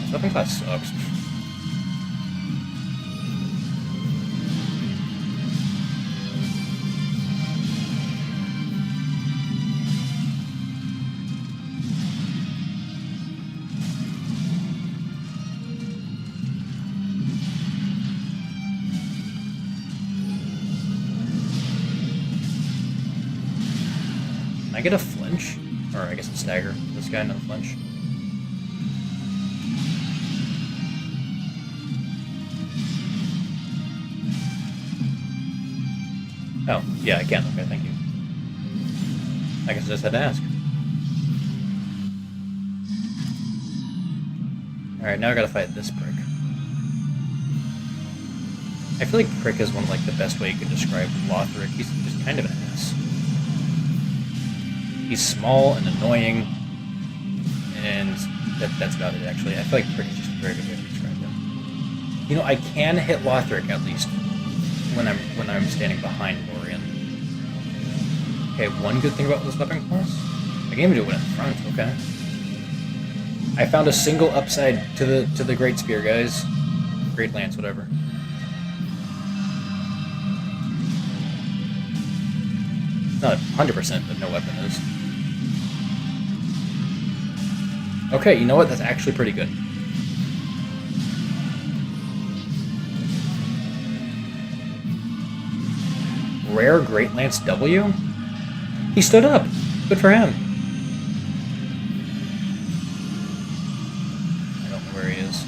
Speaker 1: This weapon class sucks. Can I get a flinch? Or I guess a stagger. This guy, not a flinch. Oh, yeah, I can. Okay, thank you. I guess I just had to ask. Alright, now I gotta fight this prick. I feel like prick is one of like the best way you could describe Lothric. He's just kind of an ass. He's small and annoying, and that's about it, actually. I feel like prick is just a very good way to describe him. You know, I can hit Lothric, at least, when I'm standing behind Lorian. Okay, one good thing about this weapon class? I can even do it in front, okay. I found a single upside to the Great Spear, guys. Great Lance, whatever. It's not 100%, but no weapon is. Okay, you know what? That's actually pretty good. Rare Great Lance W? He stood up! Good for him. I don't know where he is.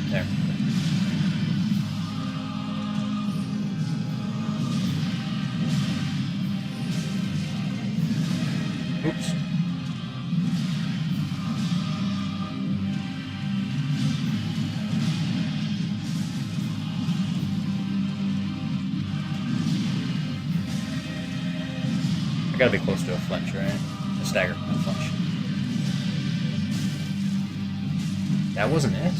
Speaker 1: There. Oops. I gotta be close to a flinch, right? A stagger, not a flinch. That wasn't it?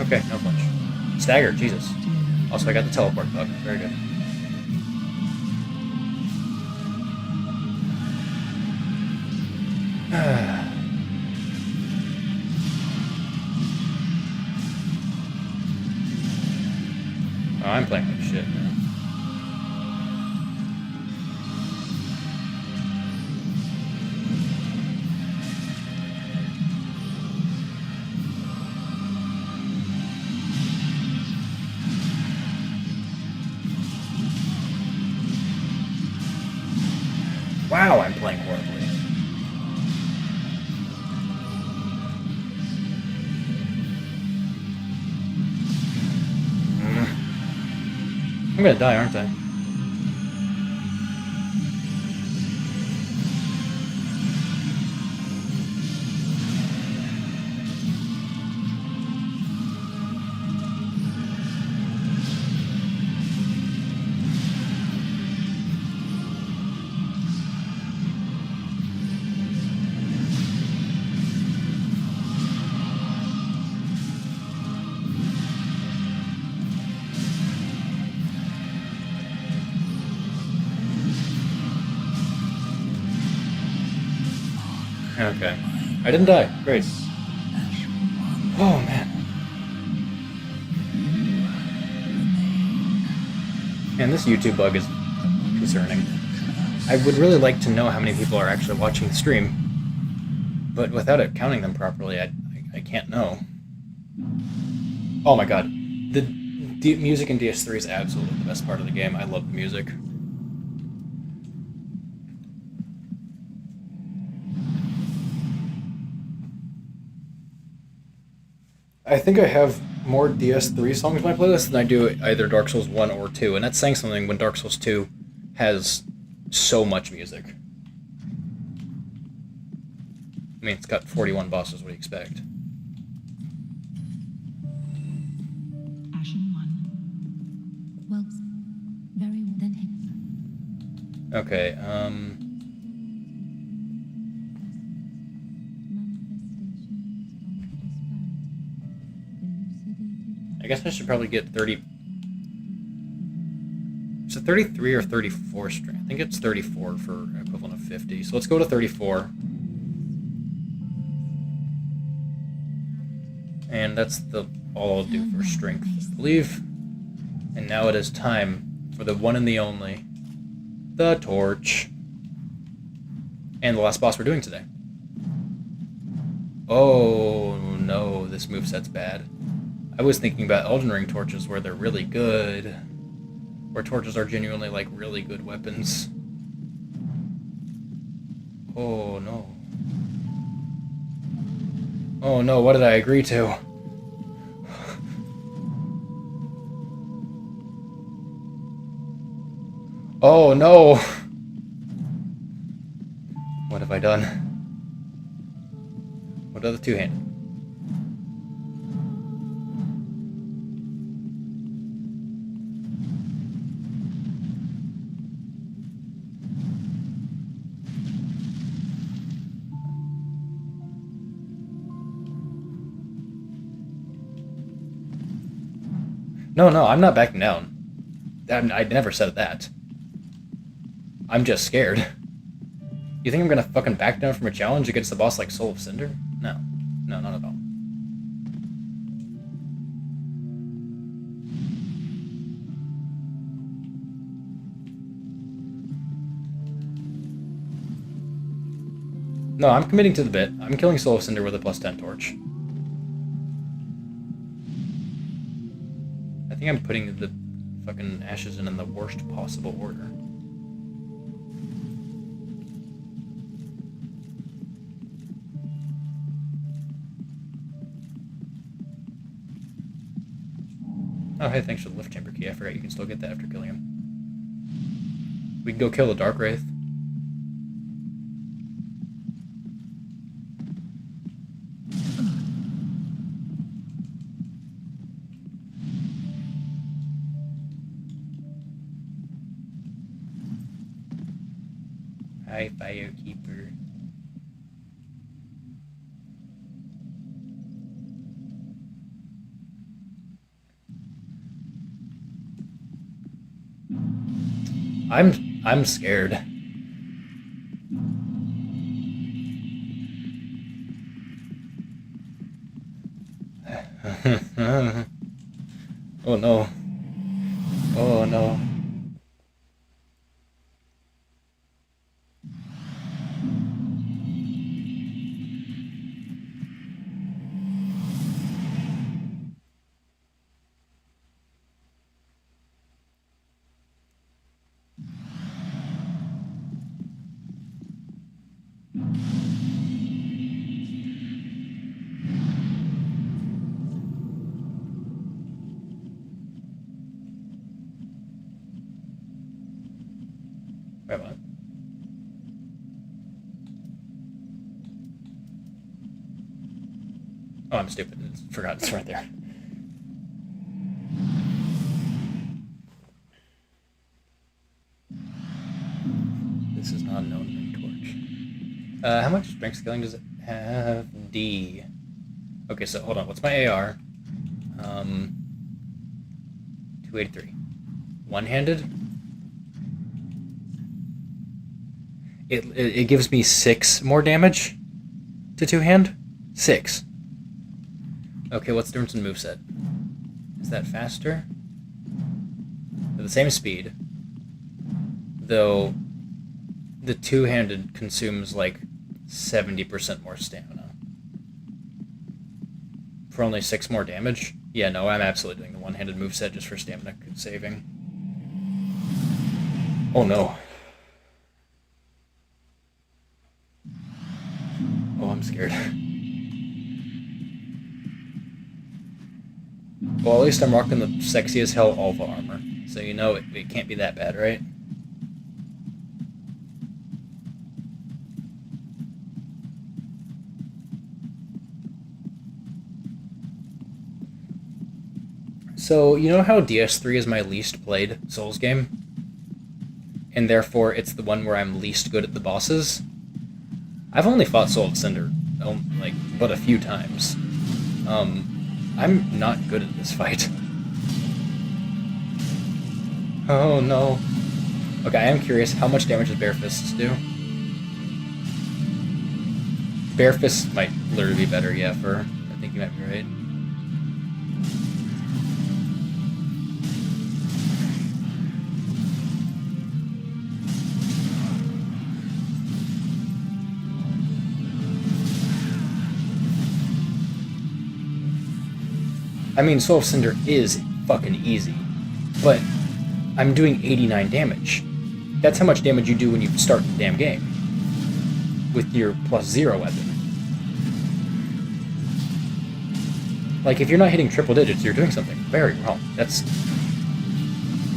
Speaker 1: Okay, no flinch. Stagger, Jesus. Also, I got the teleport bug. Very good. Oh, I'm playing like shit, man. Wow, I'm playing horribly. I'm gonna die, aren't I? Okay. I didn't die. Great. Oh, man. Man, this YouTube bug is concerning. I would really like to know how many people are actually watching the stream, but without it counting them properly, I can't know. Oh my god. The music in DS3 is absolutely the best part of the game. I love the music. I think I have more DS3 songs in my playlist than I do either Dark Souls 1 or 2, and that's saying something when Dark Souls 2 has so much music. I mean, it's got 41 bosses, what do you expect?
Speaker 2: Ashen one. Well, very well then hit.
Speaker 1: Okay, I guess I should probably get 30... Is it 33 or 34 strength? I think it's 34 for equivalent of 50. So let's go to 34. And that's all I'll do for strength, I believe. And now it is time for the one and the only, the torch. And the last boss we're doing today. Oh no, this moveset's bad. I was thinking about Elden Ring torches where they're really good. Where torches are genuinely, like, really good weapons. Oh no. Oh no, what did I agree to? Oh no! What have I done? What are the two-handed? No, I'm not backing down. I never said that. I'm just scared. You think I'm gonna fucking back down from a challenge against the boss like Soul of Cinder? No. No, not at all. No, I'm committing to the bit. I'm killing Soul of Cinder with a +10 torch. I think I'm putting the fucking ashes in the worst possible order. Oh, hey, thanks for the lift chamber key. I forgot you can still get that after killing him. We can go kill the Dark Wraith. Hi, Firekeeper. I'm scared. Oh no. Oh no. Wait, what? Oh, I'm stupid. I forgot it's right there. This is not an Elden Ring torch. How much strength scaling does it have? D. Okay, so hold on. What's my AR? 283. One-handed? It gives me 6 more damage. to two-hand? 6. Okay, what's the difference in moveset? Is that faster? They're the same speed. Though the two-handed consumes like 70% more stamina. For only 6 more damage? Yeah, no, I'm absolutely doing the one-handed moveset just for stamina saving. Oh no. Oh, I'm scared. Well, at least I'm rocking the sexy as hell Alpha armor. So you know it can't be that bad, right? So, you know how DS3 is my least played Souls game? And therefore it's the one where I'm least good at the bosses? I've only fought Soul of Cinder, like, but a few times. I'm not good at this fight. Oh no. Okay, I am curious, how much damage does Bare Fists do? Bare Fists might literally be better, yeah, for... I think you might be right. I mean, Soul of Cinder is fucking easy, but I'm doing 89 damage. That's how much damage you do when you start the damn game. With your +0 weapon. Like, if you're not hitting triple digits, you're doing something very wrong. That's...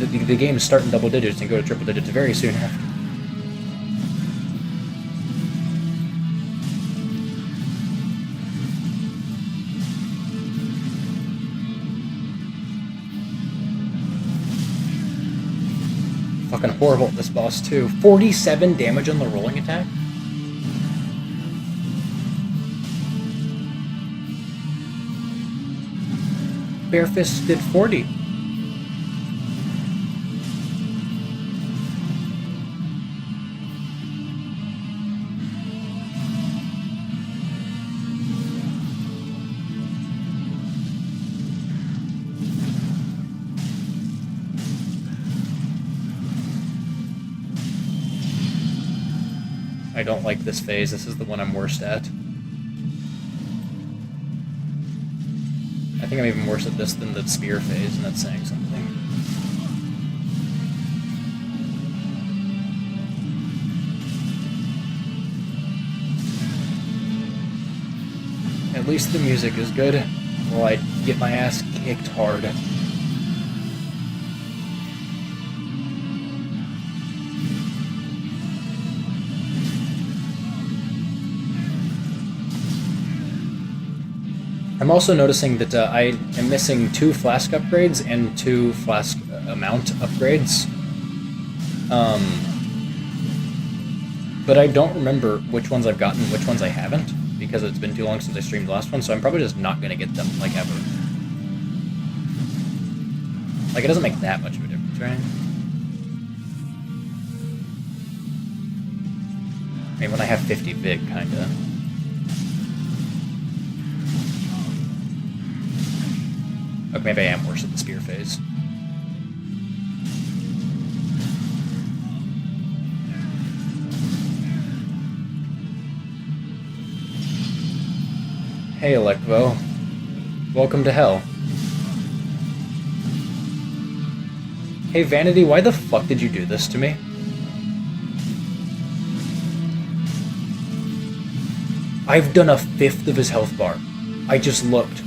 Speaker 1: The games start in double digits and go to triple digits very soon after. Fucking horrible at this boss, too. 47 damage on the rolling attack? Bare Fists did 40. I don't like this phase. This is the one I'm worst at. I think I'm even worse at this than the spear phase, and that's saying something. At least the music is good, while I get my ass kicked hard. I'm also noticing that I am missing 2 flask upgrades and 2 flask amount upgrades. But I don't remember which ones I've gotten and which ones I haven't, because it's been too long since I streamed the last one, so I'm probably just not going to get them, like, ever. Like, it doesn't make that much of a difference, right? I mean, when I have 50 Vig, kinda. Okay, maybe I am worse at the spear phase. Hey, Electvo. Welcome to hell. Hey, Vanity, why the fuck did you do this to me? I've done 1/5 of his health bar. I just looked.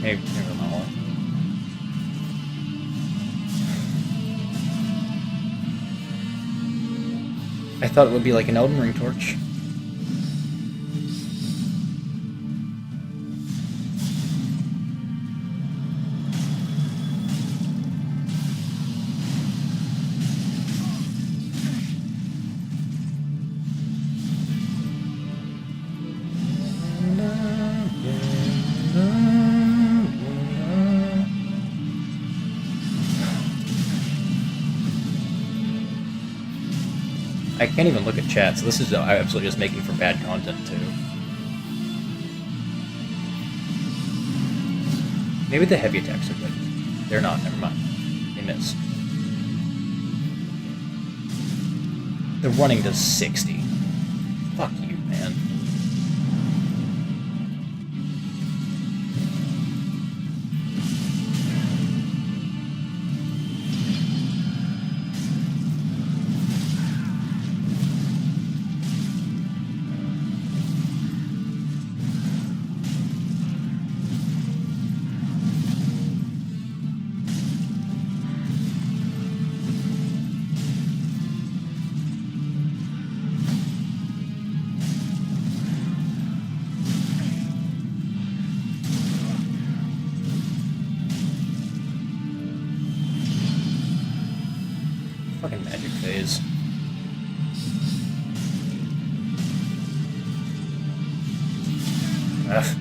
Speaker 1: Maybe not. I thought it would be like an Elden Ring torch. I can't even look at chat, so this is absolutely just making for bad content, too. Maybe the heavy attacks are good. They're not, never mind. They missed. The running does 60. Fuck you, man. Fucking magic phase. Ugh.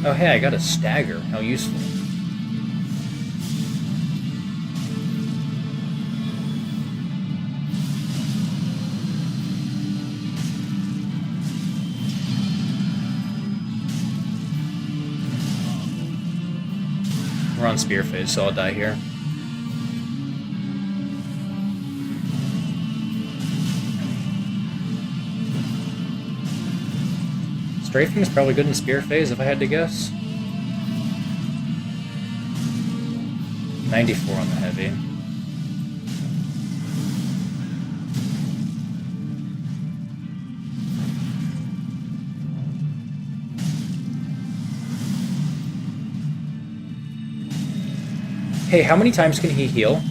Speaker 1: Oh hey, I got a stagger. How useful. We're on spear phase, so I'll die here. Strafing is probably good in spear phase, if I had to guess. 94 on the heavy. Hey, how many times can he heal?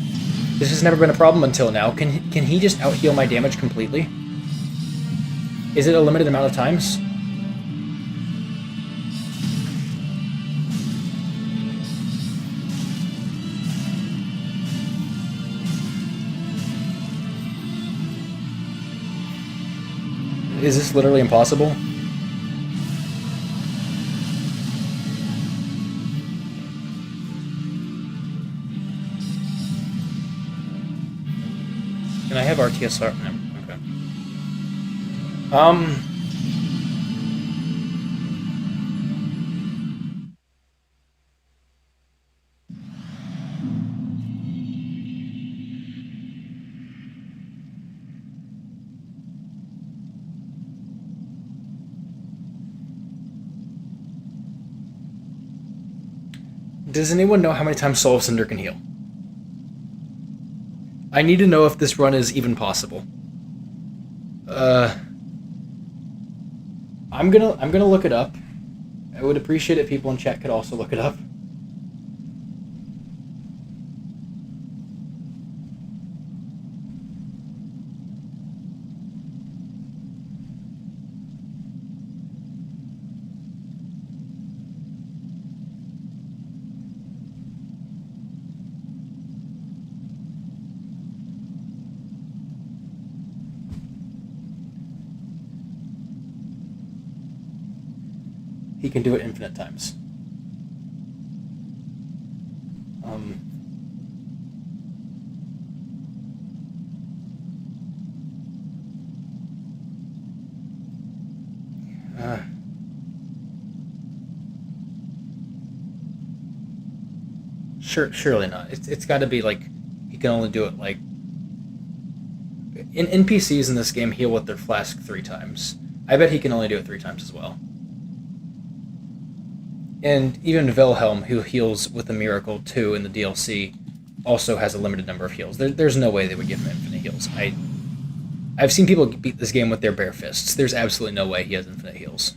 Speaker 1: This has never been a problem until now. Can he just out-heal my damage completely? Is it a limited amount of times? Is this literally impossible? Can I have RTSR? No. Okay. Does anyone know how many times Soul of Cinder can heal? I need to know if this run is even possible. I'm gonna look it up. I would appreciate it if people in chat could also look it up. He can do it infinite times. Surely not. It's got to be like he can only do it like in NPCs in this game heal with their flask 3 times. I bet he can only do it 3 times as well. And even Wilhelm, who heals with a Miracle 2 in the DLC, also has a limited number of heals. There's no way they would give him infinite heals. I've seen people beat this game with their bare fists. There's absolutely no way he has infinite heals.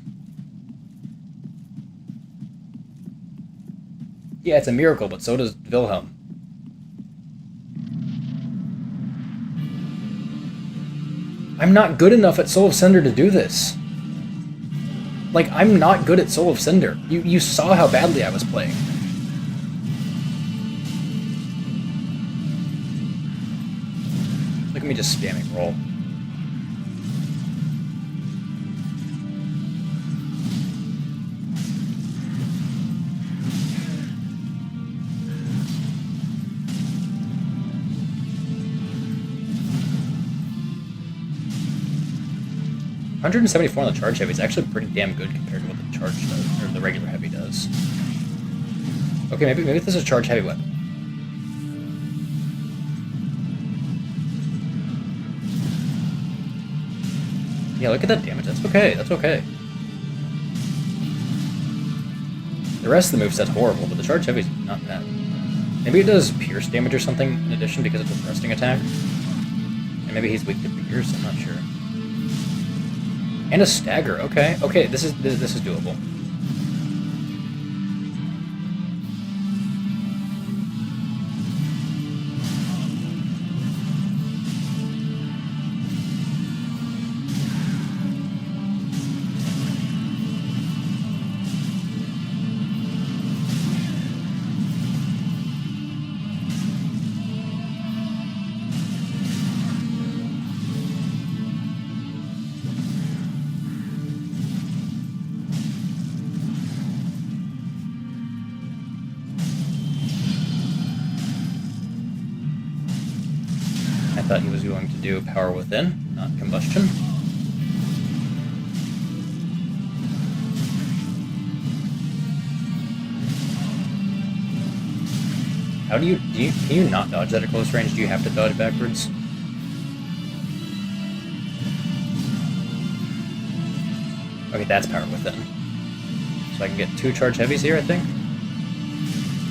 Speaker 1: Yeah, it's a miracle, but so does Wilhelm. I'm not good enough at Soul of Cinder to do this. Like, I'm not good at Soul of Cinder. You saw how badly I was playing. Look at me just spamming roll. 174 on the charge heavy is actually pretty damn good compared to what the charge does, or the regular heavy does. Okay, maybe this is a charge heavy weapon. Yeah, look at that damage. That's okay. That's okay. The rest of the moveset's horrible, but the charge heavy's not bad. Maybe it does pierce damage or something in addition because it's a thrusting attack. And maybe he's weak to pierce. I'm not sure. And a stagger. Okay. Okay. This is doable. I thought he was going to do power within, not combustion. How do you can you not dodge that at close range? Do you have to dodge backwards? Okay, that's power within. So I can get 2 charge heavies here, I think?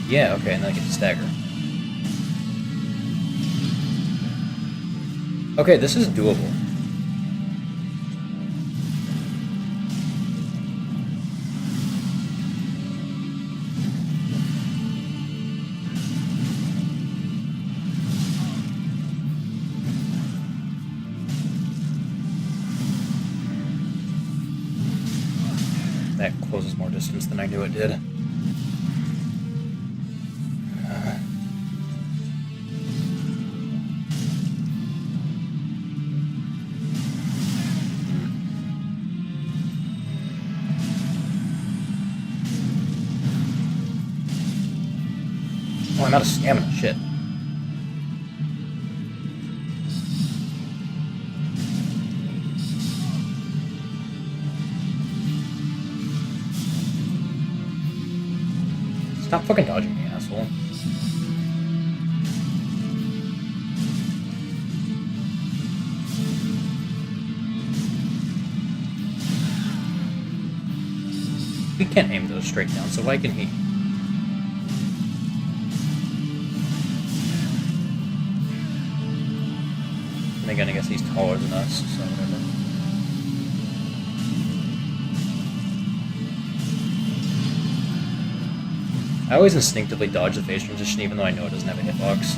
Speaker 1: Yeah, okay, and then I get to stagger. Okay, this is doable. That closes more distance than I knew it did. Oh, I'm out of stamina. Shit. Stop fucking dodging me, asshole. We can't aim those straight down, so why can he? And again, I guess he's taller than us, so whatever. I always instinctively dodge the phase transition even though I know it doesn't have a hitbox.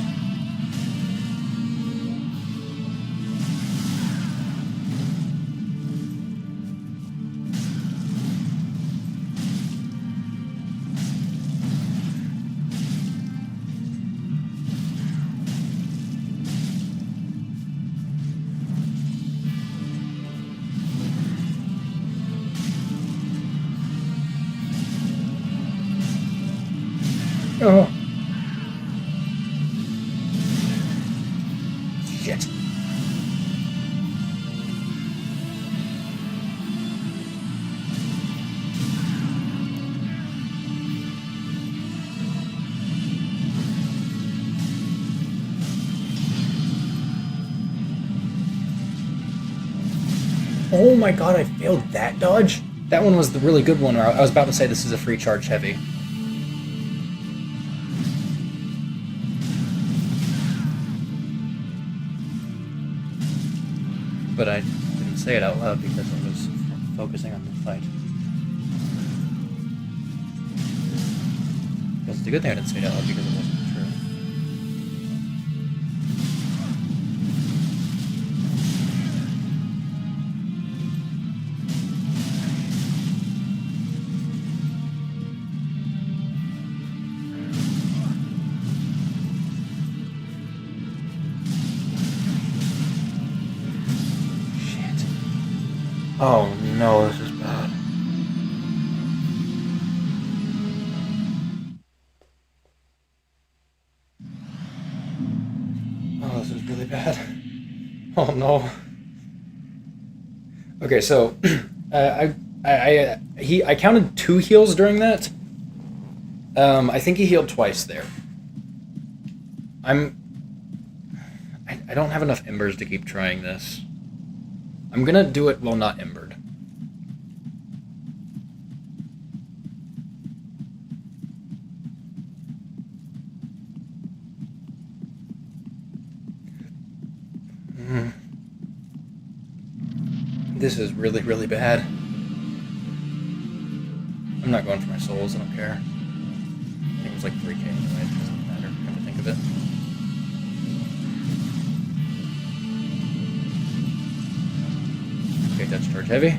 Speaker 1: Oh. Shit. Oh my god, I failed that dodge? That one was the really good one where I was about to say this is a free charge heavy. But I didn't say it out loud because I was focusing on the fight. Because it's a good thing I didn't say it out loud because it wasn't true. Oh no, this is bad. Oh, this is really bad. Oh no. Okay, so I counted 2 heals during that. I think he healed twice there. I don't have enough embers to keep trying this. I'm gonna do it while not embered. This is really, really bad. I'm not going for my souls, I don't care. I think it was like 3k anyway, it doesn't matter, come to think of it. Okay, touch charge heavy.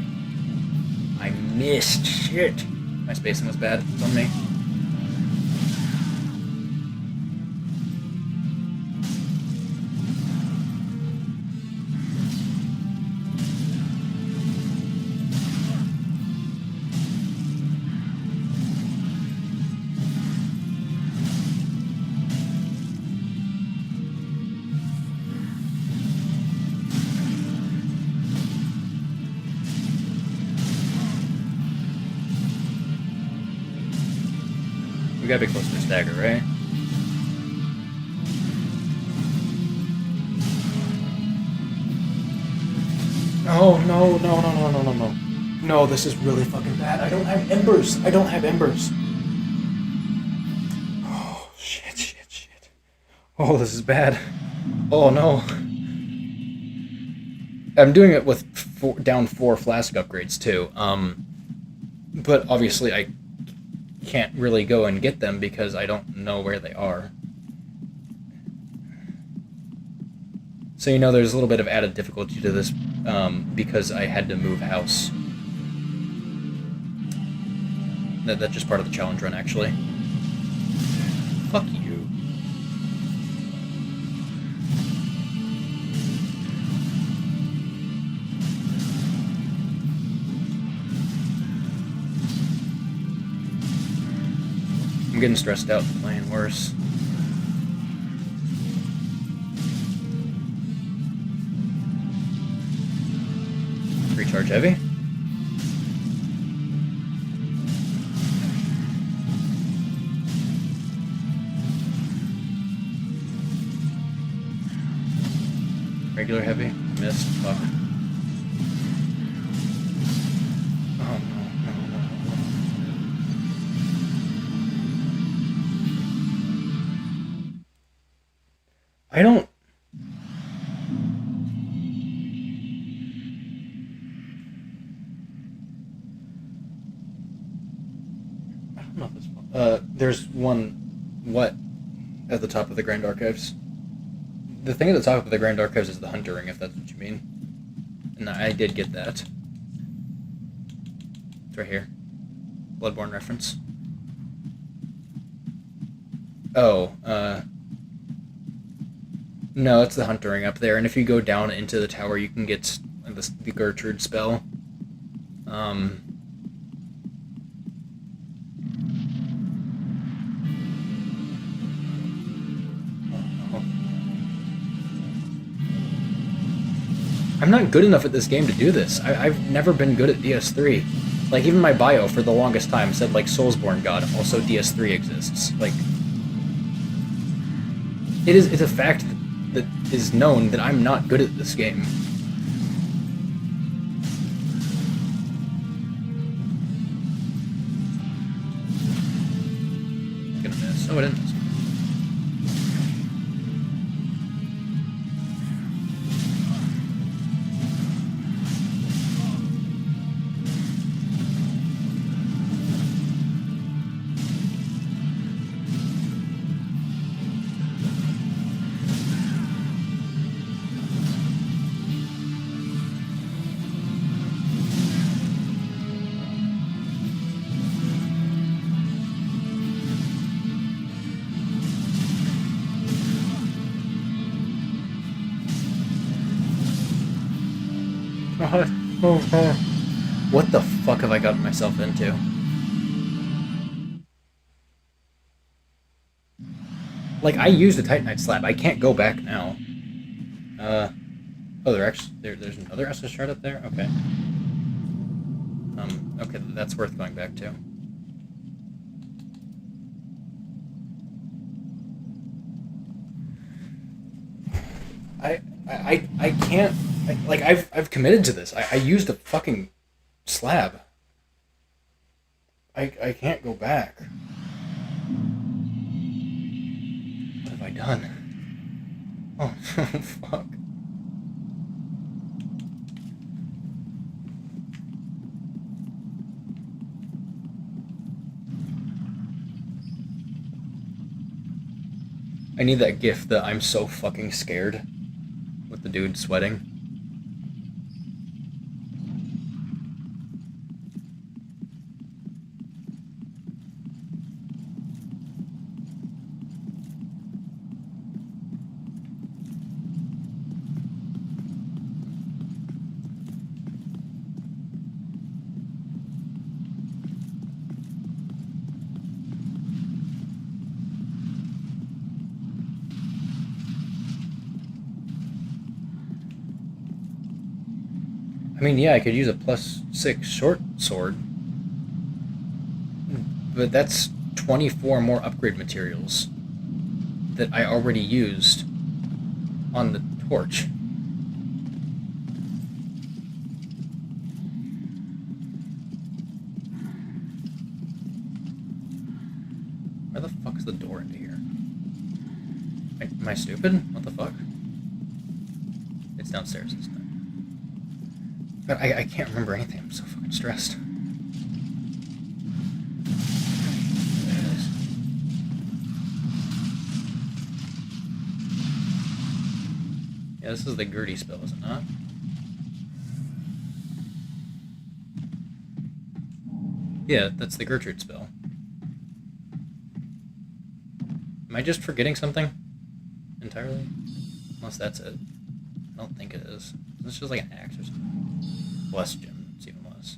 Speaker 1: I missed, shit! My spacing was bad, it's on me. We gotta be close to the stagger, right? No, no, no, no, no, no, no, no. No, this is really fucking bad. I don't have embers. I don't have embers. Oh, shit, shit, shit. Oh, this is bad. Oh, no. I'm doing it with down 4 flask upgrades, too. But obviously I can't really go and get them because I don't know where they are. So you know there's a little bit of added difficulty to this because I had to move house. That's just part of the challenge run, actually. Fuck you. I'm getting stressed out playing worse. Recharge heavy. Regular heavy. Missed. Fuck. Oh no, no, no, no. I don't... I don't know if this one... there's one... What? At the top of the Grand Archives. The thing at the top of the Grand Archives is the Hunter Ring, if that's what you mean. And I did get that. It's right here. Bloodborne reference. Oh, no, it's the Hunter Ring up there, and if you go down into the tower, you can get the Gertrude spell. I'm not good enough at this game to do this. I've never been good at DS3. Like, even my bio for the longest time said, like, Soulsborne God, also DS3 exists. Like, it's a fact that is known that I'm not good at this game. Gonna miss. Oh, I didn't miss. What the fuck have I gotten myself into? Like, I used a Titanite slab. I can't go back now. Oh, there's another Estus shard up there? Okay. Okay, that's worth going back to. I can't. I've committed to this. I used a fucking slab. I can't go back. What have I done? Oh, fuck. I need that gif that I'm so fucking scared with the dude sweating. I mean, yeah, I could use a +6 short sword, but that's 24 more upgrade materials that I already used on the torch. Where the fuck is the door into here? Am I stupid? What the fuck? It's downstairs this time. But I can't remember anything. I'm so fucking stressed. There it is. Yeah, this is the Gertie spell, is it not? Yeah, that's the Gertrude spell. Am I just forgetting something entirely? Unless that's it. I don't think it is. It's just like an axe or something. Less gem. It's even less.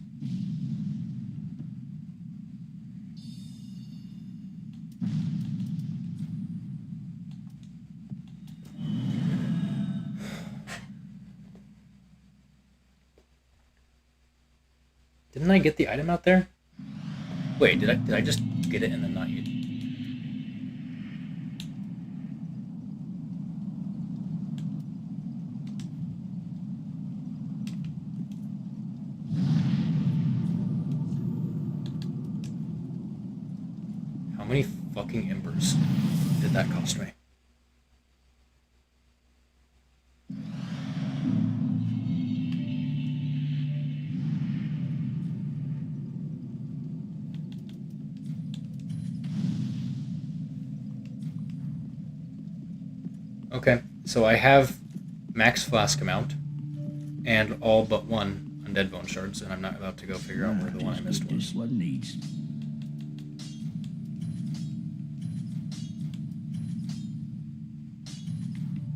Speaker 1: Didn't I get the item out there? Wait, did I just get it and then not use it? How many fucking embers did that cost me? Okay, so I have max flask amount and all but one undead bone shards, and I'm not about to go figure out where the one I missed was.
Speaker 3: Just what needs.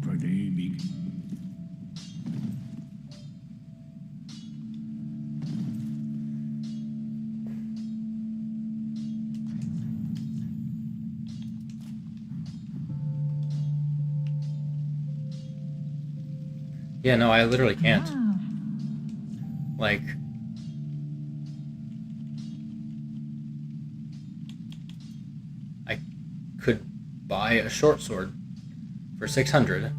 Speaker 3: For they be.
Speaker 1: Yeah, no, I literally can't.
Speaker 2: Wow.
Speaker 1: Like, I could buy a short sword for 600,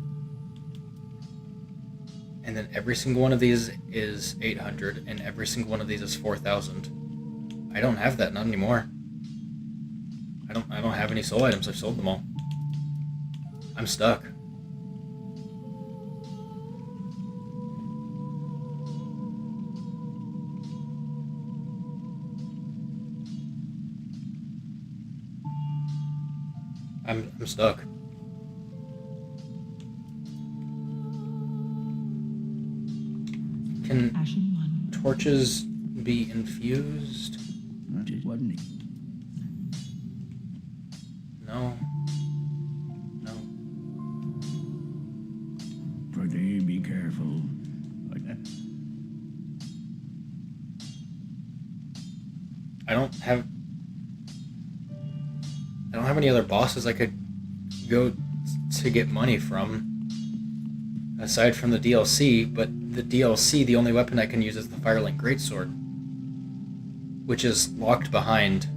Speaker 1: and then every single one of these is 800, and every single one of these is 4,000. I don't have that, not anymore. I don't have any soul items. I've sold them all. I'm stuck. I'm stuck. Can
Speaker 2: Ashen one.
Speaker 1: torches be infused?
Speaker 3: Just what needs.
Speaker 1: No. No.
Speaker 3: For they be careful.
Speaker 1: I don't have any other bosses I could go to get money from aside from the DLC, but the DLC, the only weapon I can use is the Firelink Greatsword. which is locked behind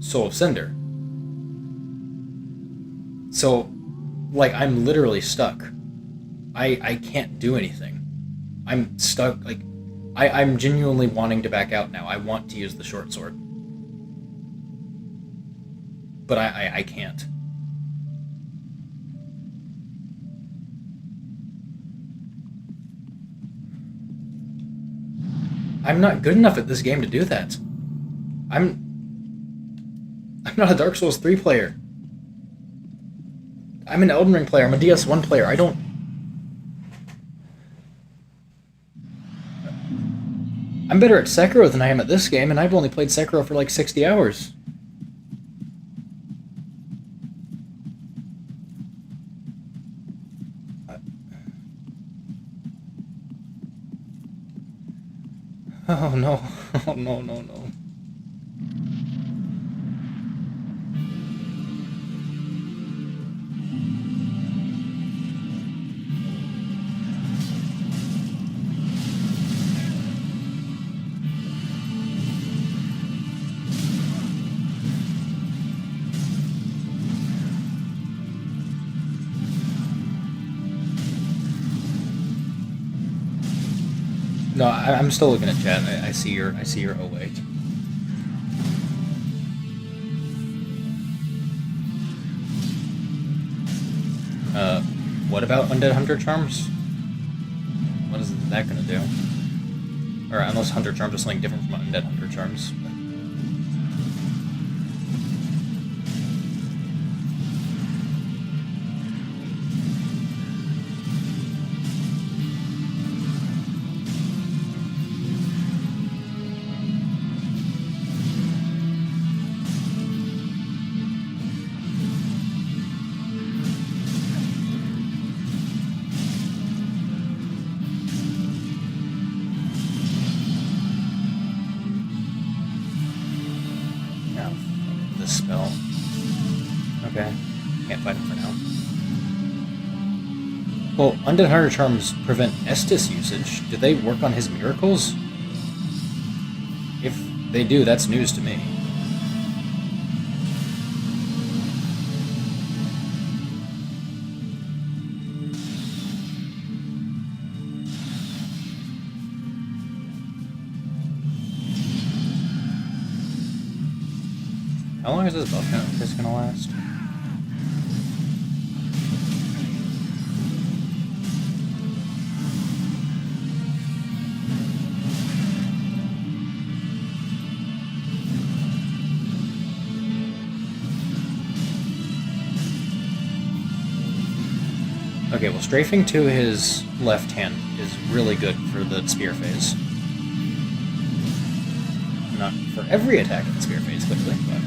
Speaker 1: Soul of Cinder. So, like, I'm literally stuck. I can't do anything. I'm stuck, like, I'm genuinely wanting to back out now. I want to use the short sword. But I can't. I'm not good enough at this game to do that. I'm not a Dark Souls 3 player. I'm an Elden Ring player. I'm a DS1 player. I'm better at Sekiro than I am at this game, and I've only played Sekiro for like 60 hours. Oh no. Oh no, no, no. No, I'm still looking at chat. I see your. Oh wait. What about Undead Hunter Charms? What is that gonna do? Or unless Hunter Charms is something different from Undead Hunter Charms. Spell. Okay. Can't fight him for now. Well, Undead Hunter Charms prevent Estus usage. Do they work on his miracles? If they do, that's news to me. How long is this buff gonna last? Okay, well, strafing to his left hand is really good for the spear phase. Not for every attack in the spear phase, clearly, but...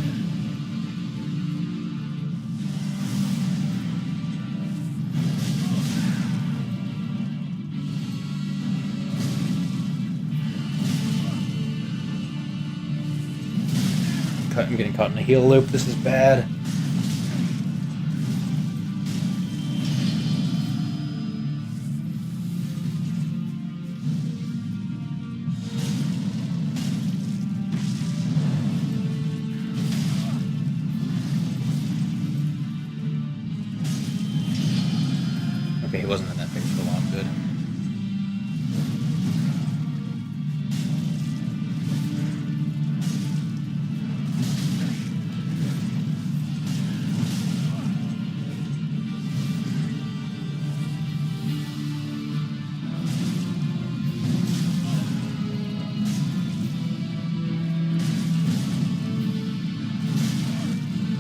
Speaker 1: I'm getting caught in a heal loop. This is bad. Okay, he wasn't in that phase for long. Good.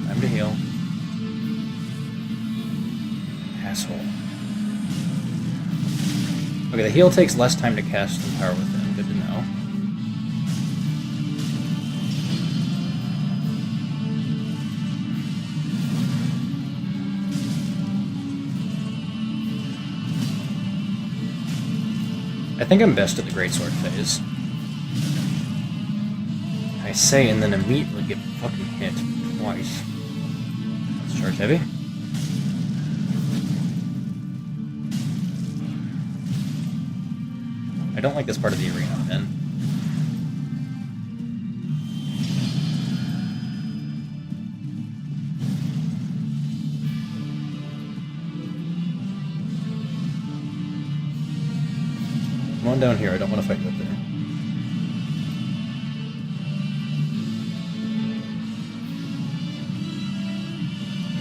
Speaker 1: Time to heal. Asshole. Okay, the heal takes less time to cast than Power Within. Good to know. I think I'm best at the Greatsword phase. I say, and then immediately get fucking hit twice. Let's charge heavy. I don't like this part of the arena, man. one down here. I don't want to fight you up there.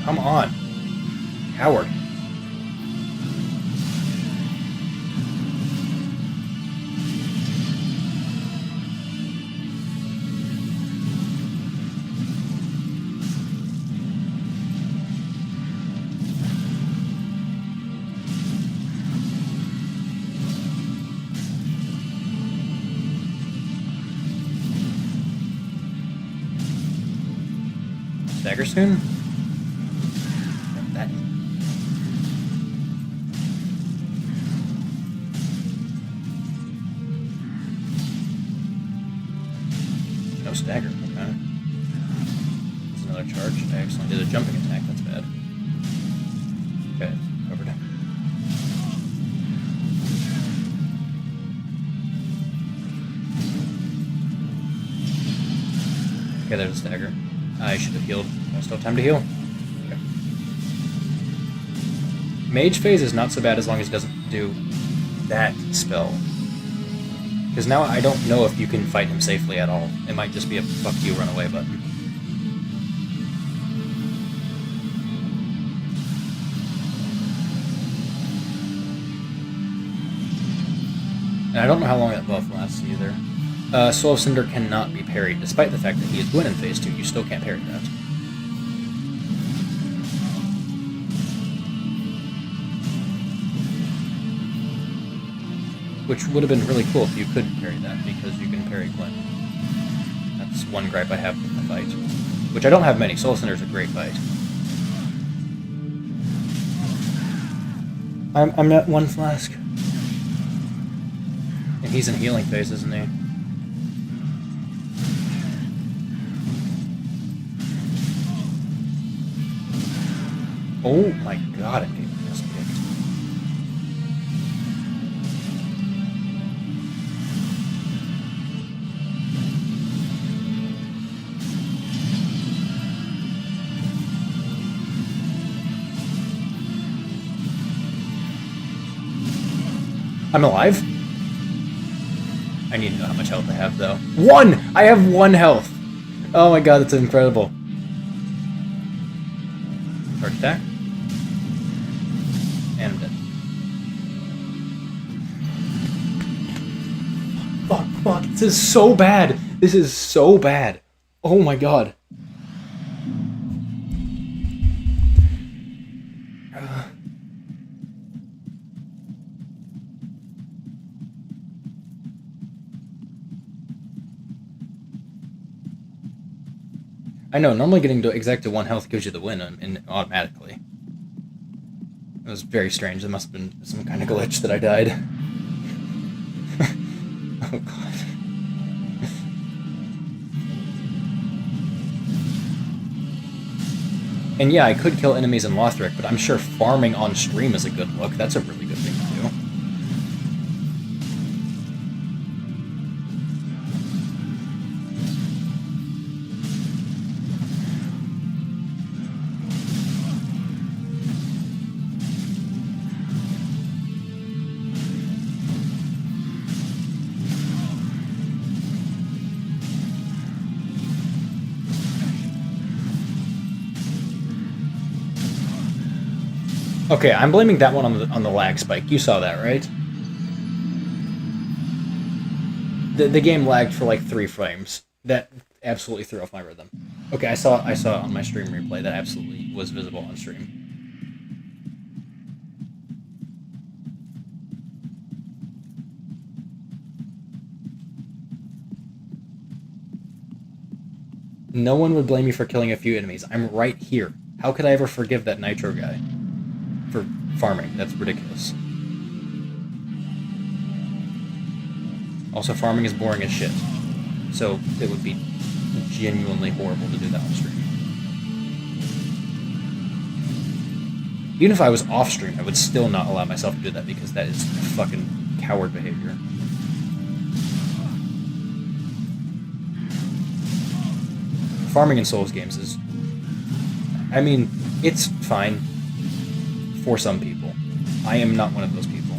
Speaker 1: Come on. Coward. Stagger soon? That. No stagger, okay. That's another charge. I accidentally did a jumping attack, that's bad. Okay, covered. Okay, there's a stagger. I should have healed. I still have time to heal. Okay. Mage phase is not so bad as long as it doesn't do that spell. Because now I don't know if you can fight him safely at all. It might just be a fuck you, run away button. And I don't know how long that buff lasts either. Soul of Cinder cannot be parried, despite the fact that he is Gwyn in phase 2. You still can't parry that. Which would have been really cool if you could parry that, because you can parry Gwyn. That's one gripe I have with the fight. Which I don't have many. Soul of Cinder is a great fight. I'm at 1 flask. And he's in healing phase, isn't he? Oh my god, I'm getting this kicked. I'm alive? I need to know how much health I have, though. 1! I have 1 health! Oh my god, that's incredible. Charge attack. And I'm dead. Fuck, this is so bad! This is so bad! Oh my god. I know, normally getting to exactly 1 health gives you the win automatically. It was very strange. There must have been some kind of glitch that I died. Oh god. And yeah, I could kill enemies in Lothric, but I'm sure farming on stream is a good look. That's a really good thing to do. Okay, I'm blaming that one on the lag spike. You saw that, right? The game lagged for like 3 frames. That absolutely threw off my rhythm. Okay, I saw it on my stream replay. That absolutely was visible on stream. No one would blame me for killing a few enemies. I'm right here. How could I ever forgive that Nitro guy? For farming. That's ridiculous. Also, farming is boring as shit. So, it would be genuinely horrible to do that on stream. Even if I was off stream, I would still not allow myself to do that because that is fucking coward behavior. Farming in Souls games is... I mean, it's fine. For some people. I am not one of those people.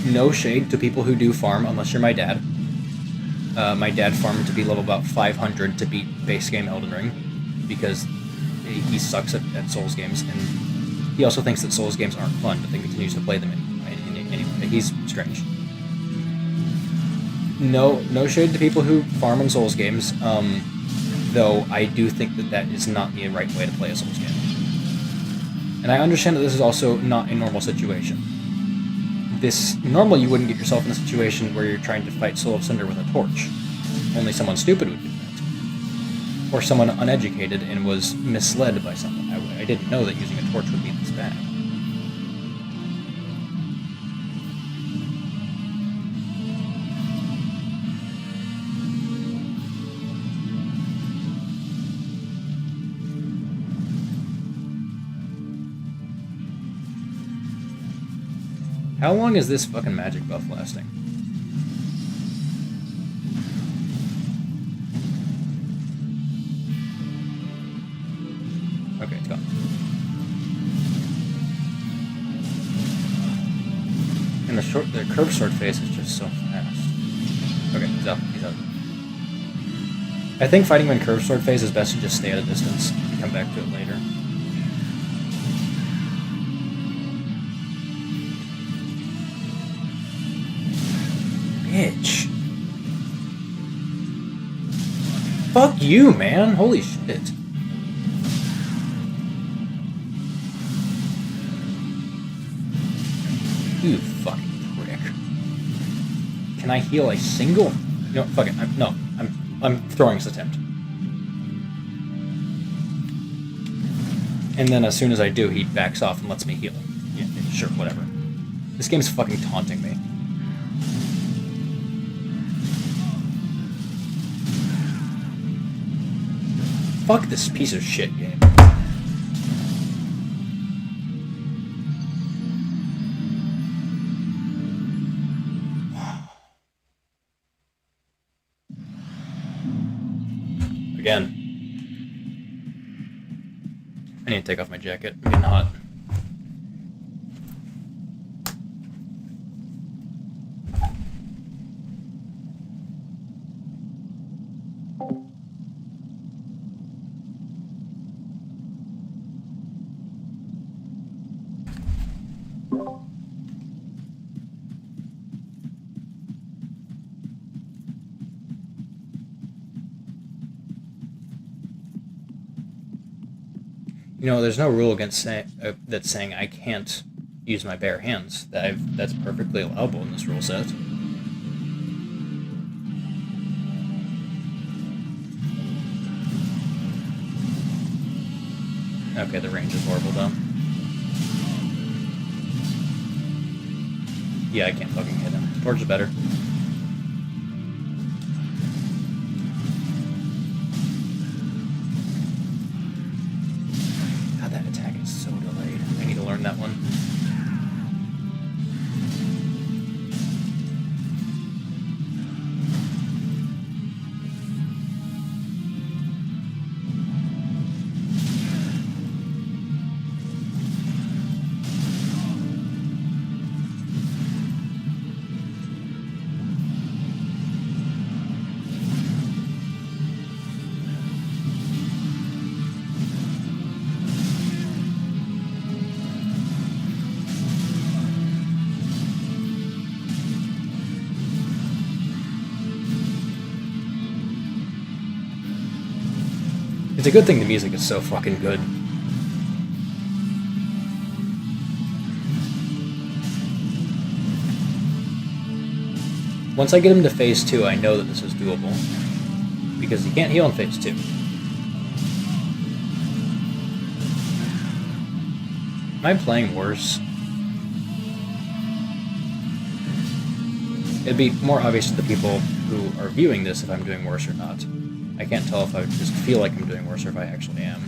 Speaker 1: No shade to people who do farm, unless you're my dad. My dad farmed to be level about 500 to beat base game Elden Ring, because he sucks at Souls games, and he also thinks that Souls games aren't fun, but then continues to play them anyway. He's strange. No shade to people who farm in Souls games, though I do think that is not the right way to play a Souls game. And I understand that this is also not a normal situation. Normally you wouldn't get yourself in a situation where you're trying to fight Soul of Cinder with a torch. Only someone stupid would do that. Or someone uneducated and was misled by someone. I didn't know that using a torch would be this bad. How long is this fucking magic buff lasting? Okay, it's gone. And the curved sword phase is just so fast. Okay, he's out. He's out. I think fighting him in curved sword phase is best to just stay at a distance and come back to it later. Bitch. Fuck you, man. Holy shit. You fucking prick. Can I heal a single? No, fuck it. I'm throwing this attempt. And then as soon as I do, he backs off and lets me heal him. Yeah, sure, whatever. This game's fucking taunting me. Fuck this piece of shit game. Again. I need to take off my jacket. I'm getting hot. You know, there's no rule against that's saying I can't use my bare hands. That's perfectly allowable in this rule set. Okay, the range is horrible though. Yeah, I can't fucking hit him. Torch is better. That one. It's a good thing the music is so fucking good. Once I get him to phase 2, I know that this is doable. Because he can't heal in phase 2. Am I playing worse? It'd be more obvious to the people who are viewing this if I'm doing worse or not. I can't tell if I just feel like I'm doing worse or if I actually am.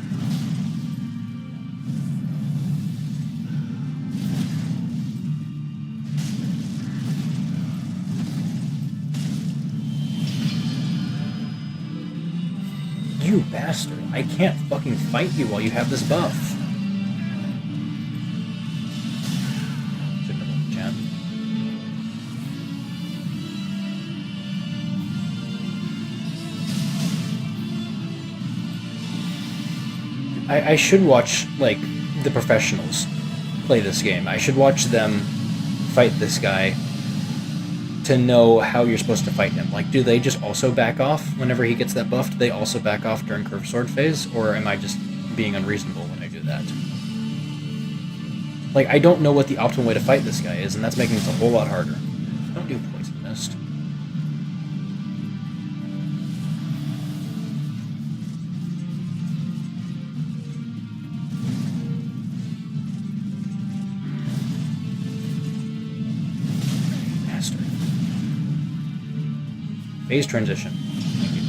Speaker 1: You bastard. I can't fucking fight you while you have this buff. Shouldn't have looked at chat. I should watch, like, the professionals play this game. I should watch them fight this guy to know how you're supposed to fight him. Like, do they just also back off whenever he gets that buff? Do they also back off during curved sword phase? Or am I just being unreasonable when I do that? Like, I don't know what the optimal way to fight this guy is, and that's making this a whole lot harder. Don't do poison mist. Bastard. Phase transition. Thank you.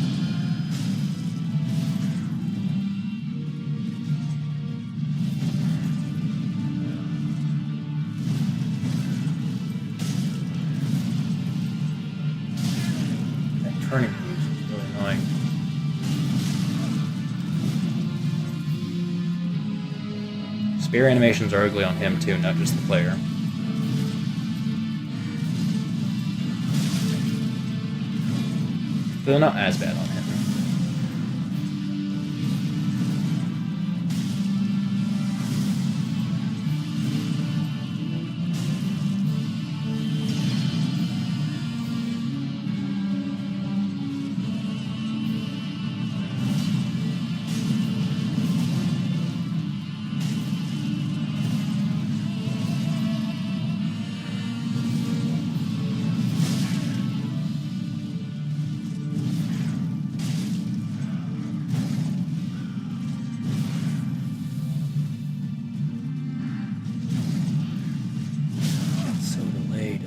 Speaker 1: That turning move is really annoying. Spear animations are ugly on him too, not just the player. They're not as bad on him. So delayed.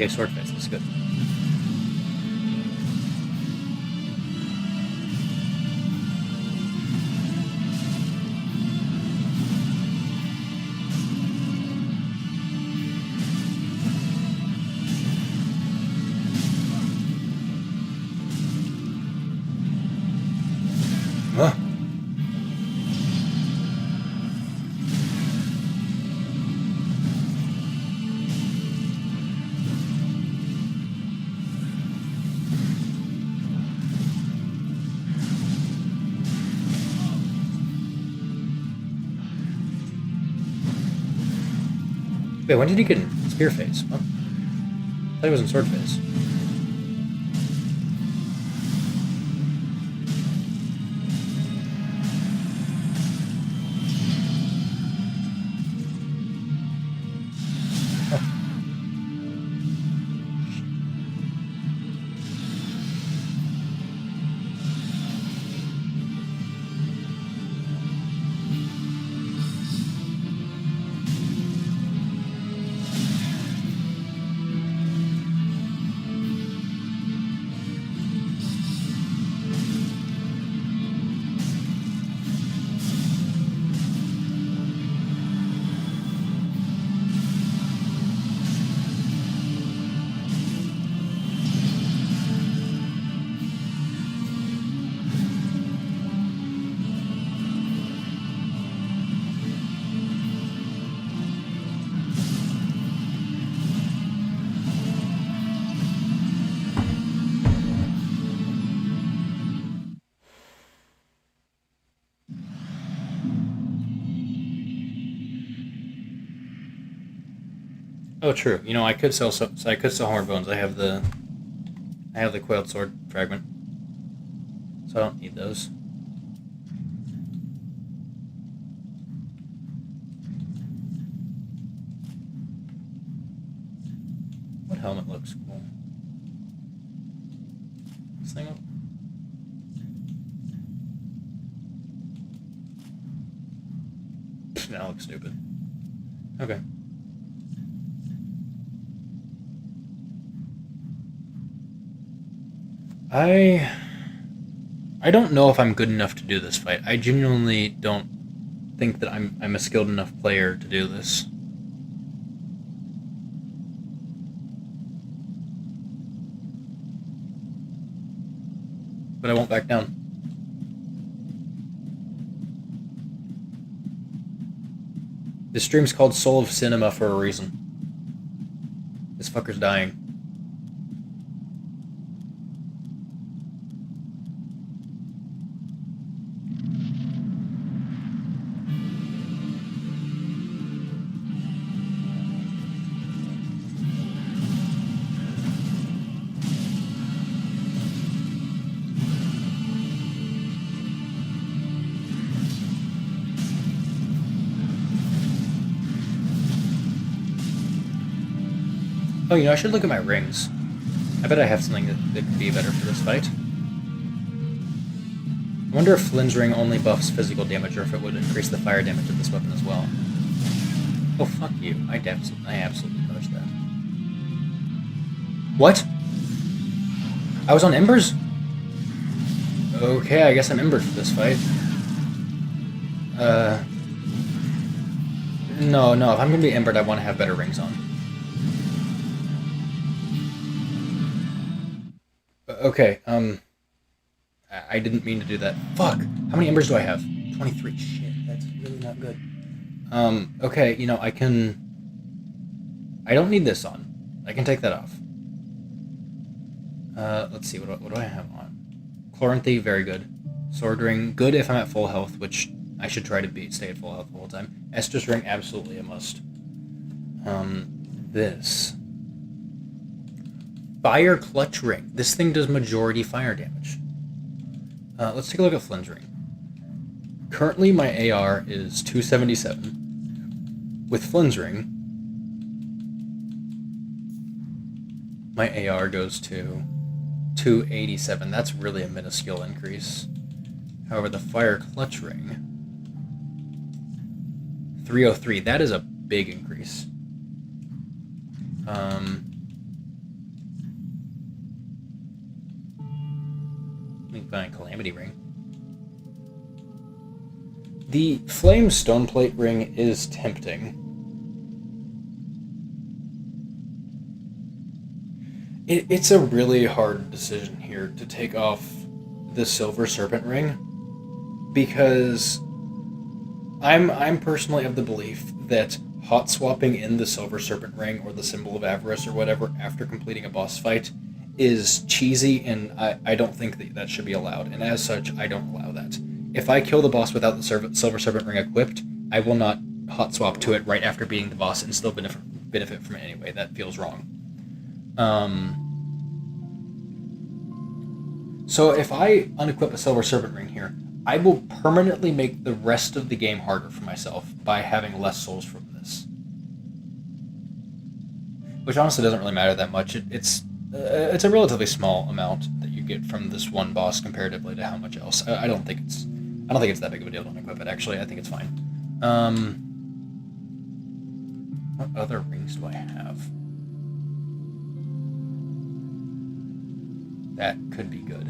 Speaker 1: Okay, sword phase. That's good. Huh. Wait, when did he get Spear phase. What? I thought he was in sword phase. Oh, true. You know, I could sell so I could sell horn bones. I have the coiled sword fragment, so I don't need those. What helmet looks cool? This thing up. That looks stupid. Okay. I don't know if I'm good enough to do this fight. I genuinely don't think that I'm a skilled enough player to do this. But I won't back down. This stream's called Soul of Cinema for a reason. This fucker's dying. Oh, you know, I should look at my rings. I bet I have something that could be better for this fight. I wonder if Flynn's ring only buffs physical damage or if it would increase the fire damage of this weapon as well. Oh, fuck you. I absolutely dodged that. What? I was on Embers? Okay, I guess I'm Embered for this fight. No, if I'm gonna be Embered, I want to have better rings on. Okay, I didn't mean to do that. Fuck! How many embers do I have? 23. Shit, that's really not good. Okay, you know, I don't need this on. I can take that off. Let's see, what do I have on? Chloranthy, very good. Sword ring, good if I'm at full health, which I should try to stay at full health the whole time. Estus ring, absolutely a must. This. Fire clutch ring. This thing does majority fire damage. Let's take a look at Flynn's ring. Currently, my AR is 277. With Flynn's ring, my AR goes to 287. That's really a minuscule increase. However, the fire clutch ring, 303. That is a big increase. Let me find Calamity ring. The Flame Stoneplate ring is tempting. It's a really hard decision here to take off the Silver Serpent ring, because I'm personally of the belief that hot swapping in the Silver Serpent ring or the Symbol of Avarice or whatever after completing a boss fight is cheesy, and I don't think that should be allowed, and as such, I don't allow that. If I kill the boss without the Silver Serpent ring equipped, I will not hot swap to it right after beating the boss and still benefit from it anyway. That feels wrong. So if I unequip a Silver Serpent Ring here, I will permanently make the rest of the game harder for myself by having less souls from this. Which honestly doesn't really matter that much. It's a relatively small amount that you get from this one boss comparatively to how much else. I don't think it's that big of a deal to unequip it. Actually, I think it's fine. What other rings do I have? That could be good.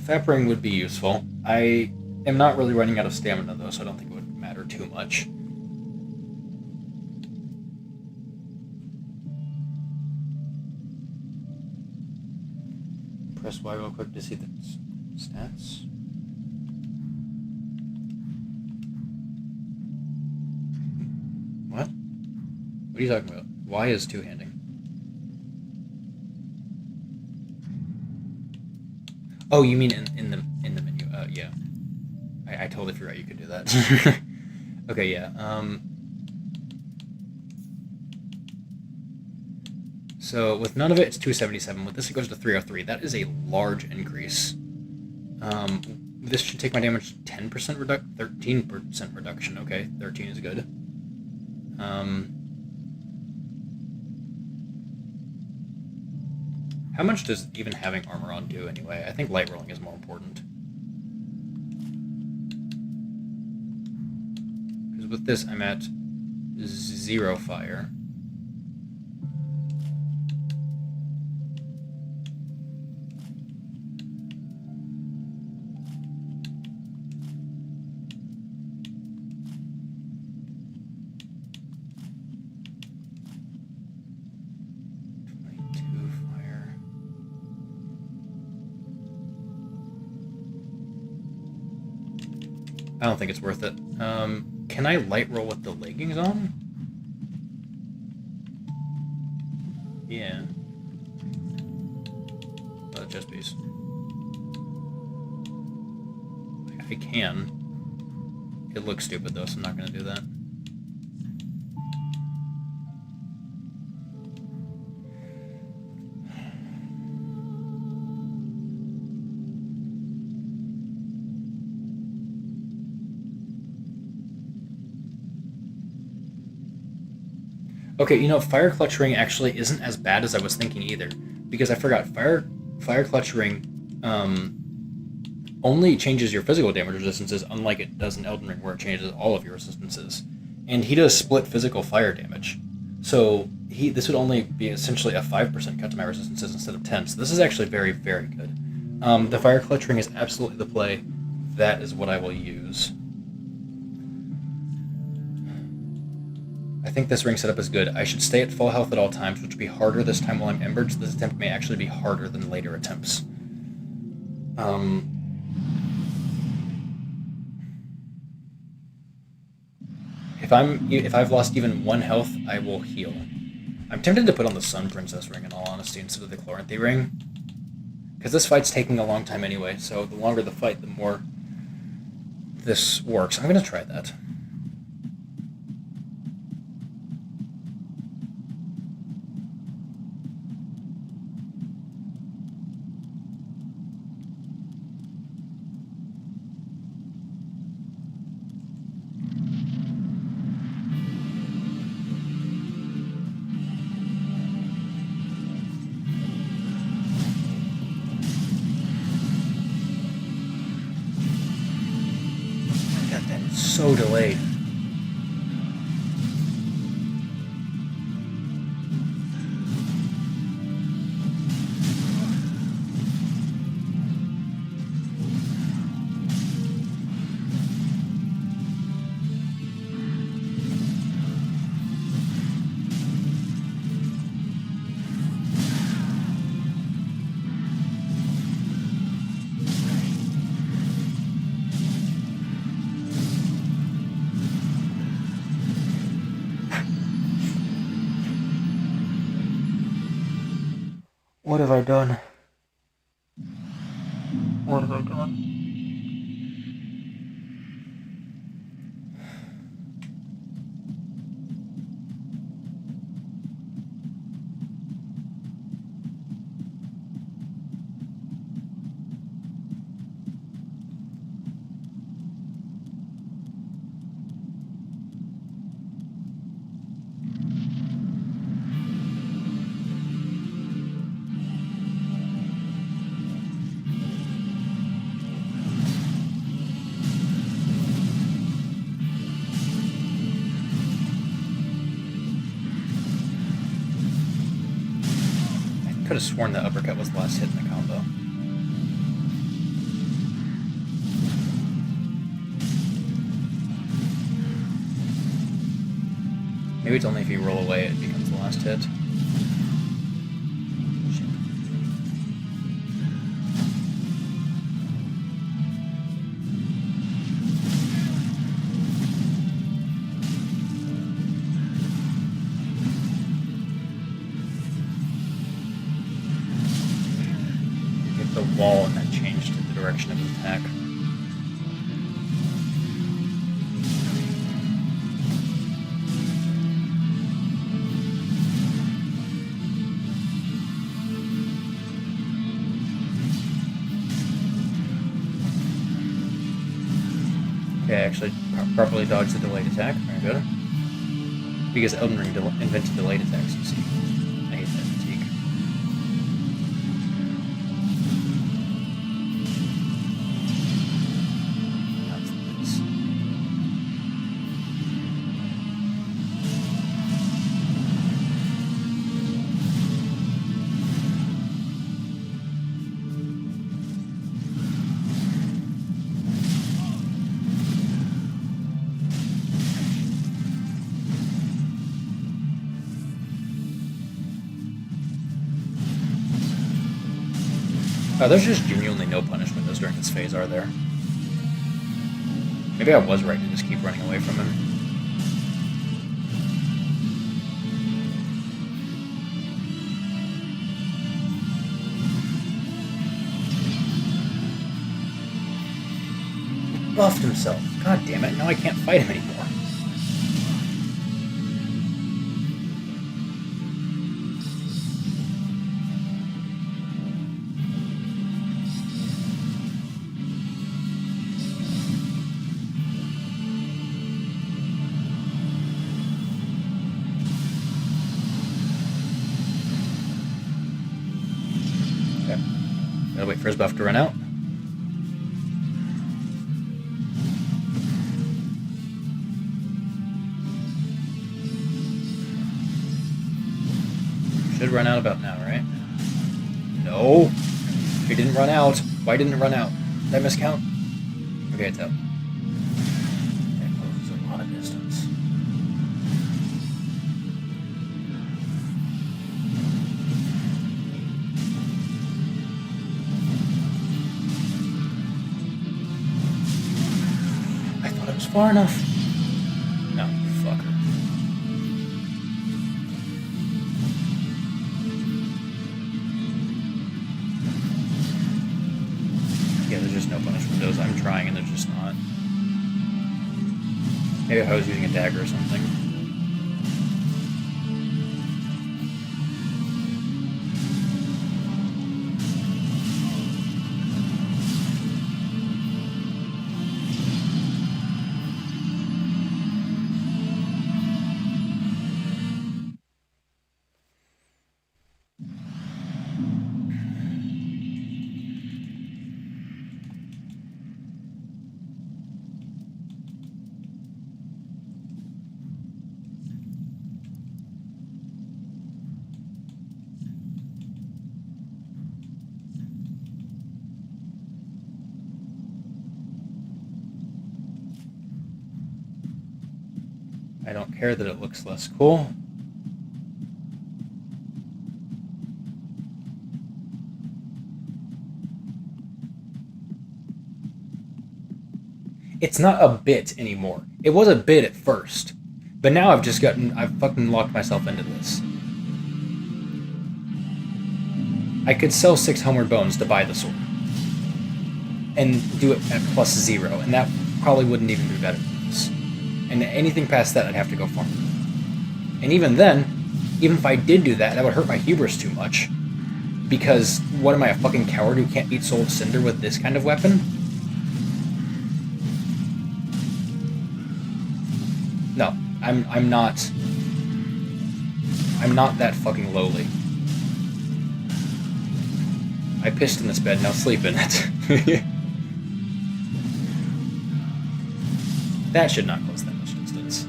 Speaker 1: Fap ring would be useful. I am not really running out of stamina though, so I don't think it would matter too much. Press Y real quick to see the stats. What? What are you talking about? Y is two-handing. Oh, you mean in the menu? Yeah. I totally forgot you could do that. Okay, yeah. So with none of it, it's 277. With this, it goes to 303. That is a large increase. This should take my damage 10% reduction, 13% reduction. Okay, 13 is good. How much does even having armor on do anyway? I think light rolling is more important. Because with this, I'm at 0 fire. I don't think it's worth it. Can I light roll with the leggings on? Yeah. Chest piece. I can. It looks stupid though, so I'm not going to do that. Okay, you know, Fire Clutch Ring actually isn't as bad as I was thinking either, because I forgot Fire Clutch Ring only changes your physical damage resistances, unlike it does in Elden Ring, where it changes all of your resistances. And he does split physical fire damage, so this would only be essentially a 5% cut to my resistances instead of 10. So this is actually very, very good. The Fire Clutch Ring is absolutely the play. That is what I will use. I think this ring setup is good. I should stay at full health at all times, which would be harder this time while I'm embered, so this attempt may actually be harder than later attempts. If I've lost even 1 health, I will heal. I'm tempted to put on the Sun Princess ring in all honesty instead of the Chloranthy ring, because this fight's taking a long time anyway, so the longer the fight, the more this works. I'm going to try that. So delayed. What have I done? What have I done? could have sworn that uppercut was the last hit in the combo. Maybe it's only if you roll away it becomes the last hit. Hit the wall and then change to the direction of the attack. Okay, actually properly dodged the delayed attack. Very good. Because Elden Ring invented delayed attacks, you see. I hate that fatigue. That's this. There's just genuinely no punishment during this phase, are there? Maybe I was right to just keep running away from him. He buffed himself. God damn it, now I can't fight him anymore. Gotta wait for his buff to run out. Should run out about now, right? No! He didn't run out. Why didn't it run out? Did I miscount? Okay, it's out. That closes a lot of distance. Far enough. No, fucker. Yeah, there's just no punishment those. I'm trying and there's just not. Maybe if I was using a dagger or something. I don't care that it looks less cool. It's not a bit anymore. It was a bit at first. But now I've fucking locked myself into this. I could sell 6 Homeward Bones to buy the sword. And do it at +0, and that probably wouldn't even be better than this. And anything past that, I'd have to go farm. And even then, even if I did do that, that would hurt my hubris too much. Because what am I, a fucking coward who can't beat Soul of Cinder with this kind of weapon? No, I'm not that fucking lowly. I pissed in this bed, now sleep in it. That should not close that much distance.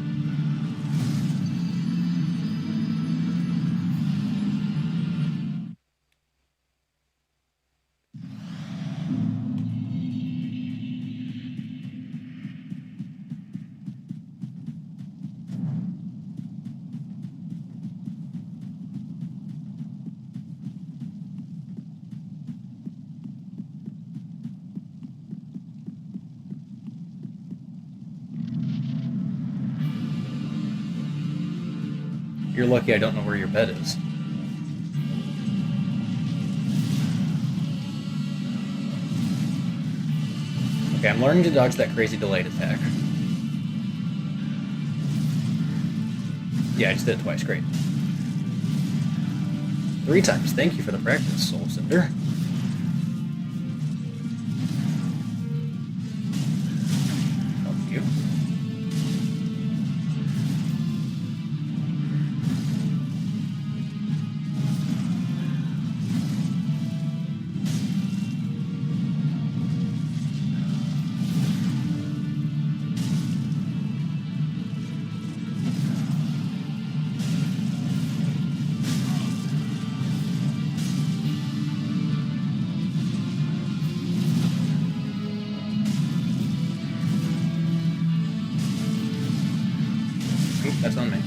Speaker 1: You're lucky I don't know where your bed is. Okay, I'm learning to dodge that crazy delayed attack. Yeah, I just did it twice. Great. 3 times. Thank you for the practice, Soul Cinder. Help you. Oop, that's on me.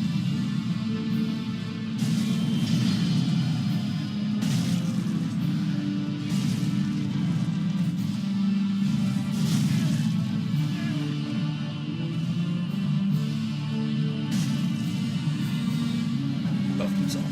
Speaker 1: Buffed himself.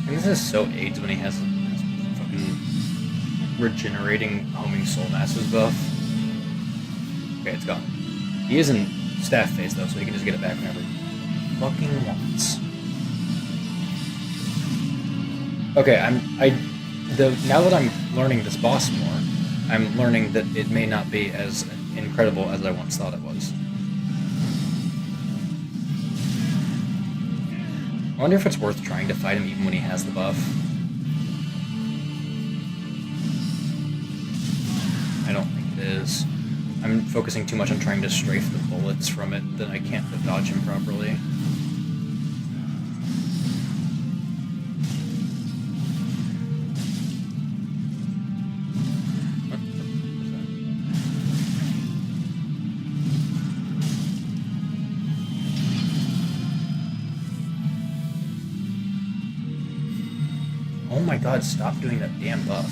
Speaker 1: And this is so AIDS when he has his fucking regenerating homing soul masses buff. Okay, it's gone. He is in staff phase though, so he can just get it back whenever he fucking wants. Okay, now that I'm learning this boss more, I'm learning that it may not be as incredible as I once thought it was. I wonder if it's worth trying to fight him even when he has the buff. I don't think it is. I'm focusing too much on trying to strafe the bullets from it that I can't dodge him properly. Oh my god, stop doing that damn buff.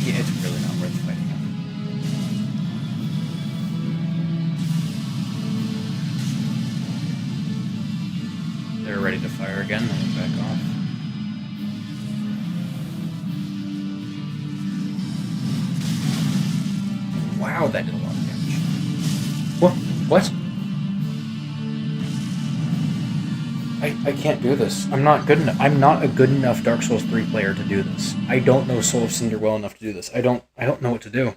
Speaker 1: Yeah, it's really not worth fighting him. They're ready to fire again, then back off. Wow, that did a lot of damage. What? What? I can't do this. I'm not good enough. I'm not a good enough Dark Souls 3 player to do this. I don't know Soul of Cinder well enough to do this. I don't know what to do.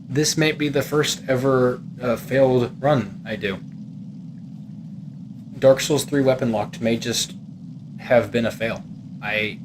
Speaker 1: This may be the first ever failed run I do. Dark Souls 3 Weaponlocked may just have been a fail. I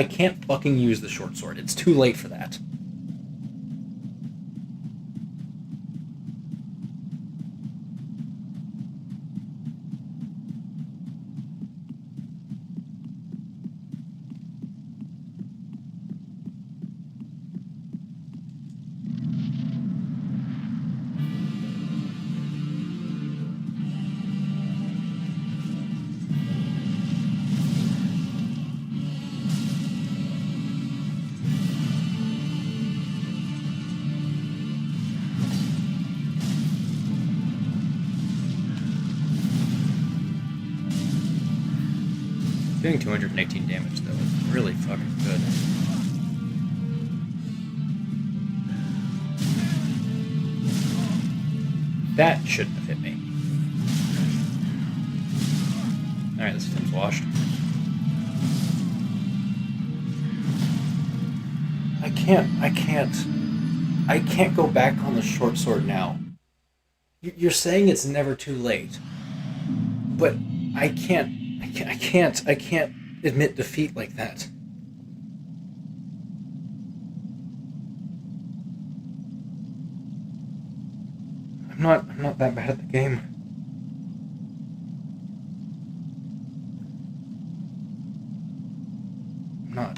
Speaker 1: can't fucking use the short sword. It's too late for that. Doing 218 damage, though, is really fucking good. That shouldn't have hit me. Alright, this thing's washed. I can't go back on the short sword now. You're saying it's never too late. But I can't admit defeat like that. I'm not that bad at the game.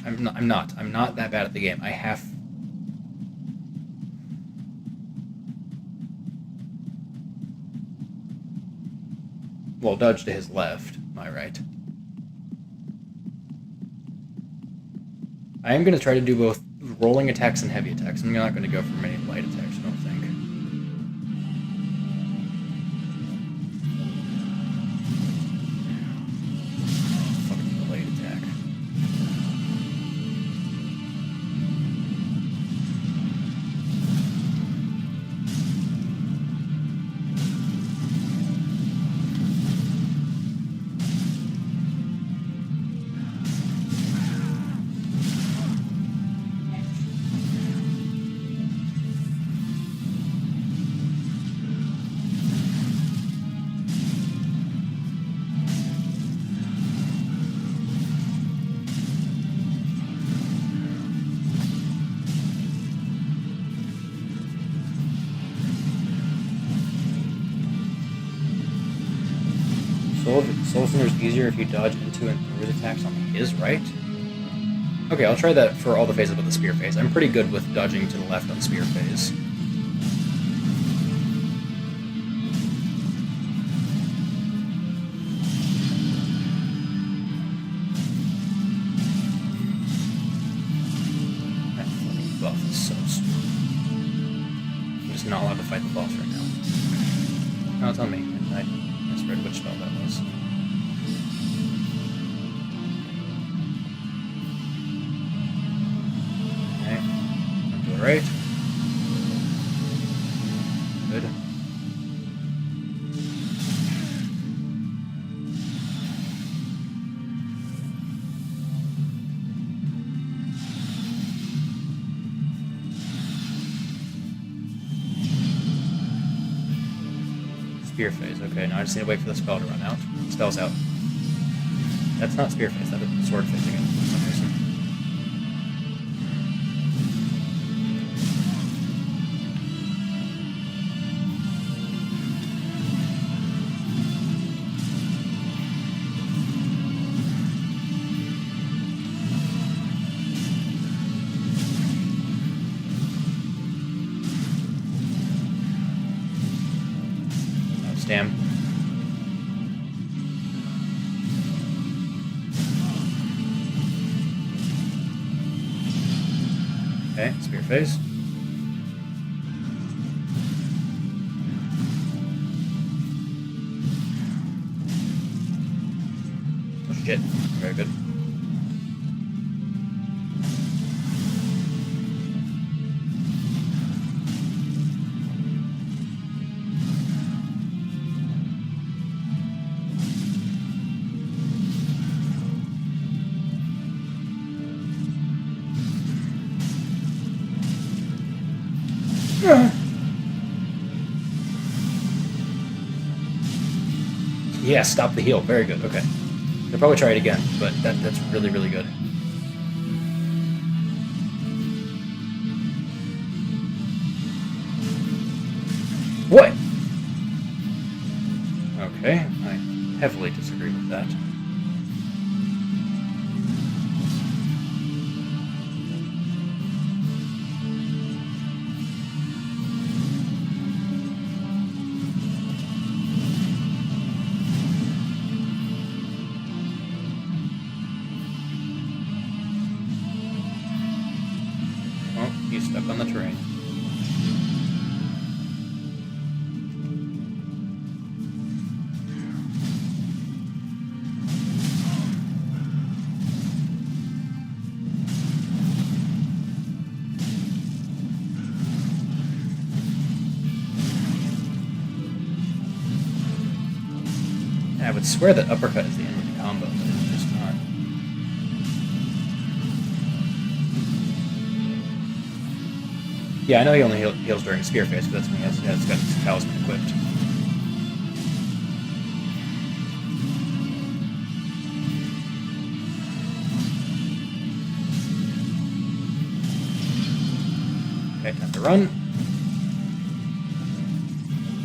Speaker 1: I'm not that bad at the game. I have. Well, dodge to his left, am I right? I am going to try to do both rolling attacks and heavy attacks. I'm not going to go for many light attacks, I don't think. Fucking light attack. Soul Cinder's easier if you dodge into and through his attacks on his right? Okay, I'll try that for all the phases but the spear phase. I'm pretty good with dodging to the left on spear phase. That fucking buff is so stupid. I'm just not allowed to fight the boss right now. No, tell me. I misread which spell that was. Okay. On to the right. Good. Spear phase. Okay, now I just need to wait for the spell to run out. Spell's out. That's not spear phase, that is sword phase again for some reason. Stam. Okay, spear phase. Oh shit, very good. Yeah, stop the heal. Very good. Okay. They'll probably try it again, but that's really, really good. What? Okay, I heavily disagree with that. Oh, he's stuck on the terrain. I would swear that uppercut is the end of the combo, but it's just not. Yeah, I know he only heals during spear phase, but that's when he has got his talisman equipped. Okay, time to run.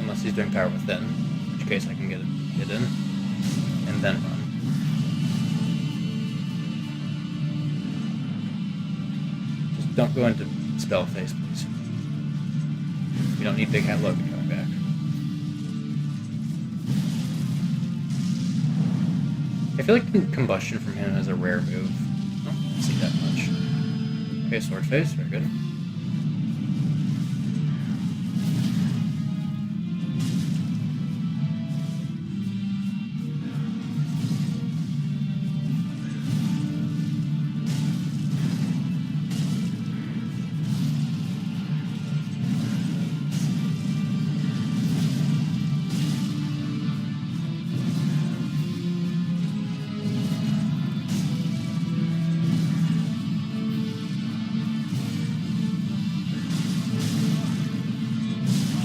Speaker 1: Unless he's doing power within, in which case I can get a hit in, and then run. Just don't go into spell phase, please. We don't need Big Hat Logan coming back. I feel like combustion from him is a rare move. I don't see that much. Okay, sword phase, very good.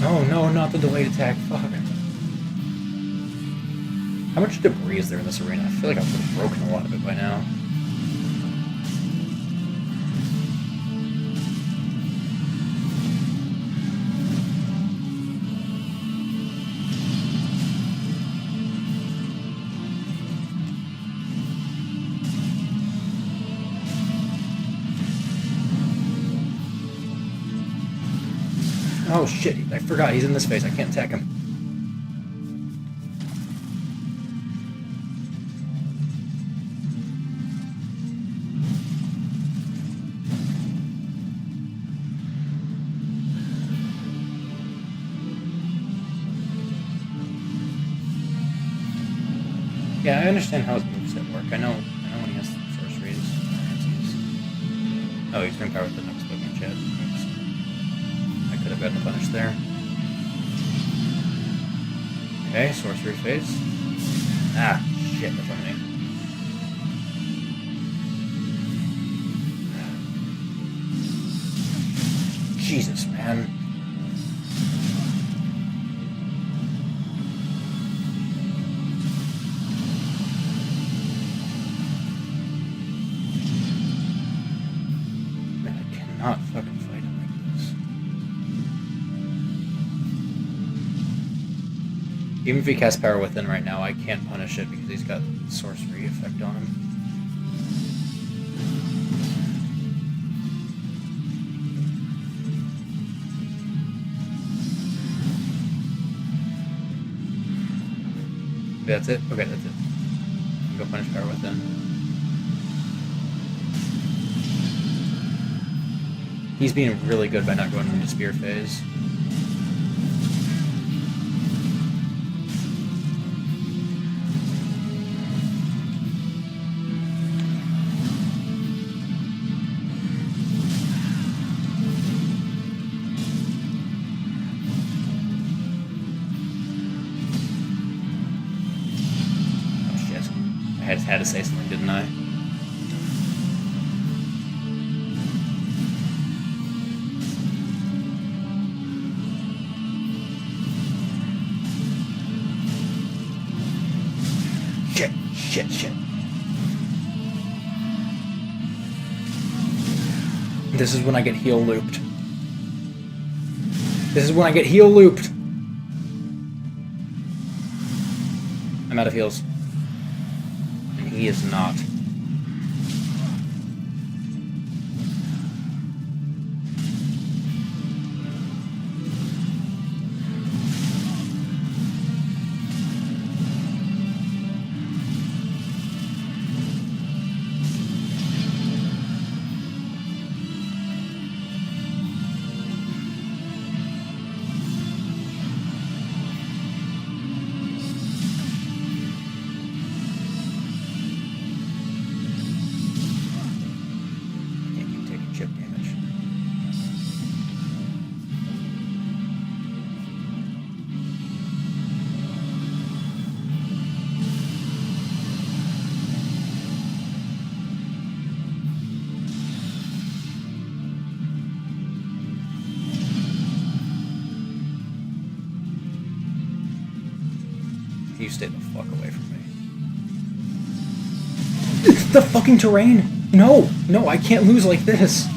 Speaker 1: Oh no, not the delayed attack. Fuck. How much debris is there in this arena? I feel like I've broken a lot of it by now. Oh shit, I forgot he's in this phase. I can't attack him. Yeah, I understand how his moveset work. I know when he has sorceries. Oh, he's doing power with the next Pokemon chat. Oops. I could have gotten a punish there. Okay, sorcery phase. Ah, shit, that's on me. Jesus, man. Man, I cannot fucking fight him like this. Even if he casts Power Within right now, I can't punish it because he's got sorcery effect on him. That's it? Okay, that's it. Go punish Power Within. He's being really good by not going into Spear phase. I had to say something, didn't I? Shit. This is when I get heal looped. I'm out of heals. He is not. You stay the fuck away from me. The fucking terrain! No! No, I can't lose like this!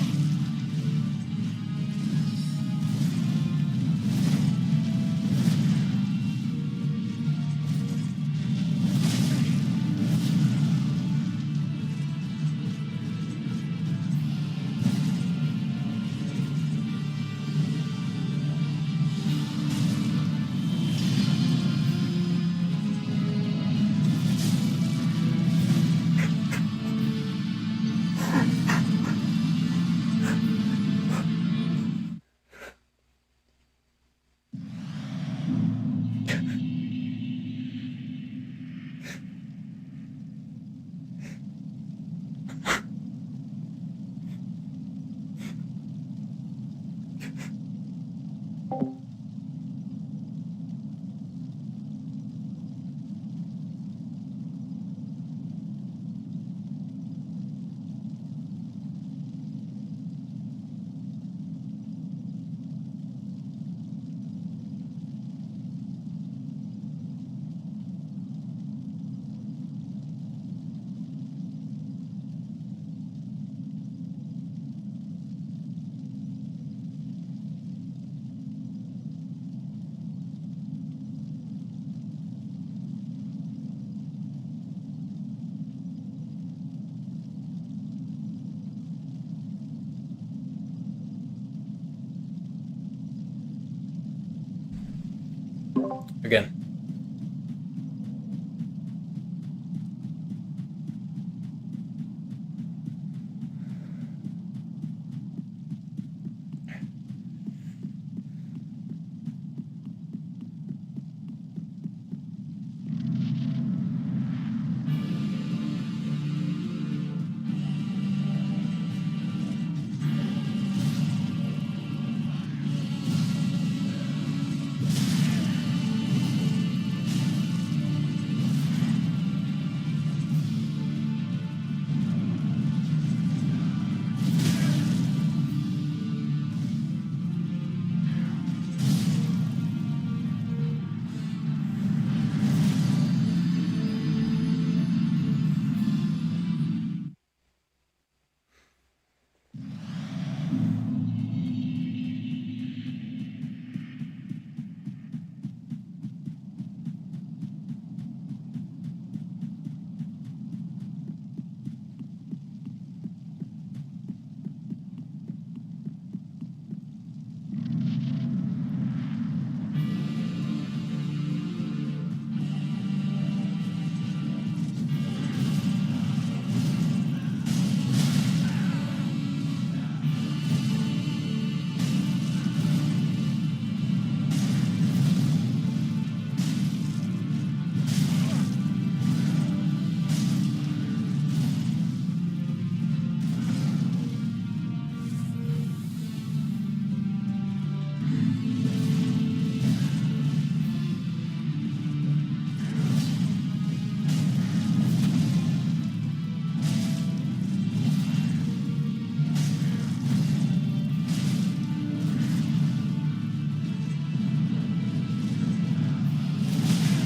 Speaker 1: Again.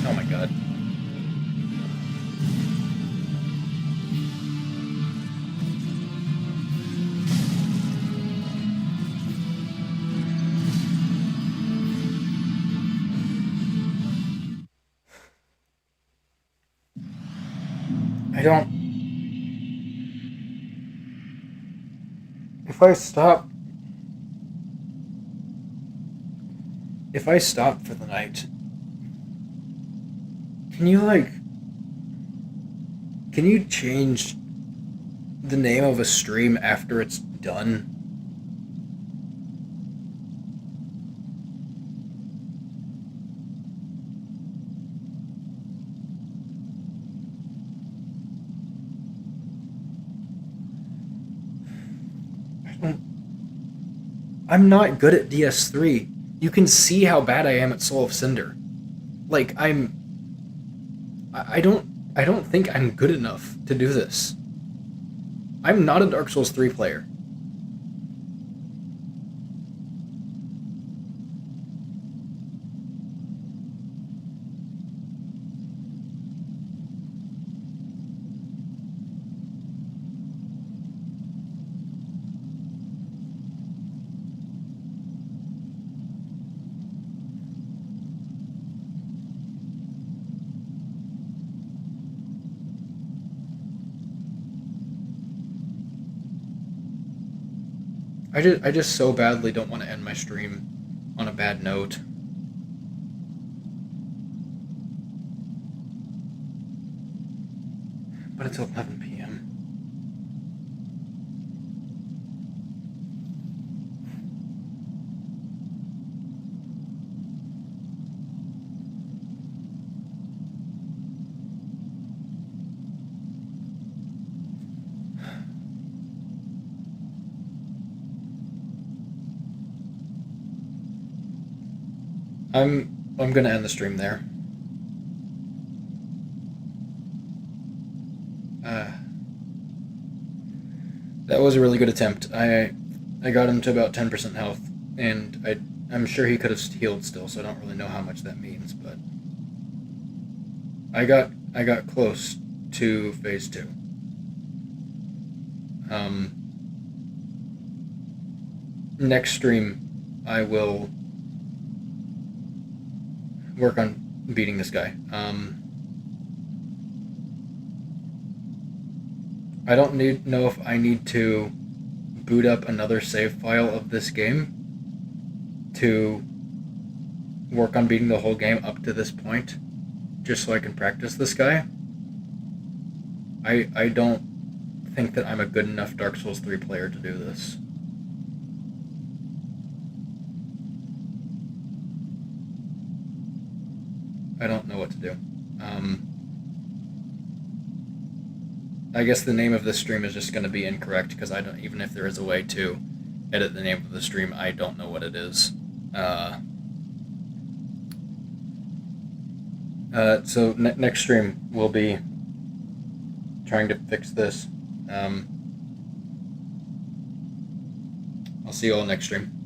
Speaker 1: Oh my god. I don't... If I stop... If I stop for the night... Can you, like... Can you change the name of a stream after it's done? I'm not good at DS3. You can see how bad I am at Soul of Cinder. Like, I don't think I'm good enough to do this. I'm not a Dark Souls 3 player. I just so badly don't want to end my stream on a bad note. But it's 11 p.m. I'm gonna end the stream there. That was a really good attempt. I got him to about 10% health, and I'm sure he could have healed still, so I don't really know how much that means, but I got close to phase 2. Next stream I will work on beating this guy. I don't know if I need to boot up another save file of this game to work on beating the whole game up to this point, just so I can practice this guy. I don't think that I'm a good enough Dark Souls 3 player to do this. I don't know what to do. I guess the name of this stream is just going to be incorrect because I don't, even if there is a way to edit the name of the stream, I don't know what it is. So next stream we'll be trying to fix this. I'll see you all next stream.